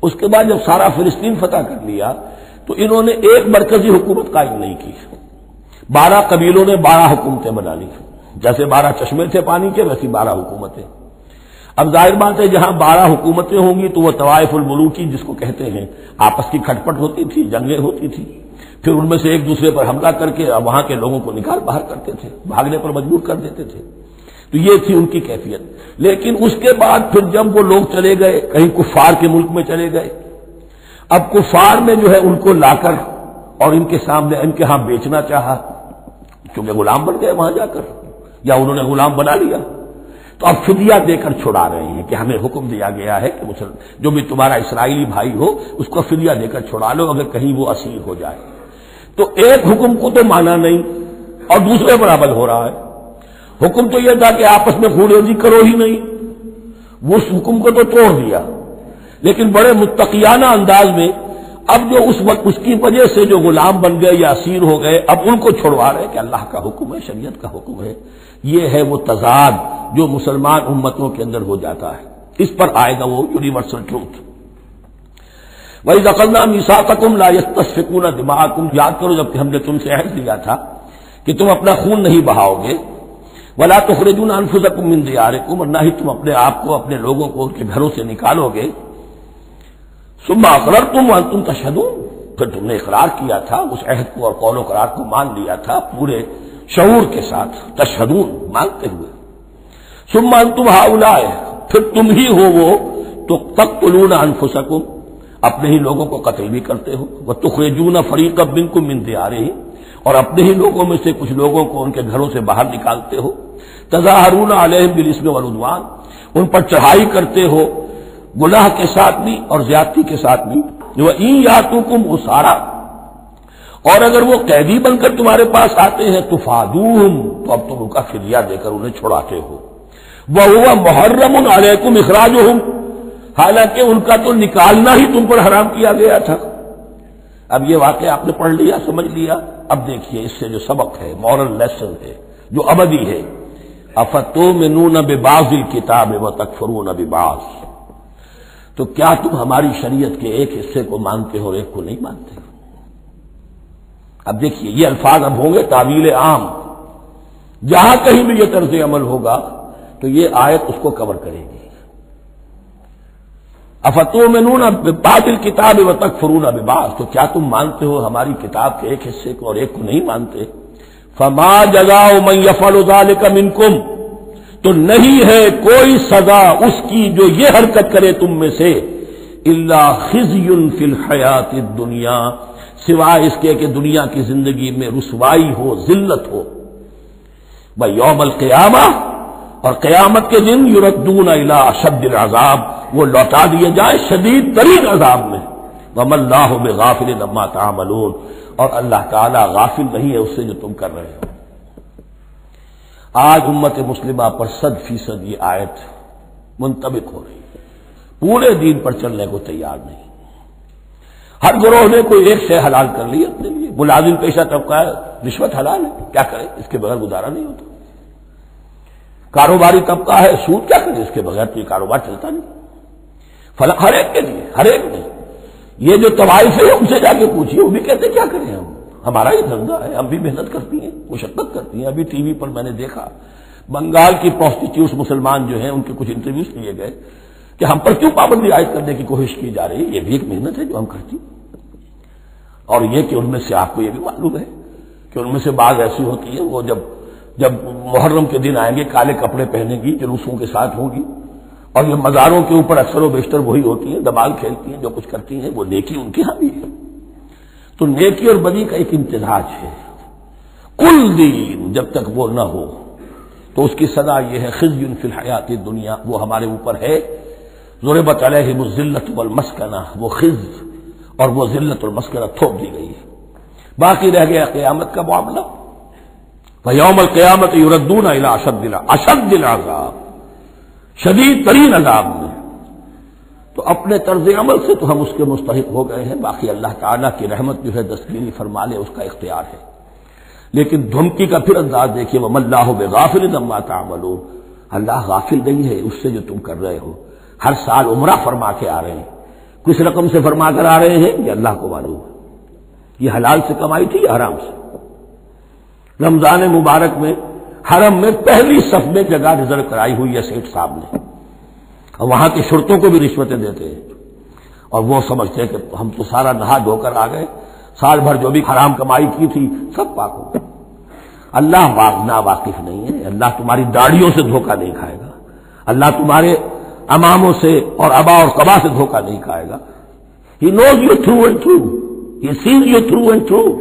اس کے بعد جب سارا فلسطین فتح کر لیا تو انہوں نے ایک مرکزی حکومت قائم نہیں کی. 12 قبیلوں نے 12 حکومتیں بنا لی. جیسے 12 چشمے تھے پانی کے، ویسی 12 حکومتیں. اب ظاہر بات ہے جہاں 12 حکومتیں ہوں گی تو وہ طوائف الملوکی جس کو کہتے ہیں، آپس کی کھٹپٹ ہوتی تھی، جنگیں ہوتی تھی، پھر ان میں سے ایک دوسرے پر حملہ کر کے وہاں کے لوگوں کو نکال باہر کرتے تھے، بھاگنے پر مجبور کر دیتے تھے. تو یہ تھی ان کی کیفیت. لیکن اس کے بعد پھر جب وہ لوگ چلے گئے کہیں کفار کے ملک میں چلے گئے، اب کفار میں جو ہے ان کو لا کر اور ان کے سامنے ان کے ہاں بیچنا چاہا، کیونکہ غلام بن گئے وہاں جا کر، یا انہوں نے غلام بنا لیا، تو اب فدیہ دے کر چھڑا رہے ہیں کہ ہمیں حکم دیا گیا ہے کہ جو بھی تمہارا اسرائیلی بھائی ہو اس کو فدیہ دے کر چھڑا لو اگر کہیں وہ اسیر ہو جائے۔ تو ایک حکم کو تو مانا نہیں اور دوسرے پر عمل ہو رہا ہے۔ حکم تو یہ تھا کہ آپس میں خون ریزی کرو ہی نہیں، وہ اس حکم کو تو توڑ دیا، لیکن بڑے متقیانہ انداز میں اب جو اس وقت اس کی وجہ سے جو غلام بن گئے یا اسیر ہو گئے اب ان کو چھڑوا رہے کہ اللہ کا حکم ہے، شریعت کا حکم ہے۔ یہ ہے وہ تضاد جو مسلمان امتوں کے اندر ہو جاتا ہے، اس پر آئے گا وہ یونیورسل ٹروتھ۔ وَإِذْ أَخَذْنَا مِيثَاقَكُمْ لَا يَسْتَسْفِكُونَ دِمَاءَكُمْ، یاد کرو جب کہ ہم نے تم سے عہد لیا تھا کہ تم اپنا خون نہیں بہاؤ گے، وَلَا تُخْرِجُونَ أَنفُسَكُم مِّن دِيَارِكُمْ، اور نہ ہی تم اپنے آپ کو اپنے لوگوں کو ان کے گھروں سے نکالو گے، ثُمَّ أَقْرَرْتُمْ وَأَنتُمْ تَشْهَدُونَ، پھر تم نے اقرار کیا تھا اس عہد کو اور قول و قرار کو مان لیا تھا پورے شعور کے ساتھ، تشہدون مانتے ہوئے، ثم انتم ہؤلاء، پھر تم ہی ہو وہ تو تقتلون انفسکم، اپنے ہی لوگوں کو قتل بھی کرتے ہو، وتخرجون فریقا منکم من دیارہم، اور اپنے ہی لوگوں میں سے کچھ لوگوں کو ان کے گھروں سے باہر نکالتے ہو، تظاہرون علیہم بالاسم والعدوان، ان پر چڑھائی کرتے ہو گناہ کے ساتھ بھی اور زیادتی کے ساتھ بھی، وَإِن یاتوکم اسارا، اور اگر وہ قیدی بن کر تمہارے پاس آتے ہیں تفادوہم، تو اب تم ان کا فدیہ دے کر انہیں چھڑاتے ہو، وَهُوَ مُحَرَّمٌ عَلَيْكُمْ إِخْرَاجُهُمْ، حالانکہ ان کا تو نکالنا ہی تم پر حرام کیا گیا تھا۔ اب یہ واقعہ آپ نے پڑھ لیا، سمجھ لیا، اب دیکھیے اس سے جو سبق ہے، مورل لیسن ہے جو ابدی ہے، أَفَتُؤْمِنُونَ بِبَعْضِ الْكِتَابِ وَتَكْفُرُونَ بِبَعْضٍ، تو کیا تم ہماری شریعت کے ایک حصے کو مانتے ہو اور ایک کو نہیں مانتے؟ اب دیکھیے یہ الفاظ اب ہوں گے تعویل عام، جہاں کہیں بھی یہ طرز عمل ہوگا تو یہ آیت اس کو کور کرے گی۔ افتؤمنون ببعض الکتاب وتکفرون ببعض، تو کیا تم مانتے ہو ہماری کتاب کے ایک حصے کو اور ایک کو نہیں مانتے؟ فما جزاء من یفعل ذلک منکم، تو نہیں ہے کوئی سزا اس کی جو یہ حرکت کرے تم میں سے، الا خزی فی الحیات الدنیا، سوائے اس کے کہ دنیا کی زندگی میں رسوائی ہو، ذلت ہو، ویوم القیامہ، اور قیامت کے دن یردون الی اشد العذاب، وہ لوٹا دیے جائیں شدید ترین عذاب میں، وما اللہ بغافل عما تعملون، اور اللہ تعالی غافل نہیں ہے اس سے جو تم کر رہے ہو۔ آج امت مسلمہ پر 100% یہ آیت منطبق ہو رہی ہے، پورے دین پر چلنے کو تیار نہیں، ہر گروہ نے کوئی ایک شے حلال کر لی اپنے لیے، ملازم پیشہ طبقہ ہے، رشوت حلال ہے، کیا کرے اس کے بغیر گزارا نہیں ہوتا، کاروباری طبقہ ہے، سود کیا کرے اس کے بغیر تو یہ کاروبار چلتا نہیں، ہر ایک کے لیے، ہر ایک نے، یہ جو طوائف ہے ان سے جا کے پوچھیے وہ بھی کہتے کیا کریں ہم، ہمارا یہ دھندا ہے، ہم بھی محنت کرتی ہیں، مشقت کرتی ہیں۔ ابھی ٹی وی پر میں نے دیکھا بنگال کی پروسٹیٹیوٹس مسلمان جو ہیں ان کے کچھ انٹرویوز لیے گئے کہ ہم پر کیوں پابندی عائد کرنے کی کوشش کی جا رہی ہے، یہ بھی ایک محنت ہے جو ہم کرتی ہیں، اور یہ کہ ان میں سے آپ کو یہ بھی معلوم ہے کہ ان میں سے بعض ایسی ہوتی ہیں وہ جب محرم کے دن آئیں گے کالے کپڑے پہنے گی، جلوسوں کے ساتھ ہوں گی، اور یہ مزاروں کے اوپر اکثر و بیشتر وہی ہوتی ہیں، دمال کھیلتی ہیں، جو کچھ کرتی ہیں وہ نیکی ان کے ہاں بھی ہے۔ تو نیکی اور بدی کا ایک امتزاج ہے، کل دین جب تک وہ نہ ہو تو اس کی سزا یہ ہے خزی فی الحیات الدنیا، وہ ہمارے اوپر ہے، ضربت علیہم الذلۃ والمسکنہ، وہ خز اور وہ ذلت اور مسکنہ تھوپ دی گئی ہے۔ باقی رہ گیا قیامت کا معاملہ، ویوم القیامت یردون الی اشد العذاب، شدید ترین عذاب میں، تو اپنے طرز عمل سے تو ہم اس کے مستحق ہو گئے ہیں، باقی اللہ تعالیٰ کی رحمت جو ہے دستگیری فرما لے اس کا اختیار ہے۔ لیکن دھمکی کا پھر انداز دیکھیے، وما اللہ بغافل عما تعملون، اللہ غافل نہیں ہے اس سے جو تم کر رہے ہو۔ ہر سال عمرہ فرما کے آ رہے ہیں، کس رقم سے فرما کر آ رہے ہیں یہ اللہ کو معلوم ہے، یہ حلال سے کمائی تھی یا حرام سے؟ رمضان مبارک میں حرم میں پہلی صف میں جگہ ریزرو کرائی ہوئی ہے سیٹ صاحب نے، اور وہاں کے شرطوں کو بھی رشوتیں دیتے ہیں، اور وہ سمجھتے ہیں کہ ہم تو سارا نہا دھو کر آ گئے، سال بھر جو بھی حرام کمائی کی تھی سب پاک ہو گئی۔ اللہ نا واقف نہیں ہے، اللہ تمہاری داڑھیوں سے دھوکہ نہیں کھائے گا، اللہ تمہارے اماموں سے اور ابا اور قبا سے دھوکہ نہیں کھائے گا۔ He knows you through and through، He sees you through and through.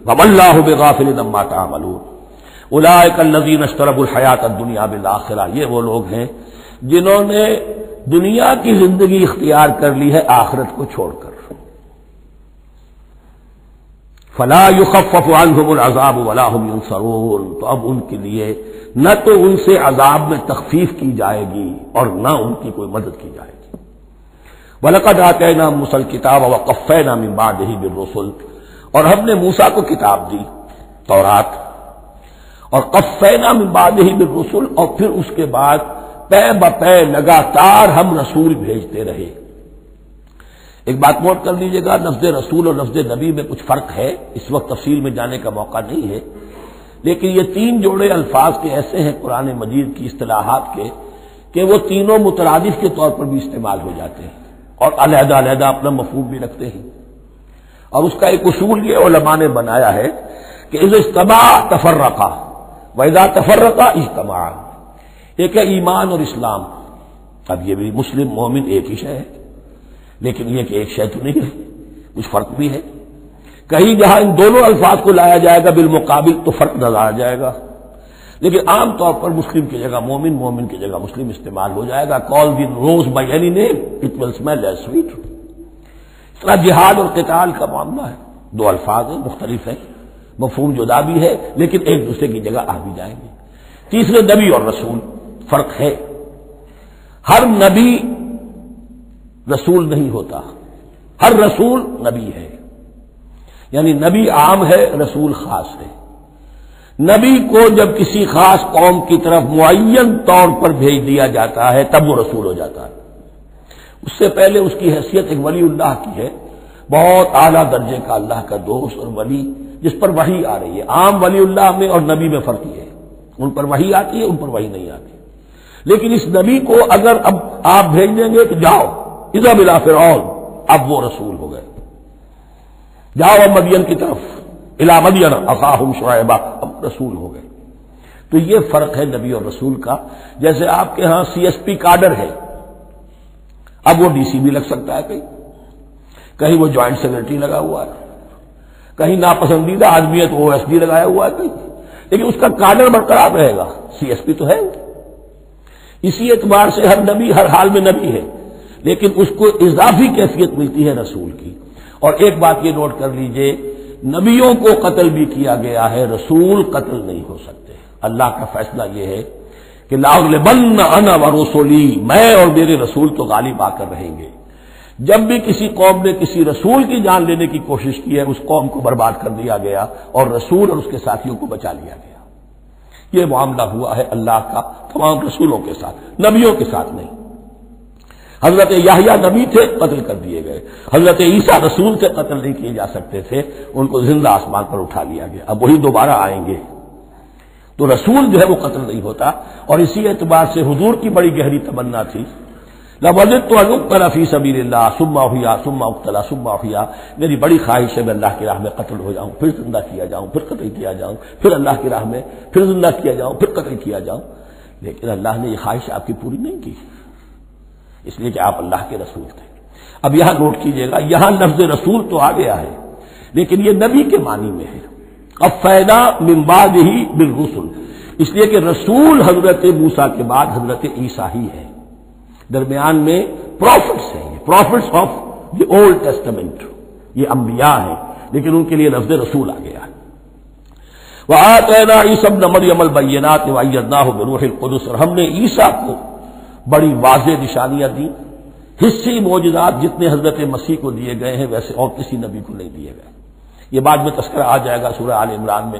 وَمَا اللَّهُ بِغَافِلٍ عَمَّا تَعْمَلُونَ أُولَٰئِكَ الَّذِينَ اشْتَرَوُا الْحَيَاةَ الدُّنْيَا بِالْآخِرَةِ، یہ وہ لوگ ہیں جنہوں نے دنیا کی زندگی اختیار کر لی ہے آخرت کو چھوڑ کر. فَلَا يُخَفَّفُ عَنْهُمُ الْعَذَابُ وَلَا هُمْ يُنصَرُونَ، تو اب ان کے لیے نہ تو ان سے عذاب میں تخفیف کی جائے گی اور نہ ان کی کوئی مدد کی جائے گی. وَلَقَدْ آتَيْنَا مُوسَى الْكِتَابَ وَقَفَّيْنَا مِن بَعْدِهِ بِالرُّسُلِ، اور ہم نے موسیٰ کو کتاب دی تورات، اور قفینا من بعدہ بالرسل، اور پھر اس کے بعد پے بپے لگاتار ہم رسول بھیجتے رہے. ایک بات نوٹ کر لیجیے گا، لفظ رسول اور لفظ نبی میں کچھ فرق ہے، اس وقت تفصیل میں جانے کا موقع نہیں ہے، لیکن یہ تین جوڑے الفاظ کے ایسے ہیں قرآن مجید کی اصطلاحات کے کہ وہ تینوں مترادف کے طور پر بھی استعمال ہو جاتے ہیں اور علیحدہ علیحدہ اپنا مفہوم بھی رکھتے ہیں. اور اس کا ایک اصول یہ علماء نے بنایا ہے کہ اذا اجتمع تفرقا وَإِذَا تَفَرَّقَا اجتمعا. ایک ہے ایمان اور اسلام. اب یہ بھی مسلم مومن ایک ہی شے ہے، لیکن یہ کہ ایک شے تو نہیں ہے، کچھ فرق بھی ہے. کہیں جہاں ان دونوں الفاظ کو لایا جائے گا بالمقابل تو فرق نظر آ جائے گا، لیکن عام طور پر مسلم کی جگہ مومن، مومن کی جگہ مسلم استعمال ہو جائے گا. call the rose by any name it will smell as sweet. اس طرح جہاد اور قتال کا معاملہ ہے، دو الفاظ ہیں، مختلف ہیں، مفہوم جدا بھی ہے لیکن ایک دوسرے کی جگہ آ بھی جائیں گے. تیسرے نبی اور رسول فرق ہے. ہر نبی رسول نہیں ہوتا، ہر رسول نبی ہے. یعنی نبی عام ہے، رسول خاص ہے. نبی کو جب کسی خاص قوم کی طرف معین طور پر بھیج دیا جاتا ہے تب وہ رسول ہو جاتا ہے. اس سے پہلے اس کی حیثیت ایک ولی اللہ کی ہے، بہت اعلیٰ درجے کا اللہ کا دوست اور ولی جس پر وحی آ رہی ہے. عام ولی اللہ میں اور نبی میں فرق یہ ہے، ان پر وحی آتی ہے، ان پر وحی نہیں آتی. لیکن اس نبی کو اگر اب آپ بھیج دیں گے کہ جاؤ اذهب الى فرعون، اب وہ رسول ہو گئے. جاؤ اب مدین کی طرف، الى مدین اخاهم شعیبا، اب رسول ہو گئے. تو یہ فرق ہے نبی اور رسول کا. جیسے آپ کے ہاں CSP کاڈر ہے، اب وہ DC بھی لگ سکتا ہے، کہیں وہ جوائنٹ سیکرٹری لگا ہوا ہے، کہیں ناپسندیدہ آدمی ہے تو OSD لگایا ہوا ہے کہیں، لیکن اس کا کاڈر برقرار رہے گا. CSP تو ہے. اسی اعتبار سے ہر نبی ہر حال میں نبی ہے، لیکن اس کو اضافی کیفیت ملتی ہے رسول کی. اور ایک بات یہ نوٹ کر لیجئے، نبیوں کو قتل بھی کیا گیا ہے، رسول قتل نہیں ہو سکتے. اللہ کا فیصلہ یہ ہے کہ لَأَغْلِبَنَّ أَنَا وَرُسُلِي، میں اور میرے رسول تو غالب آ کر رہیں گے. جب بھی کسی قوم نے کسی رسول کی جان لینے کی کوشش کی ہے اس قوم کو برباد کر دیا گیا اور رسول اور اس کے ساتھیوں کو بچا لیا گیا. یہ معاملہ ہوا ہے اللہ کا تمام رسولوں کے ساتھ، نبیوں کے ساتھ نہیں. حضرت یحییٰ نبی تھے، قتل کر دیے گئے. حضرت عیسیٰ رسول تھے، قتل نہیں کیے جا سکتے تھے، ان کو زندہ آسمان پر اٹھا لیا گیا. اب وہی دوبارہ آئیں گے. تو رسول جو ہے وہ قتل نہیں ہوتا. اور اسی اعتبار سے حضور کی بڑی گہری تمنا تھی، لَوَدِدتُّ أَنْ أُقْتَلَ فِي سَبِيلِ اللَّهِ ثُمَّ أُحْيَا ثُمَّ أُقْتَلَ ثُمَّ أُحْيَا. میری بڑی خواہش ہے میں اللہ کی راہ میں قتل ہو جاؤں، پھر زندہ کیا جاؤں، پھر قتل کیا جاؤں، پھر اللہ کی راہ میں پھر زندہ کیا جاؤں، پھر قتل کیا جاؤں. لیکن اللہ نے یہ خواہش آپ کی پوری نہیں کی، اس لیے کہ آپ اللہ کے رسول تھے. اب یہاں نوٹ کیجئے گا، یہاں لفظ رسول تو آ گیا ہے لیکن یہ نبی کے معنی میں ہے. قفینا من بعدہ بالرسل، اس لیے کہ رسول حضرت موسیٰ کے بعد حضرت عیسیٰ ہی ہے. درمیان میں پروفٹس ہیں، prophets of the old testament, یہ انبیاء ہیں، لیکن ان کے لیے لفظ رسول آ گیا ہے. وَآتَيْنَا عِيسَى ابْنَ مَرْيَمَ الْبَيِّنَاتِ وَأَيَّدْنَاهُ بِرُوحِ الْقُدُسِ، اور ہم نے عیسیٰ کو بڑی واضح نشانیاں دی. حصی معجزات جتنے حضرت مسیح کو دیے گئے ہیں ویسے اور کسی نبی کو نہیں دیے گئے. یہ بعد میں تذکرہ آ جائے گا سورہ آل عمران میں.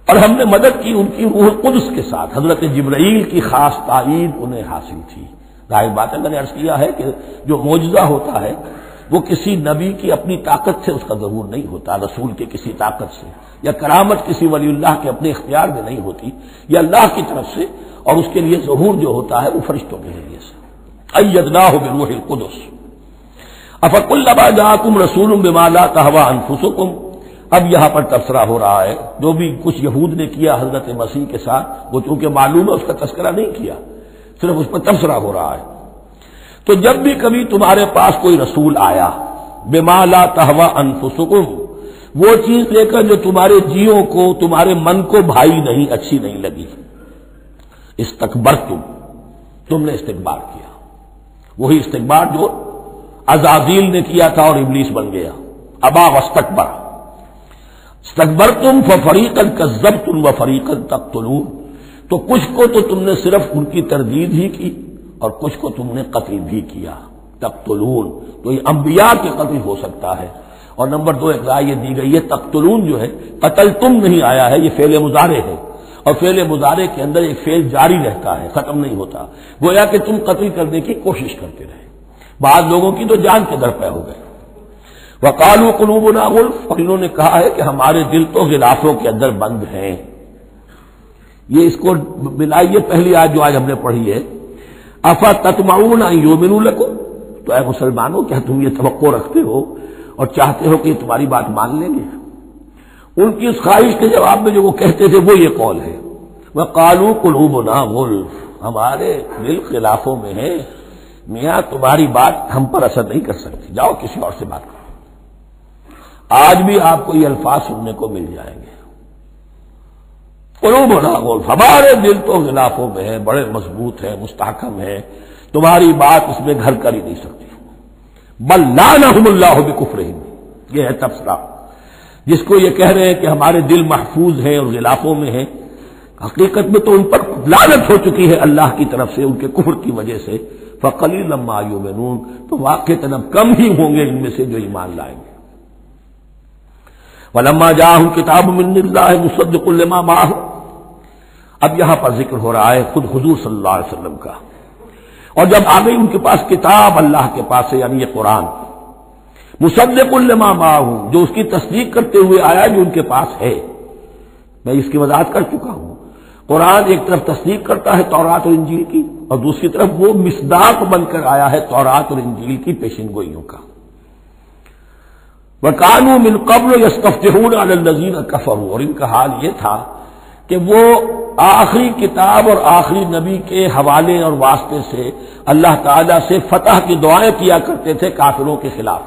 اور ہم نے مدد کی ان کی روح القدس کے ساتھ. حضرت جبرائیل کی خاص تائید انہیں حاصل تھی. ظاہر بات ہے، میں نے عرض کیا ہے کہ جو معجزہ ہوتا ہے وہ کسی نبی کی اپنی طاقت سے اس کا ظہور نہیں ہوتا، رسول کے کسی طاقت سے، یا کرامت کسی ولی اللہ کے اپنے اختیار میں نہیں ہوتی، یہ اللہ کی طرف سے. اور اس کے لیے ظہور جو ہوتا ہے وہ فرشتوں کے ذریعے سے. ایدناہ بروح القدس. افکلما جاءکم رسول بما لا تهوى انفسکم، اب یہاں پر تبصرہ ہو رہا ہے. جو بھی کچھ یہود نے کیا حضرت مسیح کے ساتھ وہ چونکہ معلوم ہے اس کا تذکرہ نہیں کیا، صرف اس پر تبصرہ ہو رہا ہے. تو جب بھی کبھی تمہارے پاس کوئی رسول آیا، بما لا تہوی انفسکم، وہ چیز لے کر جو تمہارے جیوں کو، تمہارے من کو بھائی نہیں، اچھی نہیں لگی۔ استکبرتم، تم نے استکبار کیا، وہی استکبار جو عزازیل نے کیا تھا اور ابلیس بن گیا۔ ابا واستکبر، استکبرتم ففریقا کذبتم وفریقا تقتلون، تو کچھ کو تو تم نے صرف ان کی تردید ہی کی اور کچھ کو تم نے قتل بھی کیا۔ تقتلون، تو یہ انبیاء کے قتل ہو سکتا ہے۔ اور نمبر 2 ایک رائے یہ دی گئی ہے، تقتلون جو ہے قتل تم نہیں آیا ہے، یہ فعل مضارع ہے، اور فعل مضارع کے اندر ایک فعل جاری رہتا ہے، ختم نہیں ہوتا، گویا کہ تم قتل کرنے کی کوشش کرتے رہے۔ بعض لوگوں کی تو جان کے در پہ ہو گئے۔ وقالوا قلوبنا غلف، اور انہوں نے کہا ہے کہ ہمارے دل تو غلافوں کے اندر بند ہیں۔ یہ اس کو ملائیے پہلی آیت جو آج ہم نے پڑھی ہے، افتطمعون ان یؤمنوا لکم، تو اے مسلمانوں کیا تم یہ توقع رکھتے ہو اور چاہتے ہو کہ یہ تمہاری بات مان لیں گے؟ ان کی اس خواہش کے جواب میں جو وہ کہتے تھے وہ یہ قول ہے، وقالوا قلوبنا غلف، ہمارے دل خلافوں میں ہے، میاں تمہاری بات ہم پر اثر نہیں کر سکتی، جاؤ کسی اور سے بات کرو۔ آج بھی آپ کو یہ الفاظ سننے کو مل جائیں گے، قلوبنا غلف، ہمارے دل تو غلافوں میں ہے، بڑے مضبوط ہیں، مستحکم ہیں، تمہاری بات اس میں گھر کر ہی نہیں سکتی۔ بل لعنہم اللہ بکفرہم، یہ ہے تبصرہ، جس کو یہ کہہ رہے ہیں کہ ہمارے دل محفوظ ہیں اور غلافوں میں ہیں، حقیقت میں تو ان پر لعنت ہو چکی ہے اللہ کی طرف سے ان کے کفر کی وجہ سے۔ فقلیلا ما یؤمنون، تو واقعتاً اب کم ہی ہوں گے ان میں سے جو ایمان لائیں گے۔ ولما جاءہم کتاب من اللہ مصدق لما معہم، اب یہاں پر ذکر ہو رہا ہے خود حضور صلی اللہ علیہ وسلم کا، اور جب آ گئی ان کے پاس کتاب اللہ کے پاس سے، یعنی یہ قرآن، مصدق لما معہم، جو اس کی تصدیق کرتے ہوئے آیا جو ان کے پاس ہے۔ میں اس کی وضاحت کر چکا ہوں، قرآن ایک طرف تصدیق کرتا ہے تورات اور انجیل کی، اور دوسری طرف وہ مصداق بن کر آیا ہے تورات اور انجیل کی پیشن گوئیوں کا۔ وَكَانُوا مِن قَبْلُ يَسْتَفْتِحُونَ عَلَى الَّذِينَ كَفَرُوا، اور ان کا حال یہ تھا کہ وہ آخری کتاب اور آخری نبی کے حوالے اور واسطے سے اللہ تعالیٰ سے فتح کی دعائیں کیا کرتے تھے کافروں کے خلاف۔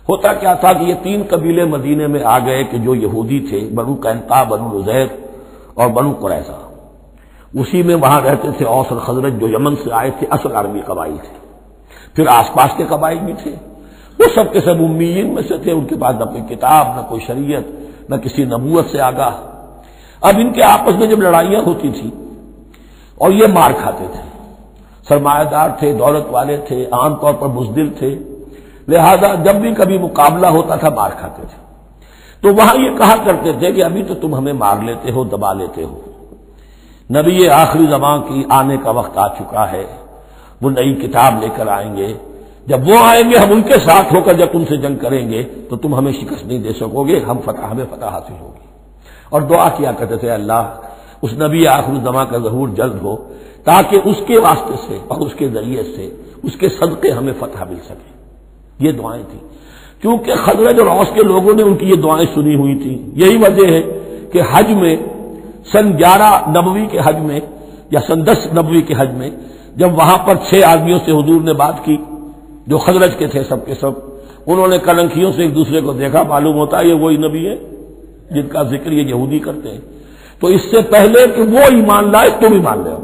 ہوتا کیا تھا کہ یہ 3 قبیلے مدینے میں آ گئے کہ جو یہودی تھے، بنو قینقاع، بنو نذیر اور بنو قریظہ، اسی میں وہاں رہتے تھے اوس اور خزرج جو یمن سے آئے تھے، اصل عربی قبائل تھے، پھر آس پاس کے قبائل بھی تھے، وہ سب کے سب امیین میں سے تھے، ان کے پاس نہ کوئی کتاب، نہ کوئی شریعت، نہ کسی نبوت سے آگاہ۔ اب ان کے آپس میں جب لڑائیاں ہوتی تھی اور یہ مار کھاتے تھے، سرمایہ دار تھے، دولت والے تھے، عام طور پر بزدل تھے، لہذا جب بھی کبھی مقابلہ ہوتا تھا مار کھاتے تھے۔ تو وہاں یہ کہا کرتے تھے کہ ابھی تو تم ہمیں مار لیتے ہو، دبا لیتے ہو، نبی آخری زمان کی آنے کا وقت آ چکا ہے، وہ نئی کتاب لے کر آئیں گے، جب وہ آئیں گے ہم ان کے ساتھ ہو کر جب تم سے جنگ کریں گے تو تم ہمیں شکست نہیں دے سکو گے، ہمیں فتح حاصل ہوگی۔ اور دعا کیا کرتے تھے اللہ اس نبی آخر زمان کا ظہور جلد ہو تاکہ اس کے واسطے سے اور اس کے ذریعے سے اس کے صدقے ہمیں فتح مل سکے۔ یہ دعائیں تھیں، کیونکہ خزرج اور اوس کے لوگوں نے ان کی یہ دعائیں سنی ہوئی تھیں۔ یہی وجہ ہے کہ حج میں سن 11 نبوی کے حج میں یا سن 10 نبوی کے حج میں جب وہاں پر 6 آدمیوں سے حضور نے بات کی جو خزرج کے تھے، سب کے سب انہوں نے کلنکھیوں سے ایک دوسرے کو دیکھا، معلوم ہوتا ہے یہ وہی نبی ہے جن کا ذکر یہ یہودی کرتے ہیں، تو اس سے پہلے کہ وہ ایمان لائے تم ایمان لے آؤ۔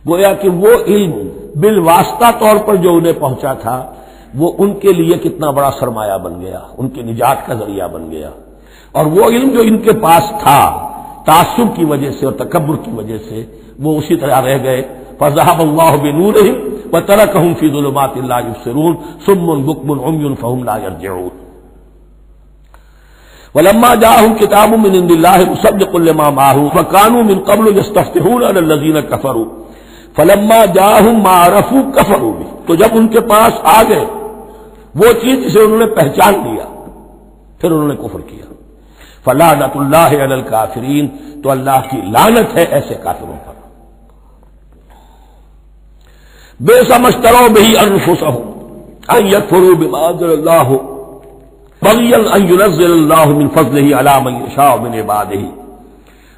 گویا کہ وہ علم بالواسطہ طور پر جو انہیں پہنچا تھا وہ ان کے لیے کتنا بڑا سرمایہ بن گیا، ان کی نجات کا ذریعہ بن گیا، اور وہ علم جو ان کے پاس تھا تعصب کی وجہ سے اور تکبر کی وجہ سے وہ اسی طرح رہ گئے۔ فَذَهَبَ اللَّهُ بِنُورِهِمْ وَتَرَكَهُمْ فِي ظُلُمَاتٍ لَا يُبْصِرُونَ صُمٌّ بُكْمٌ عُمْيٌ فَهُمْ لَا يَرْجِعُونَ۔ وَلَمَّا جَاءَهُمْ كِتَابٌ مِّنْ عِندِ اللَّهِ مُصَدِّقٌ لِّمَا مَعَهُمْ وَكَانُوا مِن قَبْلُ يَسْتَفْتِحُونَ عَلَى الَّذِينَ كَفَرُوا فَلَمَّا جَاءَهُم مَّا عَرَفُوا كَفَرُوا بِهِ، تو جب ان کے پاس آ گئے وہ چیز جسے انہوں نے پہچان لیا پھر انہوں نے کفر کیا۔ فَلَعْنَةُ اللَّهِ عَلَى الْكَافِرِينَ، تو اللہ کی لعنت ہے ایسے کافروں پر۔ بئس ما اشتروا به انفسهم ان يكفروا بما انزل الله بغيا ان ينزل الله من فضله على من يشاء من عباده،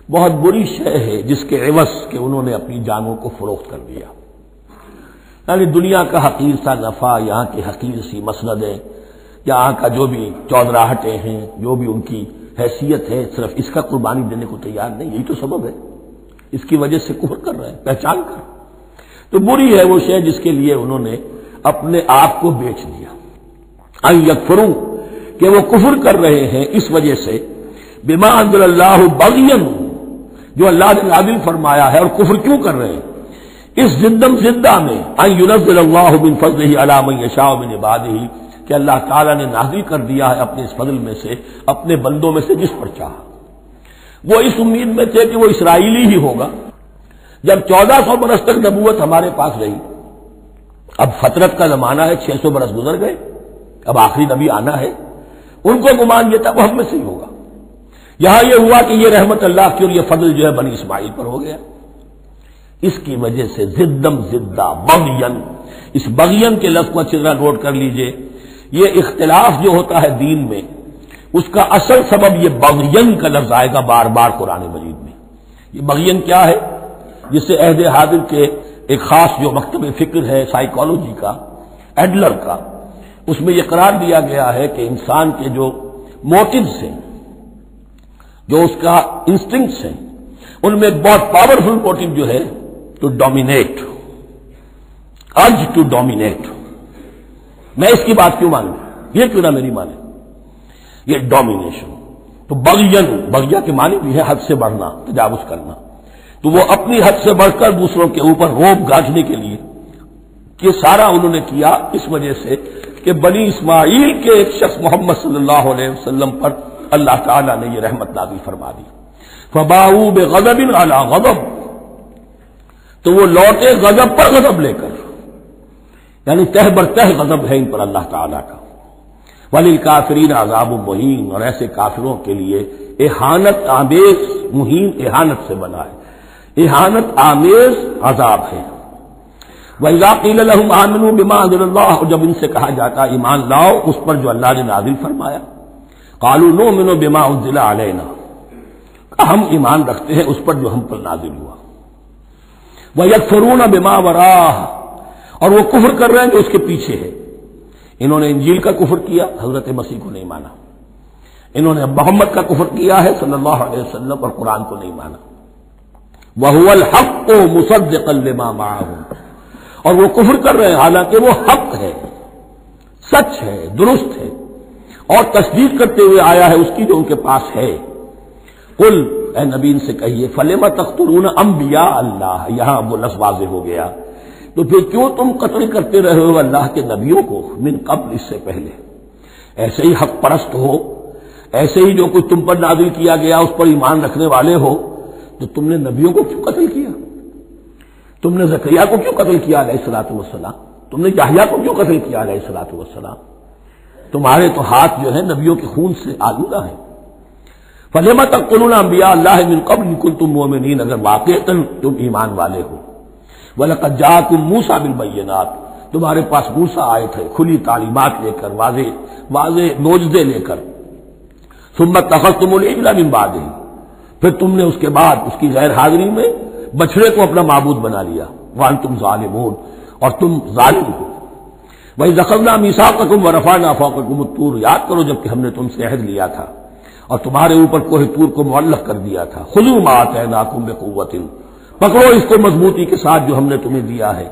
بہت بری شے ہے جس کے عوض کہ انہوں نے اپنی جانوں کو فروخت کر دیا۔ یعنی دنیا کا حقیر سا نفع، یہاں کی حقیر سی مسندیں، یہاں کا جو بھی چودراہٹیں ہیں، جو بھی ان کی حیثیت ہے، صرف اس کا قربانی دینے کو تیار نہیں. یہی تو سبب ہے، اس کی وجہ سے کفر کر رہے ہیں پہچان کر. تو بری ہے وہ شے جس کے لیے انہوں نے اپنے آپ کو بیچ دیا. ان یکفروا، کہ وہ کفر کر رہے ہیں اس وجہ سے، بما انزل اللہ بغیا، جو اللہ نے نازل فرمایا ہے. اور کفر کیوں کر رہے ہیں؟ اس زدہ میں ان ينزل اللہ من فضلہ علی من یشاء من عبادہ، کہ اللہ تعالیٰ نے نازل کر دیا ہے اپنے اس فضل میں سے اپنے بندوں میں سے جس پر چاہا. وہ اس امید میں تھے کہ وہ اسرائیلی ہی ہوگا. جب 1400 برس تک نبوت ہمارے پاس رہی، اب فترت کا زمانہ ہے، 600 برس گزر گئے، اب آخری نبی آنا ہے. ان کو گمان یہ تھا وہ ہم میں سے ہی ہوگا. یہاں یہ ہوا کہ یہ رحمت اللہ کی اور یہ فضل جو ہے بنی اسماعیل پر ہو گیا. اس کی وجہ سے زدہ بغین، اس بغین کے لفظ کو اچھی طرح نوٹ کر لیجئے. یہ اختلاف جو ہوتا ہے دین میں، اس کا اصل سبب یہ بغین کا لفظ آئے گا بار بار قرآن مجید میں. یہ بغین کیا ہے؟ جس سے عہد حاضر کے ایک خاص جو مکتب فکر ہے سائیکالوجی کا، ایڈلر کا، اس میں یہ قرار دیا گیا ہے کہ انسان کے جو موٹیوز ہیں، جو اس کا انسٹنکٹس ہیں، ان میں ایک بہت پاورفل موٹیو جو ہے to dominate, urge to dominate. میں اس کی بات کیوں مانوں، یہ کیوں نہ میری مانے، یہ ڈومینیشن. تو بغیا کے معنی بھی ہے حد سے بڑھنا، تجاوز کرنا. تو وہ اپنی حد سے بڑھ کر دوسروں کے اوپر روب گاجنے کے لیے کہ سارا انہوں نے کیا اس وجہ سے کہ بنی اسماعیل کے ایک شخص محمد صلی اللہ علیہ وسلم پر اللہ تعالیٰ نے یہ رحمت نازل فرما دی. فباؤوا بغضب علی غضب، تو وہ لوٹے غضب پر غضب لے کر، یعنی تہ بر تہ غضب ہے ان پر اللہ تعالیٰ کا. وللکافرین عذاب مہین، اور ایسے کافروں کے لیے اہانت آمیز، مہین اہانت سے بنا ہے، اہانت آمیز عذاب ہے. وَإِذَا قِيلَ لَهُمْ آمِنُوا بِمَا أَنزَلَ اللَّهُ، اور جب ان سے کہا جاتا ایمان لاؤ اس پر جو اللہ نے نازل فرمایا، قَالُوا نُؤْمِنُ بِمَا أُنزِلَ عَلَيْنَا، ہم ایمان رکھتے ہیں اس پر جو ہم پر نازل ہوا. وَيَكْفُرُونَ بِمَا وَرَاءَهُ، اور وہ کفر کر رہے ہیں جو اس کے پیچھے ہے. انہوں نے انجیل کا کفر کیا، حضرت مسیح کو نہیں مانا. انہوں نے محمد کا کفر کیا ہے صلی اللہ علیہ وسلم، اور قرآن کو نہیں مانا. وَهُوَ الْحَقُّ مُصَدِّقًا لِمَا مَعَهُمْ، اور وہ کفر کر رہے ہیں حالانکہ وہ حق ہے، سچ ہے، درست ہے، اور تصدیق کرتے ہوئے آیا ہے اس کی جو ان کے پاس ہے. قل، اے نبی ان سے کہیے، فَلِمَ تَقْتُلُونَ أَنبِيَاءَ اللَّهِ، یہاں وہ لفظ واضح ہو گیا. تو پھر کیوں تم قتل کرتے رہے ہو اللہ کے نبیوں کو، من قبل، اس سے پہلے. ایسے ہی حق پرست ہو، ایسے ہی جو کچھ تم پر نازل کیا گیا اس پر ایمان رکھنے والے ہو، تو تم نے نبیوں کو کیوں قتل کیا؟ تم نے زکریا کو کیوں قتل کیا علیہ الصلوۃ والسلام؟ تم نے یحییٰ کو کیوں قتل کیا علیہ الصلوۃ والسلام؟ تمہارے تو ہاتھ جو ہے نبیوں کے خون سے آلودہ ہیں. فَلِمَ تَقْتُلُونَ أَنبِيَاءَ اللَّهِ مِن قَبْلِ إِن كُنتُم مُّؤْمِنِينَ، اگر واقعتاً تم ایمان والے ہو. وَلَقَدْ جَاءَكُم مُوسَىٰ بِالْبَيِّنَاتِ، تمہارے پاس موسیٰ آئے تھے کھلی تعلیمات لے کر، واضح معجزے لے کر. ثُمَّ اتَّخَذْتُمُ الْعِجْلَ مِن بَعْدِهِ، پھر تم نے اس کے بعد اس کی غیر حاضری میں بچڑے کو اپنا معبود بنا لیا. وَأَنتُمْ ظَالِمُونَ، اور تم ظالم ہو. وَإِذْ أَخَذْنَا مِيثَاقَكُمْ وَرَفَعْنَا فَوْقَكُمُ الطُّورَ، یاد کرو جب کہ ہم نے تم سے عہد لیا تھا اور تمہارے اوپر کوہ طور کو معلق کر دیا تھا. خُذُوا مَا آتَيْنَاكُمْ بِقُوَّةٍ، پکڑو اس کو مضبوطی کے ساتھ جو ہم نے تمہیں دیا ہے.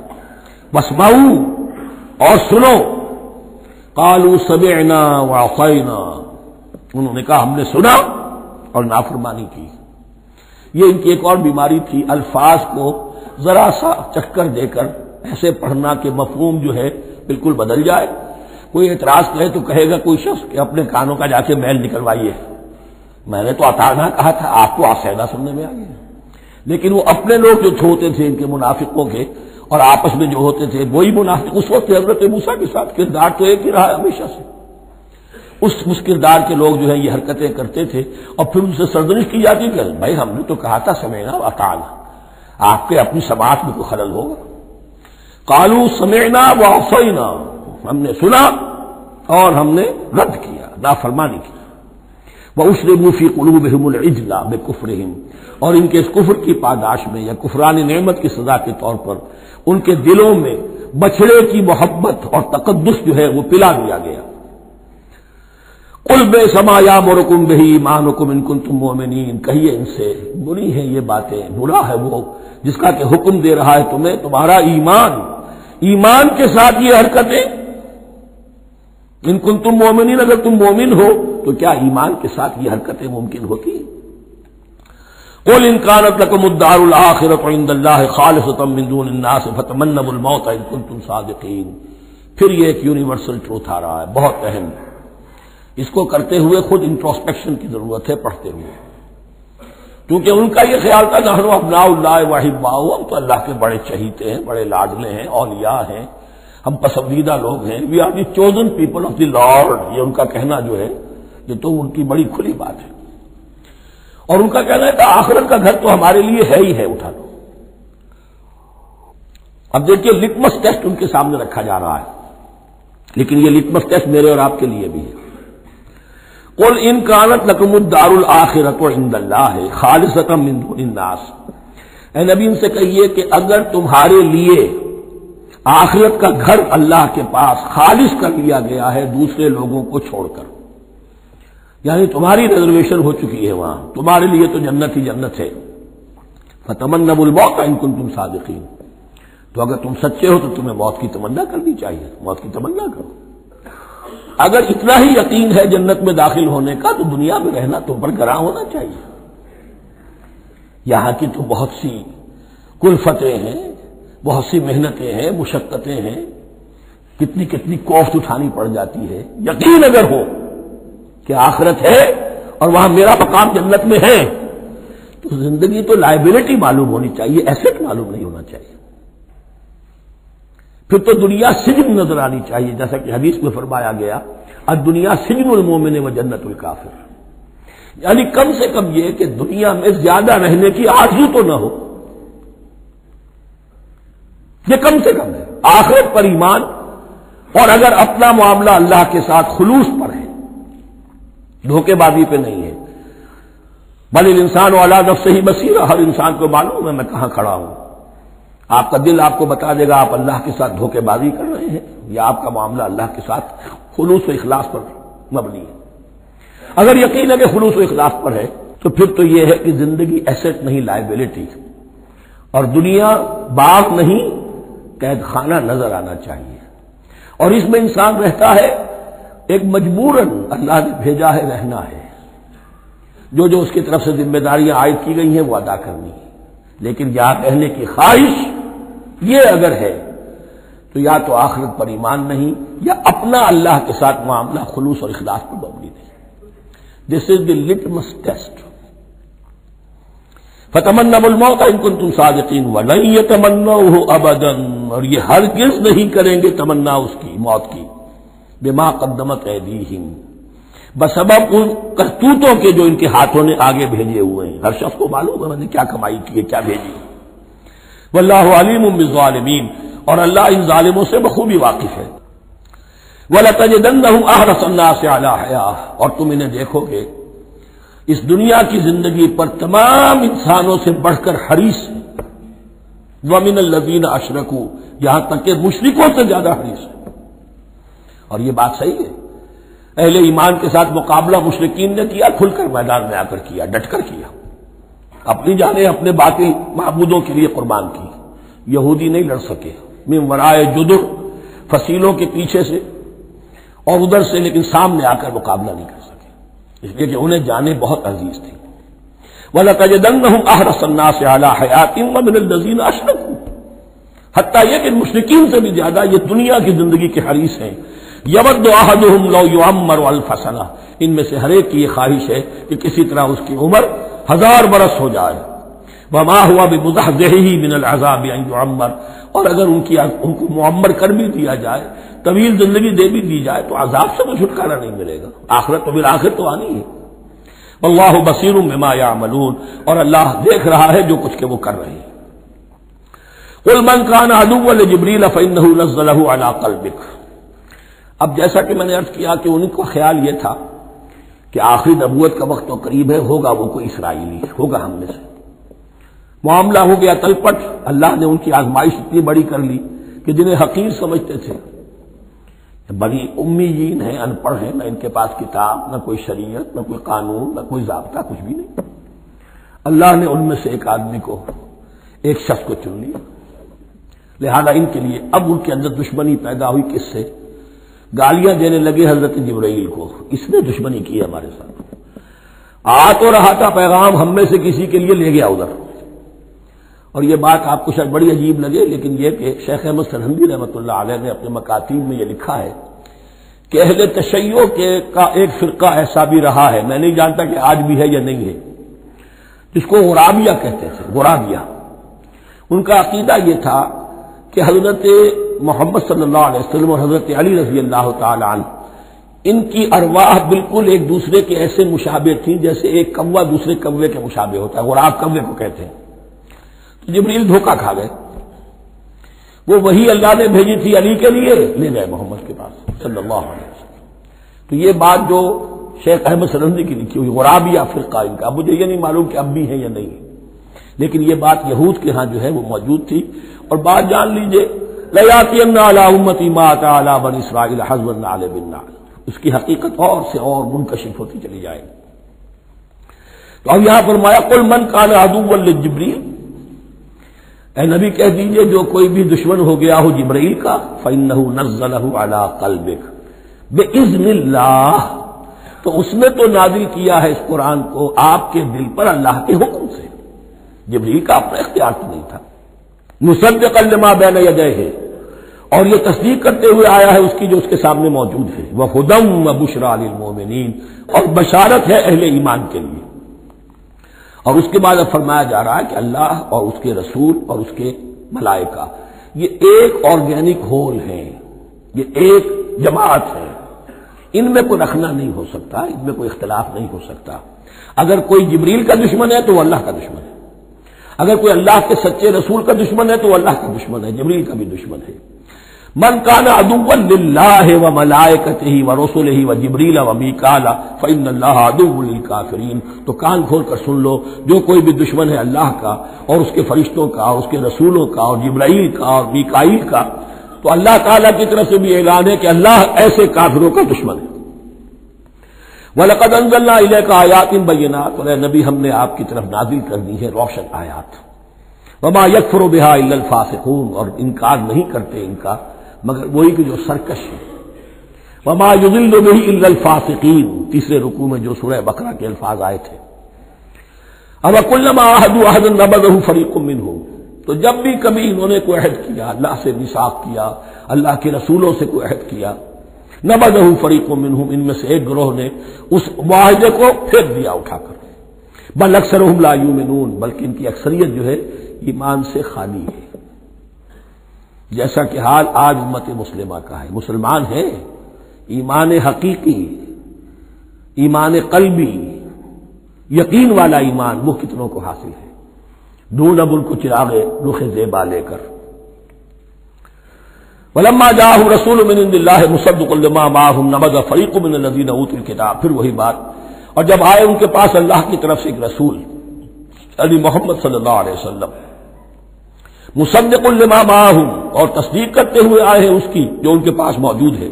وَاسْمَعُوا، اور سنو. قَالُوا سَمِعْنَا وَعَصَيْنَا، انہوں نے کہا ہم نے سنا اور نافرمانی کی. یہ ان کی ایک اور بیماری تھی، الفاظ کو ذرا سا چکر دے کر ایسے پڑھنا کہ مفہوم جو ہے بالکل بدل جائے. کوئی اعتراض کرے تو کہے گا کوئی شخص کہ اپنے کانوں کا جا کے میل نکلوائیے، میں نے تو اطعنا کہا تھا، آپ کو آسینا سننے میں آ گیا. لیکن وہ اپنے لوگ جو ہوتے تھے ان کے منافقوں کے، اور آپس میں جو ہوتے تھے وہی منافق اس وقت حضرت موسیٰ کے ساتھ کردار تو ایک ہی رہا ہے ہمیشہ سے. اس کردار کے لوگ جو ہے یہ حرکتیں کرتے تھے، اور پھر ان سے سرزنش کی جاتی کہ بھائی ہم نے تو کہا تھا سمعنا واطعنا، آپ کے اپنی سماعت میں کوئی خلل ہوگا. قالوا سمعنا وعصینا، ہم نے سنا اور ہم نے رد کیا، نافرمانی کی. وَأُشْرِبُوا فِي قُلُوبِهِمُ الْعِجْلَ بِكُفْرِهِمْ، اور ان کے اس کفر کی پاداش میں یا کفران نعمت کی سزا کے طور پر ان کے دلوں میں بچڑے کی محبت اور تقدس جو ہے وہ پلا دیا گیا۔ قل بئس ما یامرکم بہ ایمانکم ان کنتم مؤمنین، کہیے ان سے بری ہیں یہ باتیں، برا ہے وہ جس کا کہ حکم دے رہا ہے تمہیں تمہارا ایمان کے ساتھ یہ حرکتیں، ان کنتم مؤمنین، اگر تم مومن ہو تو کیا ایمان کے ساتھ یہ حرکتیں ممکن ہوتی ہیں؟ قل ان كانت لكم الدار الآخرة عند الله خالصة من دون الناس فتمنوا الموت ان كنتم صادقين۔ پھر یہ ایک یونیورسل ٹروتھ آ رہا ہے، بہت اہم، اس کو کرتے ہوئے خود انٹروسپیکشن کی ضرورت ہے پڑھتے ہوئے، کیونکہ ان کا یہ خیال تھا نحن ابناء اللہ واحباؤہ، ہم تو اللہ کے بڑے چہیتے ہیں، بڑے لاڈلے ہیں، اولیاء ہیں، ہم پسندیدہ لوگ ہیں، we are the chosen people of the Lord, یہ ان کا کہنا جو ہے یہ تو ان کی بڑی کھلی بات ہے، اور ان کا کہنا ہے کہ آخرت کا گھر تو ہمارے لیے ہے ہی ہے، اٹھا لو۔ اب دیکھیے لٹمس ٹیسٹ ان کے سامنے رکھا جا رہا ہے، لیکن یہ لٹمس ٹیسٹ میرے اور آپ کے لیے بھی ہے۔ قل ان كانت لكم الدار الآخرة عند الله خالصة من دون الناس، اے نبی ان سے کہیے کہ اگر تمہارے لیے آخرت کا گھر اللہ کے پاس خالص کر لیا گیا ہے دوسرے لوگوں کو چھوڑ کر، یعنی تمہاری ریزرویشن ہو چکی ہے وہاں، تمہارے لیے تو جنت ہی جنت ہے، فتمنوا الموت ان کنتم صادقین، تو اگر تم سچے ہو تو تمہیں موت کی تمنا کرنی چاہیے، موت کی تمنا کرو۔ اگر اتنا ہی یقین ہے جنت میں داخل ہونے کا تو دنیا میں رہنا تو برگراں ہونا چاہیے۔ یہاں کی تو بہت سی کلفتیں ہیں، بہت سی محنتیں ہیں، مشقتیں ہیں، کتنی کتنی کوفت اٹھانی پڑ جاتی ہے۔ یقین اگر ہو کہ آخرت ہے اور وہاں میرا مقام جنت میں ہے تو زندگی تو لائبلٹی معلوم ہونی چاہیے، ایسٹ معلوم نہیں ہونا چاہیے۔ پھر تو دنیا سجن نظر آنی چاہیے، جیسا کہ حدیث میں فرمایا گیا الدنیا سجن المومن و جنت الکافر، یعنی کم سے کم یہ کہ دنیا میں زیادہ رہنے کی آرزو تو نہ ہو، یہ کم سے کم ہے۔ آخرت پر ایمان، اور اگر اپنا معاملہ اللہ کے ساتھ خلوص پر ہے، دھوکے بازی پہ نہیں ہے، بل الانسان علی نفسہ بصیرہ، ہر انسان کو معلوم ہے میں کہاں کھڑا ہوں، آپ کا دل آپ کو بتا دے گا آپ اللہ کے ساتھ دھوکے بازی کر رہے ہیں یا آپ کا معاملہ اللہ کے ساتھ خلوص و اخلاص پر مبنی ہے۔ اگر یقین ہے کہ خلوص و اخلاص پر ہے تو پھر تو یہ ہے کہ زندگی ایسٹ نہیں لائبلٹی، اور دنیا باغ نہیں قید خانہ نظر آنا چاہیے، اور اس میں انسان رہتا ہے ایک مجبوراً اللہ نے بھیجا ہے رہنا ہے، جو جو اس کی طرف سے ذمہ داریاں عائد کی گئی ہیں وہ ادا کرنی ہے، لیکن یہاں رہنے کی خواہش یہ اگر ہے تو یا تو آخرت پر ایمان نہیں یا اپنا اللہ کے ساتھ معاملہ خلوص اور اخلاص پر مبنی نہیں۔ دس از دی لٹمس ٹیسٹ۔ فتمنوا الموت ان کنتم صادقین ولن یتمنوه ابدا، اور یہ ہرگز نہیں کریں گے تمنا اس کی موت کی، بما قدمت ایدیہم، بسبب ان کرتوتوں کے جو ان کے ہاتھوں نے آگے بھیجے ہوئے ہیں۔ ہر شخص کو معلوم ہے میں نے کیا کمائی کی ہے، کیا بھیجی ہے۔ واللہ علیم بالظالمین، اور اللہ ان ظالموں سے بخوبی واقف ہے۔ وَلَتَجِدَنَّهُمْ أَحْرَصَ النَّاسِ عَلَىٰ حَيَاةٍ، اور تم انہیں دیکھو گے اس دنیا کی زندگی پر تمام انسانوں سے بڑھ کر حریص ہے، وَمِنَ الَّذِينَ أَشْرَكُوا، یہاں تک کہ مشرکوں سے زیادہ حریص ہے۔ اور یہ بات صحیح ہے، اہل ایمان کے ساتھ مقابلہ مشرکین نے کیا، کھل کر میدان میں آ کر کیا، ڈٹ کر کیا، اپنی جانیں اپنے باطل معبودوں کے لیے قربان کی۔ یہودی نہیں لڑ سکے، من ورائے جدر، فصیلوں کے پیچھے سے اور ادھر سے، لیکن سامنے آ کر مقابلہ نہیں کر سکے، اس لیے کہ انہیں جانیں بہت عزیز تھی۔ وَلَتَجِدَنَّهُمْ أَحْرَصَ النَّاسِ عَلَىٰ حَيَاةٍ وَمِنَ الَّذِينَ أَشْرَكُوا، حتیٰ یہ کہ مشرکین سے بھی زیادہ یہ دنیا کی زندگی کے حریص ہیں۔ یود احدہم لو یعمر الف سنہ، ان میں سے ہر ایک کی یہ خواہش ہے کہ کسی طرح اس کی عمر 1000 برس ہو جائے۔ وما ہوا بمزحزحہ من العذاب ان یعمر، اور اگر ان کو معمر کر بھی دیا جائے، طویل زندگی دے بھی دی جائے تو عذاب سے تو چھٹکارا نہیں ملے گا، آخرت تو بالآخر تو آنی ہے۔ واللہ بصیر بما یعملون، اور اللہ دیکھ رہا ہے جو کچھ کہ وہ کر رہے ہیں۔ قل من کان عدوا لجبریل فانہ نزلہ علی قلبک، اب جیسا کہ میں نے عرض کیا کہ ان کا خیال یہ تھا کہ آخری نبوت کا وقت تو قریب ہے، ہوگا وہ کوئی اسرائیلی، ہوگا ہم میں سے۔ معاملہ ہو گیا تلپٹ، اللہ نے ان کی آزمائش اتنی بڑی کر لی کہ جنہیں حقیر سمجھتے تھے، بڑی امیین ہیں، ان پڑھ ہیں، نہ ان کے پاس کتاب، نہ کوئی شریعت، نہ کوئی قانون، نہ کوئی ضابطہ، کچھ بھی نہیں۔ اللہ نے ان میں سے ایک آدمی کو، ایک شخص کو چن لیا، لہذا ان کے لیے اب ان کے اندر دشمنی پیدا ہوئی۔ کس سے؟ گالیاں دینے لگے حضرت جبرائیل کو، اس نے دشمنی کی ہمارے ساتھ، آ تو رہا تھا پیغام ہم میں سے کسی کے لیے، لے گیا ادھر۔ اور یہ بات آپ کو شاید بڑی عجیب لگے، لیکن یہ کہ شیخ احمد سرہندی رحمۃ اللہ علیہ نے اپنے مکاتیب میں یہ لکھا ہے کہ اہل تشیع کا ایک فرقہ ایسا بھی رہا ہے، میں نہیں جانتا کہ آج بھی ہے یا نہیں ہے، جس کو غرابیہ کہتے تھے۔ غرابیہ، ان کا عقیدہ یہ تھا کہ حضرت محمد صلی اللہ علیہ وسلم اور حضرت علی رضی اللہ تعالی عنہ، ان کی ارواح بالکل ایک دوسرے کے ایسے مشابہ تھیں جیسے ایک کوا دوسرے کوے کے مشابہ ہوتا ہے، غراب کوے کو کہتے ہیں۔ تو جبریل دھوکہ کھا گئے، وہ وہی اللہ نے بھیجی تھی علی کے لیے، لے گئے محمد کے پاس صلی اللہ علیہ وسلم۔ تو یہ بات جو شیخ احمد سرہندی کی لکھی ہوئی غرابیہ فرقہ ان کا، مجھے یہ نہیں معلوم کہ اب بھی ہے یا نہیں، لیکن یہ بات یہود کے ہاں جو ہے وہ موجود تھی۔ اور بات جان لیجئے، لَيَأْتِيَنَّ عَلَىٰ أُمَّتِي مَا أَتَىٰ عَلَىٰ بَنِي إِسْرَائِيلَ حَزْوَ النَّعْلِ بِالنَّعْلِ، اس کی حقیقت اور سے اور منکشف ہوتی چلی جائے گی۔ تو اب یہاں فرمایا قُلْ مَنْ كَانَ عَدُوًّا لِجِبْرِيلَ، اے نبی کہہ دیجئے جو کوئی بھی دشمن ہو گیا ہو جبرائیل کا، فَإِنَّهُ نَزَّلَهُ عَلَىٰ قَلْبِكَ بِإِذْنِ اللَّهِ، تو اس نے تو نازل کیا ہے اس قرآن کو آپ کے دل پر اللہ کے حکم سے، جبرائیل کا اپنا اختیار تو نہیں تھا۔ مصدقا لما بین یدیہ، اور یہ تصدیق کرتے ہوئے آیا ہے اس کی جو اس کے سامنے موجود ہے، وہدی وبشریٰ للمؤمنین، اور بشارت ہے اہل ایمان کے لیے۔ اور اس کے بعد اب فرمایا جا رہا ہے کہ اللہ اور اس کے رسول اور اس کے ملائکہ یہ ایک آرگینک ہول ہیں، یہ ایک جماعت ہے، ان میں کوئی رکھنا نہیں ہو سکتا، ان میں کوئی اختلاف نہیں ہو سکتا۔ اگر کوئی جبریل کا دشمن ہے تو وہ اللہ کا دشمن ہے، اگر کوئی اللہ کے سچے رسول کا دشمن ہے تو وہ اللہ کا دشمن ہے، جبریل کا بھی دشمن ہے۔ من کان عدوا للہ وملائکتہ ورسلہ وجبریل ومیکال فإن اللہ عدو للکافرین، تو کان کھول کر سن لو، جو کوئی بھی دشمن ہے اللہ کا اور اس کے فرشتوں کا اور اس کے رسولوں کا اور جبرائیل کا اور میکائیل کا، تو اللہ تعالیٰ کی طرف سے بھی اعلان ہے کہ اللہ ایسے کافروں کا دشمن ہے۔ وَلَقَدْ أَنزَلْنَا إِلَيْكَ آيَاتٍ بَيِّنَاتٍ، اور اے نبی ہم نے آپ کی طرف نازل کر دی ہے روشن آیات۔ وَمَا يَكْفُرُ بِهَا إِلَّا الْفَاسِقُونَ، اور انکار نہیں کرتے ان کا مگر وہی کہ جو سرکش ہے۔ وَمَا يُضِلُّ بِهِ إِلَّا الْفَاسِقِينَ، تیسرے رکوع میں جو سورہ بقرہ کے الفاظ آئے تھے۔ أَوَكُلَّمَا عَاهَدُوا عَهْدًا نَبَذَهُ فَرِيقٌ مِّنْهُمْ، تو جب بھی کبھی انہوں نے کوئی عہد کیا، اللہ سے میثاق کیا، اللہ کے رسولوں سے کوئی عہد کیا، نبذہ فریق منہم، ان میں سے ایک گروہ نے اس معاہدے کو پھینک دیا اٹھا کر۔ بل اکثرہم لا یؤمنون، بلکہ ان کی اکثریت جو ہے ایمان سے خالی ہے، جیسا کہ حال آج امت مسلمہ کا ہے۔ مسلمان ہے، ایمان حقیقی، ایمان قلبی، یقین والا ایمان وہ کتنوں کو حاصل ہے؟ ڈھونڈ اب ان کو چراغ رخ زیبا لے کر۔ وَلَمَّا جَاءَهُمْ رَسُولٌ مِّنْ عِندِ اللَّهِ مُصَدِّقٌ لِّمَا مَعَهُمْ نَبَذَ فَرِيقٌ مِّنَ الَّذِينَ أُوتُوا الْكِتَابَ، پھر وہی بات، اور جب آئے ان کے پاس اللہ کی طرف سے ایک رسول یعنی محمد صلی اللہ علیہ وسلم، مصدق لما معہم، اور تصدیق کرتے ہوئے آئے ہیں اس کی جو ان کے پاس موجود ہے،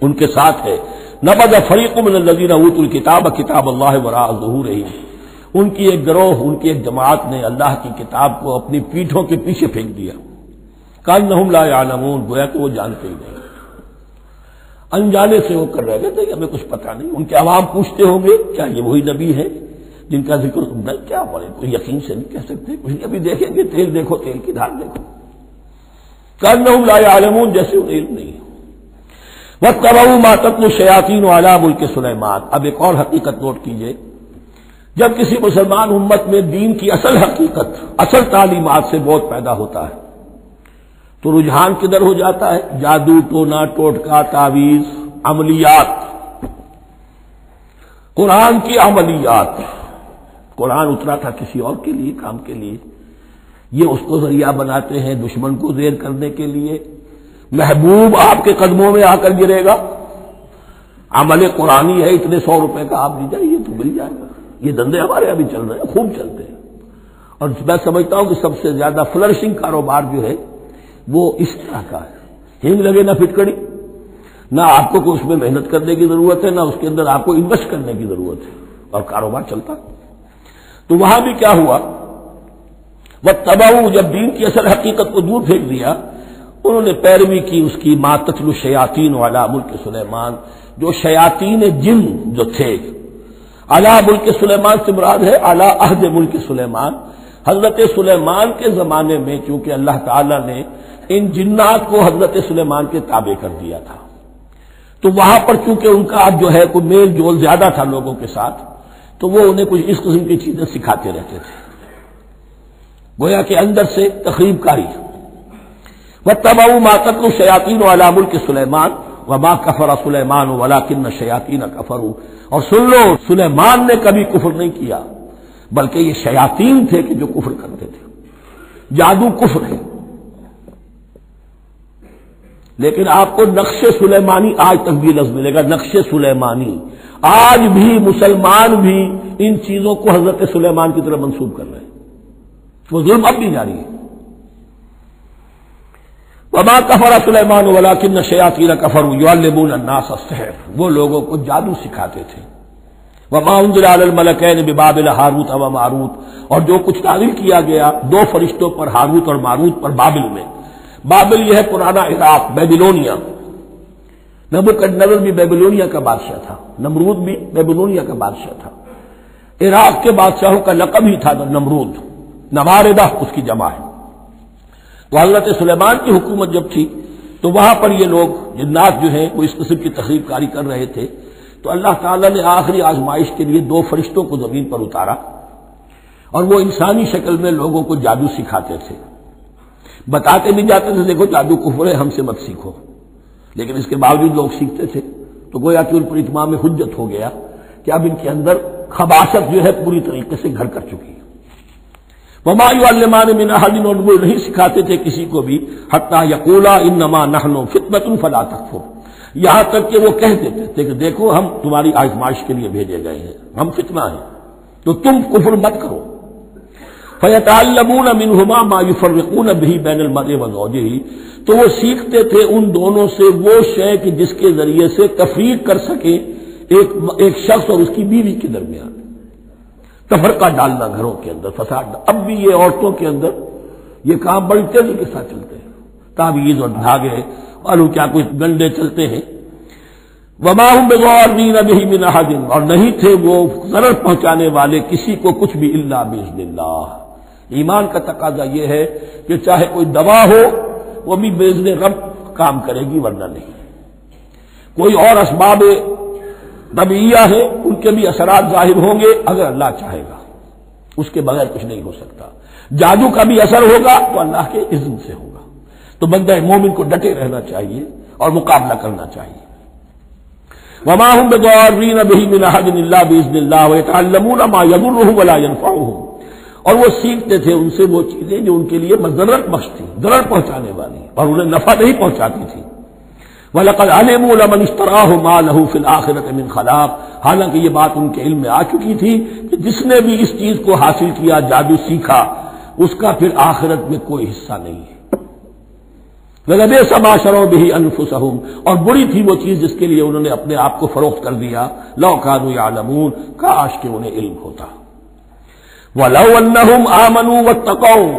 ان کے ساتھ ہے، نبذ فریق من الذین اوتوا الکتاب کتاب اللہ وراء ظہورہم، ان کی ایک گروہ، ان کی ایک جماعت نے اللہ کی کتاب کو اپنی پیٹھوں کے پیچھے پھینک دیا، کانہم لا یعلمون، گویا کہ وہ جانتے ہی نہیں، انجانے سے وہ کر رہے گئے، ہمیں کچھ پتہ نہیں۔ ان کے عوام پوچھتے ہوں گے کیا یہ وہی نبی ہے جن کا ذکر نہیں، کیا بولے، کوئی یقین سے نہیں کہہ سکتے، کچھ ابھی دیکھیں گے، تیل دیکھو، تیل کی دھار دیکھو، کانہم لا یعلمون، جیسے انہیں علم نہیں ہے۔ وَاتَّبَعُوا مَا تَتْلُو الشَّيَاطِينُ عَلَىٰ مُلْكِ سُلَيْمَانَ، اب ایک اور حقیقت نوٹ کیجئے، جب کسی مسلمان امت میں دین کی اصل حقیقت، اصل تعلیمات سے بہت پیدا ہوتا ہے تو رجحان کدھر ہو جاتا ہے؟ جادو، ٹونا، ٹوٹکا، تعویذ، عملیات، قرآن کی عملیات۔ قرآن اترا تھا کسی اور کے لیے، کام کے لیے، یہ اس کو ذریعہ بناتے ہیں دشمن کو زیر کرنے کے لیے۔ محبوب آپ کے قدموں میں آ کر گرے گا، عمل قرآنی ہے، اتنے 100 روپے کا آپ لی جائیے تو مل جائے گا۔ یہ دندے ہمارے ابھی چل رہے ہیں، خوب چلتے ہیں، اور میں سمجھتا ہوں کہ سب سے زیادہ فلرشنگ کاروبار جو ہے وہ اس طرح کا ہے، ہینگ لگے نہ پھٹکڑی، نہ آپ کو کوئی اس میں محنت کرنے کی ضرورت ہے، نہ اس کے اندر آپ کو انویسٹ کرنے کی ضرورت ہے، اور کاروبار چلتا۔ تو وہاں بھی کیا ہوا، وَاتَّبَعُوا، جب دین کی اصل حقیقت کو دور پھینک دیا، انہوں نے پیروی کی اس کی مَا تَتْلُو الشَّيَاطِينُ عَلَىٰ مُلْكِ سلیمان، جو شیاطین جن جو تھے، علی ملک سلیمان سے مراد ہے علی عہد ملک سلیمان، حضرت سلیمان کے زمانے میں چونکہ اللہ تعالی نے ان جنات کو حضرت سلیمان کے تابع کر دیا تھا، تو وہاں پر چونکہ ان کا جو ہے کوئی میل جول زیادہ تھا لوگوں کے ساتھ، تو وہ انہیں کچھ اس قسم کی چیزیں سکھاتے رہتے تھے، گویا کہ اندر سے تخریب کاری۔ وَاتَّبَعُوا مَا تَتْلُو الشَّيَاطِينُ عَلَىٰ مُلْكِ سُلَيْمَانَ وَمَا كَفَرَ سُلَيْمَانُ وَلَٰكِنَّ الشَّيَاطِينَ كَفَرُوا، اور سن لو سلیمان نے کبھی کفر نہیں کیا، بلکہ یہ شیاطین تھے کہ جو کفر کرتے تھے۔ جادو کفر ہے، لیکن آپ کو نقش سلیمانی آج تک بھی لفظ ملے گا، نقش سلیمانی، آج بھی مسلمان بھی ان چیزوں کو حضرت سلیمان کی طرف منسوب کر رہے ہیں، وہ ظلم اب بھی جاری ہے۔ وما کفر سلیمان ولکن الشیاطین کفروا یعلمون الناس السحر، وہ لوگوں کو جادو سکھاتے تھے۔ وما انزل علی الملکین ببابل ہاروت و ماروت، اور جو کچھ نازل کیا گیا دو فرشتوں پر، ہاروت اور ماروت پر، بابل میں۔ بابل یہ ہے پرانا عراق، بیبلونیا۔ نبوکدنضر بھی بیبلونیا کا بادشاہ تھا، نمرود بھی بیبلونیا کا بادشاہ تھا۔ عراق کے بادشاہوں کا لقب ہی تھا نمرود، نواردہ اس کی جمع ہے۔ تو حضرت سلیمان کی حکومت جب تھی تو وہاں پر یہ لوگ جنات جو ہیں وہ اس قسم کی تخریب کاری کر رہے تھے، تو اللہ تعالیٰ نے آخری آزمائش کے لیے دو فرشتوں کو زمین پر اتارا، اور وہ انسانی شکل میں لوگوں کو جادو سکھاتے تھے، بتاتے بھی جاتے تھے دیکھو جادو کفر ہے، ہم سے مت سیکھو، لیکن اس کے باوجود لوگ سیکھتے تھے، تو گویا کہ ان پر اتمام حجت ہو گیا کہ اب ان کے اندر خباثت جو ہے پوری طریقے سے گھر کر چکی ہے۔ وما يعلمان من احد، اور وہ نہیں سکھاتے تھے کسی کو بھی، حتی یقولا انما نحن فتنۃ فلا تکفر، یہاں تک کہ وہ کہہ دیتے تھے کہ دیکھو ہم تمہاری آزمائش کے لیے بھیجے گئے ہیں، ہم فتنہ ہیں تو تم کفر مت کرو۔ فیتعلمون منہما ما یفرقون به بین المرء وزوجہ، تو وہ سیکھتے تھے ان دونوں سے وہ شے کہ جس کے ذریعے سے تفریق کر سکے ایک شخص اور اس کی بیوی کے درمیان، تفرقہ ڈالنا گھروں کے اندر، فساد۔ اب بھی یہ عورتوں کے اندر یہ کام بڑی تیزی کے ساتھ چلتے ہیں، تعویذ اور دھاگے اور کیا کوئی گنڈے چلتے ہیں۔ وما هم بضارین به من احد، اور نہیں تھے وہ ضرر پہنچانے والے کسی کو کچھ بھی الا باذن اللہ۔ ایمان کا تقاضا یہ ہے کہ چاہے کوئی دوا ہو وہ بھی باذن رب کام کرے گی، ورنہ نہیں۔ کوئی اور اسباب طبیعیہ ہے ان کے بھی اثرات ظاہر ہوں گے اگر اللہ چاہے گا، اس کے بغیر کچھ نہیں ہو سکتا۔ جادو کا بھی اثر ہوگا تو اللہ کے اذن سے ہوگا، تو بندہ مومن کو ڈٹے رہنا چاہیے اور مقابلہ کرنا چاہیے۔ وما هم بضارین به من احد الا باذن اللہ ويتعلمون ما يضرهم ولا ينفعهم، اور وہ سیکھتے تھے ان سے وہ چیزیں جو ان کے لیے مضرت بخش تھی، ضرر پہنچانے والی اور انہیں نفع نہیں پہنچاتی تھی۔ وَلَقَدْ عَلِمُوا لَمَنِ اشْتَرَاهُ مَا لَهُ فِي الْآخِرَةِ مِنْ خَلَاقٍ، حالانکہ یہ بات ان کے علم میں آ چکی تھی کہ جس نے بھی اس چیز کو حاصل کیا، جادو سیکھا، اس کا پھر آخرت میں کوئی حصہ نہیں ہے۔ وَلَبِئْسَ مَا شَرَوْا بِهِ أَنفُسَهُمْ، اور بری تھی وہ چیز جس کے لیے انہوں نے اپنے آپ کو فروخت کر دیا، لَوْ كَانُوا يَعْلَمُونَ، کاش کہ انہیں علم ہوتا۔ وَلَوْ أَنَّهُمْ آمَنُوا وَاتَّقَوْا،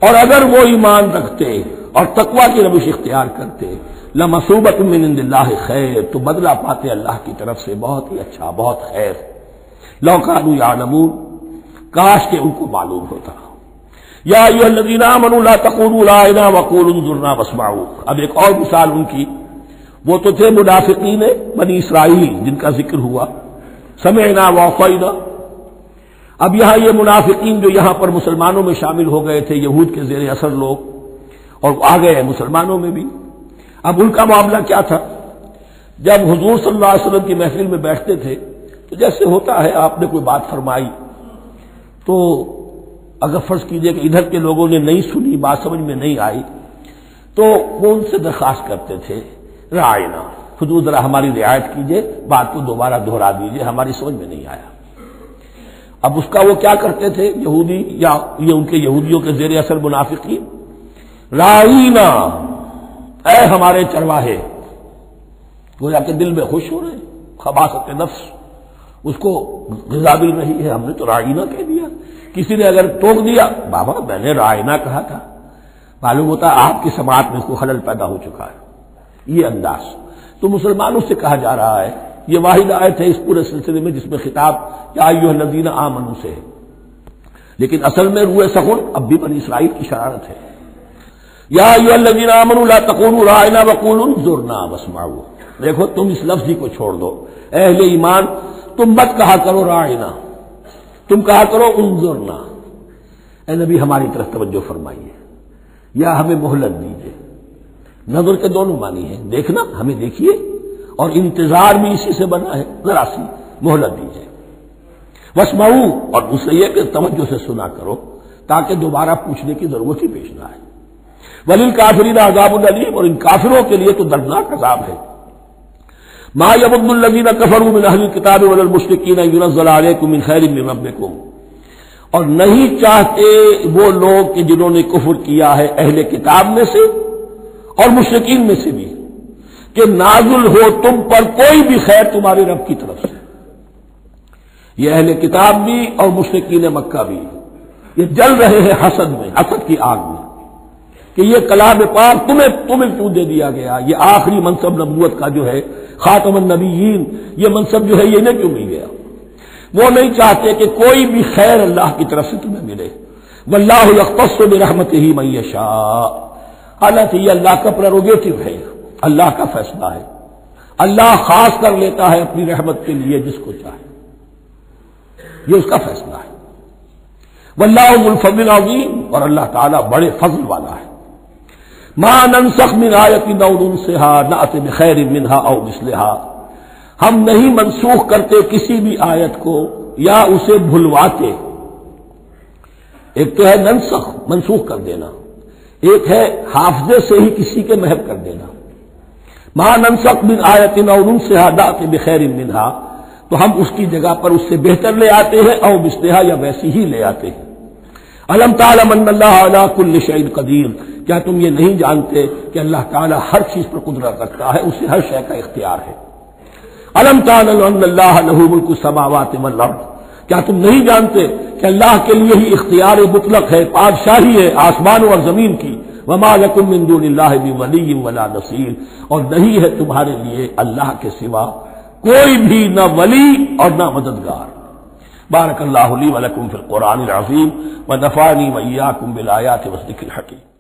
اور اگر وہ ایمان رکھتے اور تقوی کی روش اختیار کرتے، لمثوبۃ من عند اللہ خیر، تو بدلہ پاتے اللہ کی طرف سے بہت ہی اچھا، بہت خیر۔ لو کانوا یعلمون، کاش کہ ان کو معلوم ہوتا۔ یا ایھا الذین آمنوا لا تقولوا راعنا وقولوا انظرنا واسمعوا، اب ایک اور مثال ان کی، وہ تو تھے منافقین بنی اسرائیل جن کا ذکر ہوا، سمعنا وعصینا۔ اب یہاں یہ منافقین جو یہاں پر مسلمانوں میں شامل ہو گئے تھے، یہود کے زیر اثر لوگ، اور آ گئے ہیں مسلمانوں میں بھی۔ اب ان کا معاملہ کیا تھا، جب حضور صلی اللہ علیہ وسلم کی محفل میں بیٹھتے تھے تو جیسے ہوتا ہے آپ نے کوئی بات فرمائی تو اگر فرض کیجئے کہ ادھر کے لوگوں نے نہیں سنی، بات سمجھ میں نہیں آئی، تو وہ ان سے درخواست کرتے تھے رعاینا، حضور ذرا ہماری رعایت کیجئے، بات کو دوبارہ دہرا دیجئے، ہماری سمجھ میں نہیں آیا۔ اب اس کا وہ کیا کرتے تھے یہودی، یا یہ ان کے یہودیوں کے زیر اثر منافقین، راعینا، اے ہمارے چرواہے، گویا کہ دل میں خوش ہو رہے ہیں، خباثت نفس اس کو غذا مل رہی ہے، ہم نے تو راعینا کہہ دیا۔ کسی نے اگر ٹوک دیا، بابا میں نے راعینا کہا تھا، معلوم ہوتا آپ کی سماعت میں کوئی خلل پیدا ہو چکا ہے، یہ انداز۔ تو مسلمانوں سے کہا جا رہا ہے، یہ واحد آیت ہے اس پورے سلسلے میں جس میں خطاب یا ایھا الذین آمنوا سے ہے، لیکن اصل میں روئے سخن اب بھی بنی اسرائیل کی شرارت ہے۔ یا ایھا الذین آمنوا لا تقولوا راعنا وقولوا انظرنا واسمعوا، دیکھو تم اس لفظ ہی کو چھوڑ دو، اہل ایمان تم مت کہا کرو راعنا، تم کہا کرو انظرنا، اے نبی ہماری طرف توجہ فرمائیے یا ہمیں مہلت دیجیے۔ نظر کے دونوں معنی ہیں، دیکھنا ہمیں دیکھیے، اور انتظار بھی اسی سے بنا ہے، ذرا سی مہلت دیجیے۔ واسمعوا، اور دوسرے یہ کہ توجہ سے سنا کرو تاکہ دوبارہ پوچھنے کی ضرورت ہی پیش نہ آئے۔ وللکافرین عذاب الیم، اور ان کافروں کے لیے تو دردناک عذاب ہے۔ ما یود الذین کفروا من اہل الکتاب ولا المشرکین ان ینزل علیکم من خیر من ربکم، اور نہیں چاہتے وہ لوگ کہ جنہوں نے کفر کیا ہے اہل کتاب میں سے اور مشرکین میں سے بھی، کہ نازل ہو تم پر کوئی بھی خیر تمہارے رب کی طرف سے۔ یہ اہل کتاب بھی اور مشرکین مکہ بھی یہ جل رہے ہیں حسد میں، حسد کی آگ میں، کہ یہ کلام پاک تمہیں کیوں دے دیا گیا، یہ آخری منصب نبوت کا جو ہے خاتم النبیین، یہ منصب جو ہے یہ انہیں کیوں مل گیا۔ وہ نہیں چاہتے کہ کوئی بھی خیر اللہ کی طرف سے تمہیں ملے۔ واللہ یختص برحمتہ من یشاء، حالانکہ یہ اللہ کا پریروگیٹو ہے، اللہ کا فیصلہ ہے، اللہ خاص کر لیتا ہے اپنی رحمت کے لیے جس کو چاہے، یہ اس کا فیصلہ ہے۔ واللہ ذو الفضل العظیم، اور اللہ تعالیٰ بڑے فضل والا ہے۔ ما ننسخ من آیۃ او ننسها نأت بخیر منها او مثلها، ہم نہیں منسوخ کرتے کسی بھی آیت کو یا اسے بھلواتے۔ ایک تو ہے ننسخ، منسوخ کر دینا، ایک ہے حافظے سے ہی کسی کے محو کر دینا۔ ما ننسخ من آیۃ او ننسها نأت بخیر منها، تو ہم اس کی جگہ پر اس سے بہتر لے آتے ہیں، او مثلها یا ویسی ہی لے آتے ہیں۔ الم تعلم ان اللہ علی کل شیء قدیر، کیا تم یہ نہیں جانتے کہ اللہ تعالیٰ ہر چیز پر قدرت رکھتا ہے، اسے ہر شے کا اختیار ہے۔ الم تعلم ان اللہ لہ ملک السماوات والارض، کیا تم نہیں جانتے کہ اللہ کے لیے ہی اختیار مطلق ہے، بادشاہی ہے آسمانوں اور زمین کی۔ وما لکم من دون اللہ من ولی ولا نصیر، اور نہیں ہے تمہارے لیے اللہ کے سوا کوئی بھی نہ ولی اور نہ مددگار۔ بارک اللہ لی ولکم فی القرآن العظیم ونفعنی وإیاکم بالآیات والذکر الحکیم۔